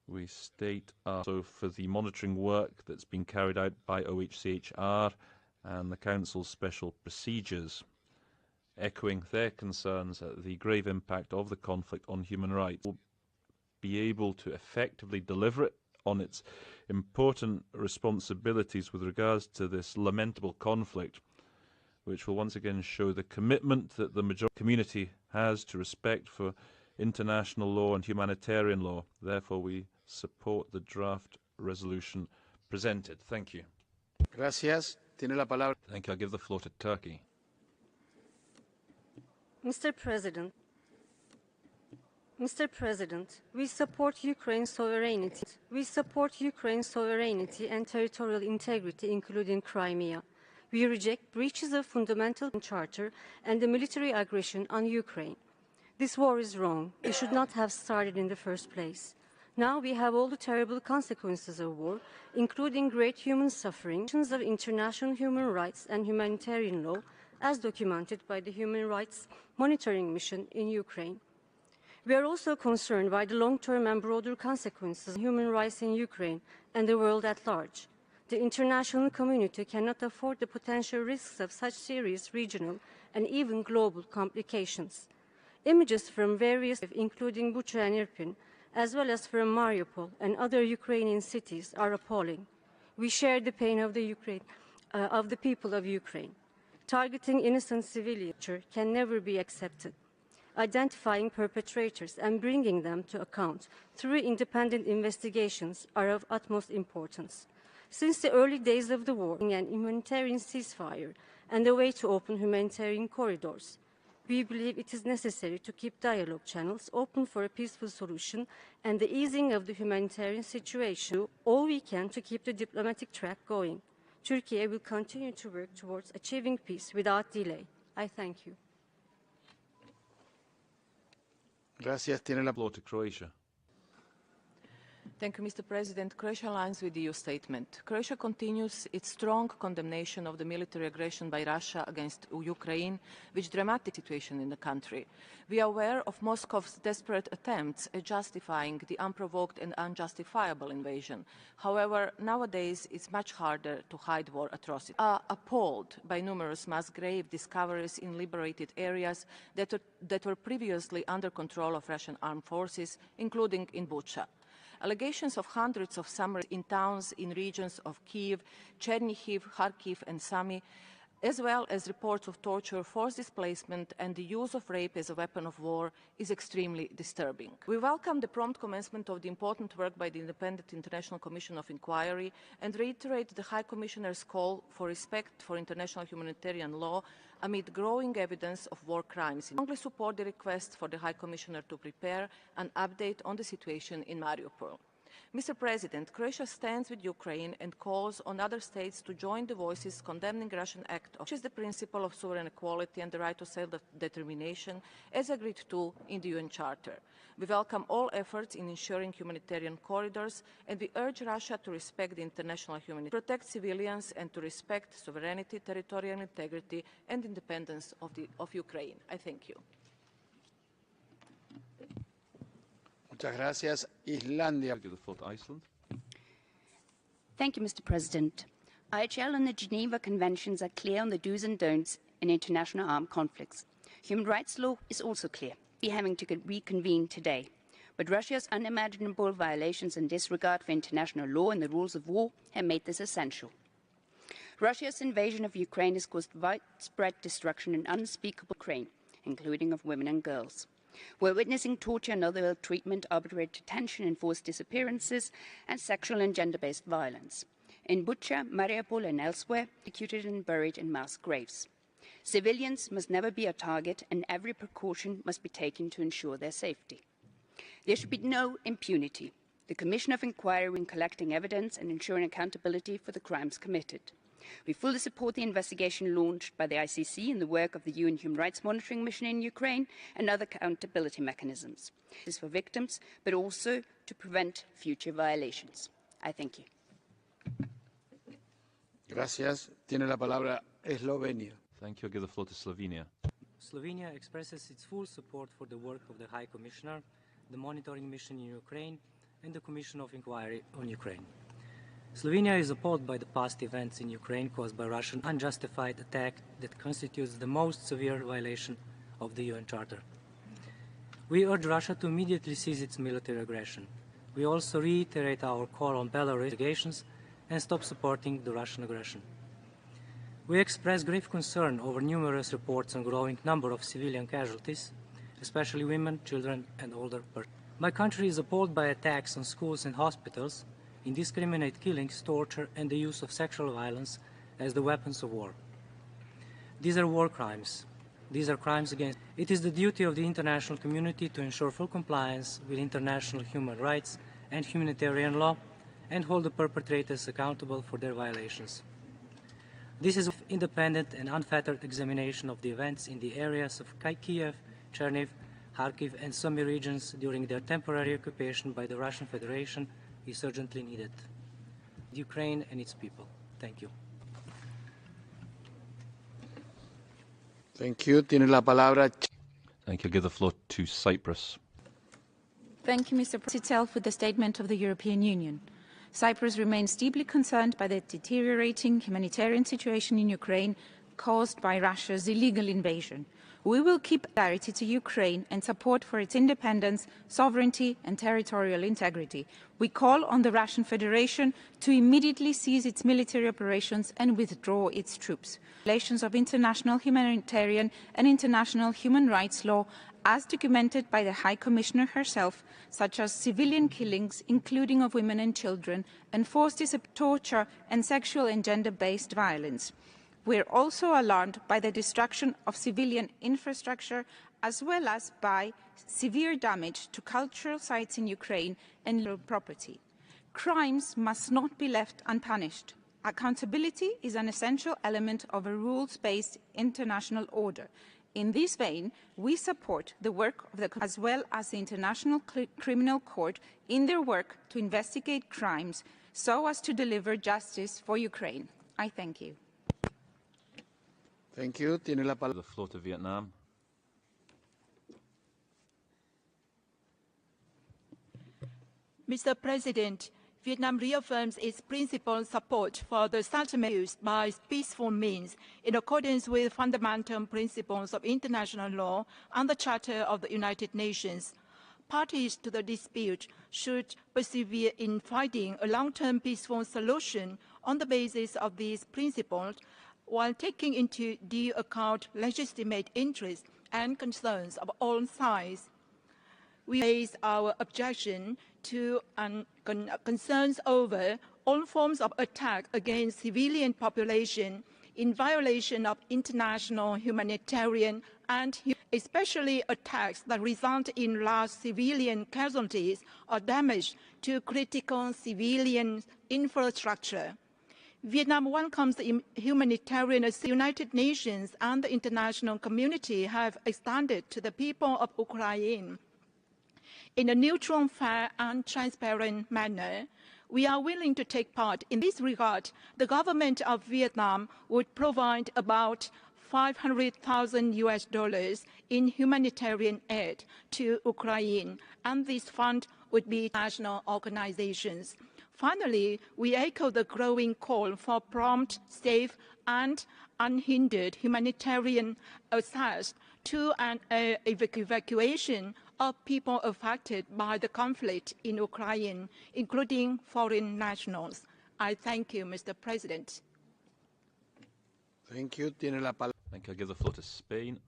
We state also for the monitoring work that's been carried out by OHCHR and the Council's special procedures, echoing their concerns at the grave impact of the conflict on human rights. We'll be able to effectively deliver it on its important responsibilities with regards to this lamentable conflict, which will once again show the commitment that the majority community has to respect for international law and humanitarian law. Therefore, we support the draft resolution presented. Thank you. Gracias. Tiene la palabra. Thank you. I'll give the floor to Turkey. Mr. President, we support Ukraine's sovereignty. We support Ukraine's sovereignty and territorial integrity, including Crimea. We reject breaches of fundamental charter and the military aggression on Ukraine. This war is wrong. It should not have started in the first place. Now we have all the terrible consequences of war, including great human suffering, of international human rights and humanitarian law, as documented by the Human Rights Monitoring Mission in Ukraine. We are also concerned by the long-term and broader consequences of human rights in Ukraine and the world at large. The international community cannot afford the potential risks of such serious regional and even global complications. Images from various, including Bucha and Irpin, as well as from Mariupol and other Ukrainian cities, are appalling. We share the pain of the people of Ukraine. Targeting innocent civilians can never be accepted. Identifying perpetrators and bringing them to account through independent investigations are of utmost importance. Since the early days of the war, an humanitarian ceasefire and a way to open humanitarian corridors, we believe it is necessary to keep dialogue channels open for a peaceful solution and the easing of the humanitarian situation. Do all we can to keep the diplomatic track going. Turkey will continue to work towards achieving peace without delay. I thank you. Gracias. Tiene la floor to Croatia. Thank you, Mr. President. Croatia aligns with the EU statement. Croatia continues its strong condemnation of the military aggression by Russia against Ukraine, which dramatic situation in the country. We are aware of Moscow's desperate attempts at justifying the unprovoked and unjustifiable invasion. However, nowadays it's much harder to hide war atrocities. We are appalled by numerous mass grave discoveries in liberated areas that were previously under control of Russian armed forces, including in Bucha. Allegations of hundreds of summaries in towns in regions of Kiev, Chernihiv, Kharkiv and Sami, as well as reports of torture, forced displacement and the use of rape as a weapon of war is extremely disturbing. We welcome the prompt commencement of the important work by the Independent International Commission of Inquiry and reiterate the High Commissioner's call for respect for international humanitarian law amid growing evidence of war crimes. We strongly support the request for the High Commissioner to prepare an update on the situation in Mariupol. Mr. President, Croatia stands with Ukraine and calls on other states to join the voices condemning Russian act of which is the principle of sovereign equality and the right to self-determination as agreed to in the UN Charter. We welcome all efforts in ensuring humanitarian corridors and we urge Russia to respect the international humanity, protect civilians and to respect sovereignty, territorial integrity and independence of Ukraine. I thank you. Muchas gracias. Islandia. Thank you, Mr. President. IHL and the Geneva Conventions are clear on the do's and don'ts in international armed conflicts. Human rights law is also clear. We're having to reconvene today. But Russia's unimaginable violations and disregard for international law and the rules of war have made this essential. Russia's invasion of Ukraine has caused widespread destruction and unspeakable Ukraine, including of women and girls. We're witnessing torture and other ill treatment, arbitrary detention, enforced disappearances, and sexual and gender-based violence. In Bucha, Mariupol, and elsewhere, executed and buried in mass graves. Civilians must never be a target, and every precaution must be taken to ensure their safety. There should be no impunity. The Commission of Inquiry in collecting evidence and ensuring accountability for the crimes committed. We fully support the investigation launched by the ICC and the work of the UN Human Rights Monitoring Mission in Ukraine and other accountability mechanisms. This is for victims, but also to prevent future violations. I thank you. Gracias. Tiene la palabra Eslovenia. Thank you. I'll give the floor to Slovenia. Slovenia expresses its full support for the work of the High Commissioner, the Monitoring Mission in Ukraine, and the Commission of Inquiry on Ukraine. Slovenia is appalled by the past events in Ukraine caused by Russian unjustified attack that constitutes the most severe violation of the UN Charter. We urge Russia to immediately cease its military aggression. We also reiterate our call on Belarus investigations and stop supporting the Russian aggression. We express grave concern over numerous reports on growing number of civilian casualties, especially women, children, and older persons. My country is appalled by attacks on schools and hospitals, indiscriminate killings, torture, and the use of sexual violence as the weapons of war. These are war crimes. These are crimes against. It is the duty of the international community to ensure full compliance with international human rights and humanitarian law and hold the perpetrators accountable for their violations. This is an independent and unfettered examination of the events in the areas of Kiev, Chernihiv, Kharkiv, and Sumy regions during their temporary occupation by the Russian Federation is urgently needed. Ukraine and its people. Thank you. Thank you. Tiene la palabra. Thank you. I'll give the floor to Cyprus. Thank you, Mr. President. Itself with the statement of the European Union. Cyprus remains deeply concerned by the deteriorating humanitarian situation in Ukraine caused by Russia's illegal invasion. We will keep solidarity to Ukraine and support for its independence, sovereignty and territorial integrity. We call on the Russian Federation to immediately cease its military operations and withdraw its troops. Violations of international humanitarian and international human rights law, as documented by the High Commissioner herself, such as civilian killings, including of women and children, and forced torture and sexual and gender-based violence. We are also alarmed by the destruction of civilian infrastructure, as well as by severe damage to cultural sites in Ukraine and property. Crimes must not be left unpunished. Accountability is an essential element of a rules-based international order. In this vein, we support the work of the as well as the International Criminal Court in their work to investigate crimes so as to deliver justice for Ukraine. I thank you. Thank you. Tiene la palabra. The floor to Vietnam. Mr. President, Vietnam reaffirms its principal support for the settlement used by peaceful means in accordance with fundamental principles of international law and the Charter of the United Nations. Parties to the dispute should persevere in finding a long-term peaceful solution on the basis of these principles, while taking into due account legitimate interests and concerns of all sides. We raise our objection to concerns over all forms of attack against civilian population in violation of international humanitarian and especially attacks that result in large civilian casualties or damage to critical civilian infrastructure. Vietnam welcomes the humanitarian assistance the United Nations and the international community have extended to the people of Ukraine. In a neutral, fair and transparent manner, we are willing to take part. In this regard, the government of Vietnam would provide about $500,000 in humanitarian aid to Ukraine, and this fund would be national organizations. Finally, we echo the growing call for prompt, safe, and unhindered humanitarian access to an evacuation of people affected by the conflict in Ukraine, including foreign nationals. I thank you, Mr. President. Thank you. Tiene la palabra. Thank you. I'll give the floor to Spain.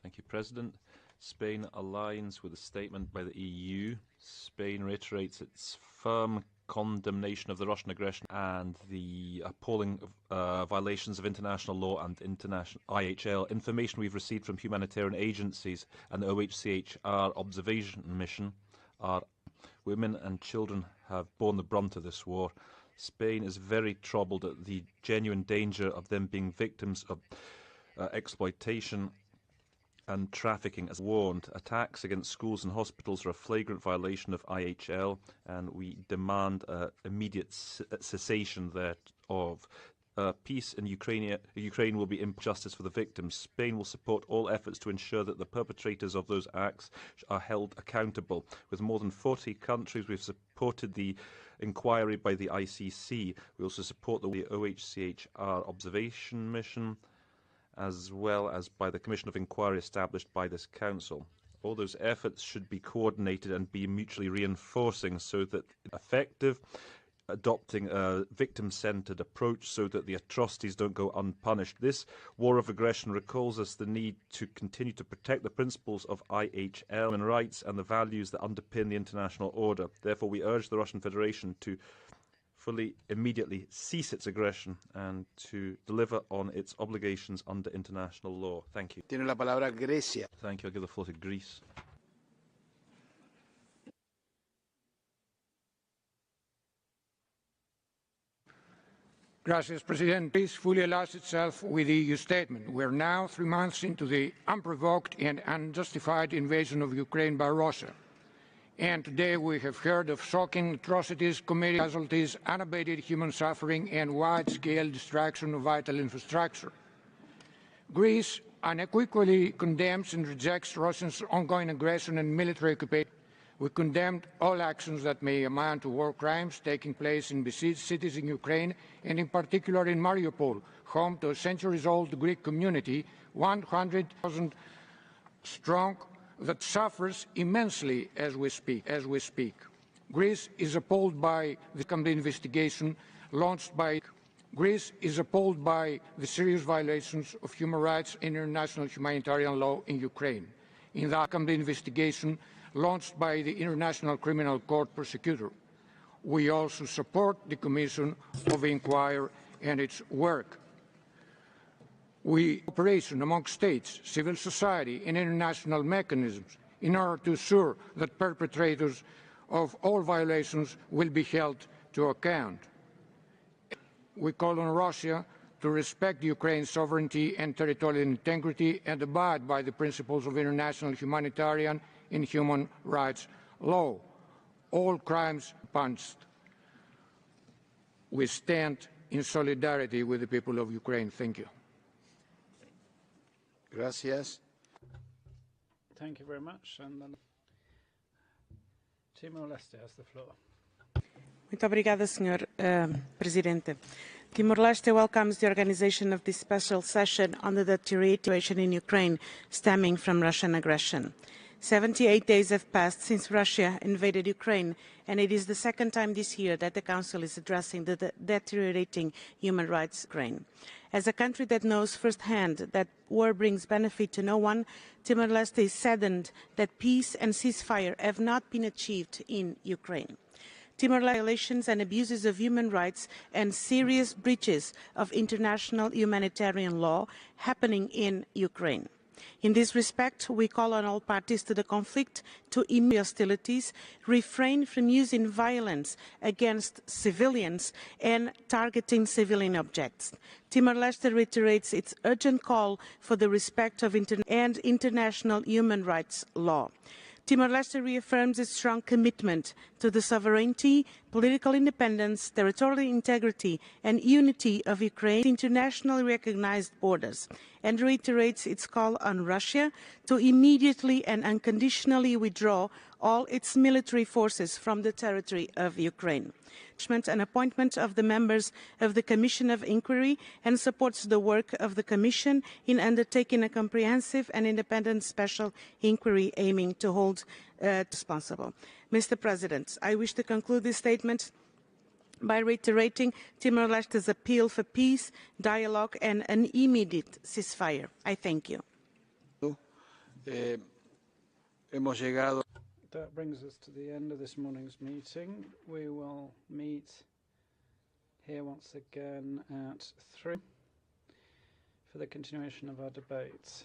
Thank you, President. Spain aligns with a statement by the EU. Spain reiterates its firm condemnation of the Russian aggression and the appalling violations of international law and international IHL. Information we've received from humanitarian agencies and the OHCHR observation mission are women and children have borne the brunt of this war. Spain is very troubled at the genuine danger of them being victims of exploitation and trafficking. As warned, attacks against schools and hospitals are a flagrant violation of IHL, and we demand immediate cessation thereof. Peace in Ukraine will be justice for the victims. Spain will support all efforts to ensure that the perpetrators of those acts are held accountable. With more than 40 countries, we've supported the inquiry by the ICC. We also support the OHCHR observation mission, as well as by the Commission of Inquiry established by this Council. All those efforts should be coordinated and be mutually reinforcing so that effective, adopting a victim-centred approach so that the atrocities don't go unpunished. This war of aggression recalls us the need to continue to protect the principles of IHL, human rights and the values that underpin the international order. Therefore, we urge the Russian Federation to fully, immediately cease its aggression and to deliver on its obligations under international law. Thank you. Tiene la palabra Grecia. Thank you. I'll give the floor to Greece. Gracias, President. Greece fully allies itself with the EU statement. We are now 3 months into the unprovoked and unjustified invasion of Ukraine by Russia. And today we have heard of shocking atrocities, committed casualties, unabated human suffering, and wide-scale destruction of vital infrastructure. Greece unequivocally condemns and rejects Russia's ongoing aggression and military occupation. We condemned all actions that may amount to war crimes taking place in besieged cities in Ukraine, and in particular in Mariupol, home to a centuries-old Greek community, 100,000 strong, that suffers immensely as we speak. Greece is appalled by the investigation launched by Greece is appalled by the serious violations of human rights and international humanitarian law in Ukraine. In the investigation launched by the International Criminal Court prosecutor. We also support the Commission of Inquiry and its work. We cooperation among states, civil society and international mechanisms in order to ensure that perpetrators of all violations will be held to account. We call on Russia to respect Ukraine's sovereignty and territorial integrity and abide by the principles of international humanitarian and human rights law. All crimes punished. We stand in solidarity with the people of Ukraine. Thank you. Gracias. Thank you very much. And then Timor-Leste has the floor. Muito obrigada, Sr. Presidente. Timor-Leste welcomes the organization of this special session on the deterioration in Ukraine stemming from Russian aggression. 78 days have passed since Russia invaded Ukraine, and it is the second time this year that the Council is addressing the deteriorating human rights in Ukraine. As a country that knows firsthand that war brings benefit to no one, Timor-Leste is saddened that peace and ceasefire have not been achieved in Ukraine. Timor-Leste violations and abuses of human rights and serious breaches of international humanitarian law happening in Ukraine. In this respect, we call on all parties to the conflict to end hostilities, refrain from using violence against civilians and targeting civilian objects. Timor-Leste reiterates its urgent call for the respect of international human rights law. Timor-Leste reaffirms its strong commitment to the sovereignty, political independence, territorial integrity and unity of Ukraine's internationally recognized borders, and reiterates its call on Russia to immediately and unconditionally withdraw all its military forces from the territory of Ukraine. And appointment of the members of the Commission of Inquiry, and supports the work of the Commission in undertaking a comprehensive and independent special inquiry aiming to hold responsible. Mr. President, I wish to conclude this statement by reiterating Timor-Leste's appeal for peace, dialogue and an immediate ceasefire. I thank you. That brings us to the end of this morning's meeting. We will meet here once again at 3 for the continuation of our debate.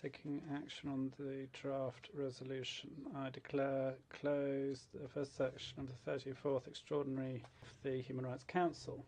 Taking action on the draft resolution, I declare closed the first section of the 34th Extraordinary of the Human Rights Council.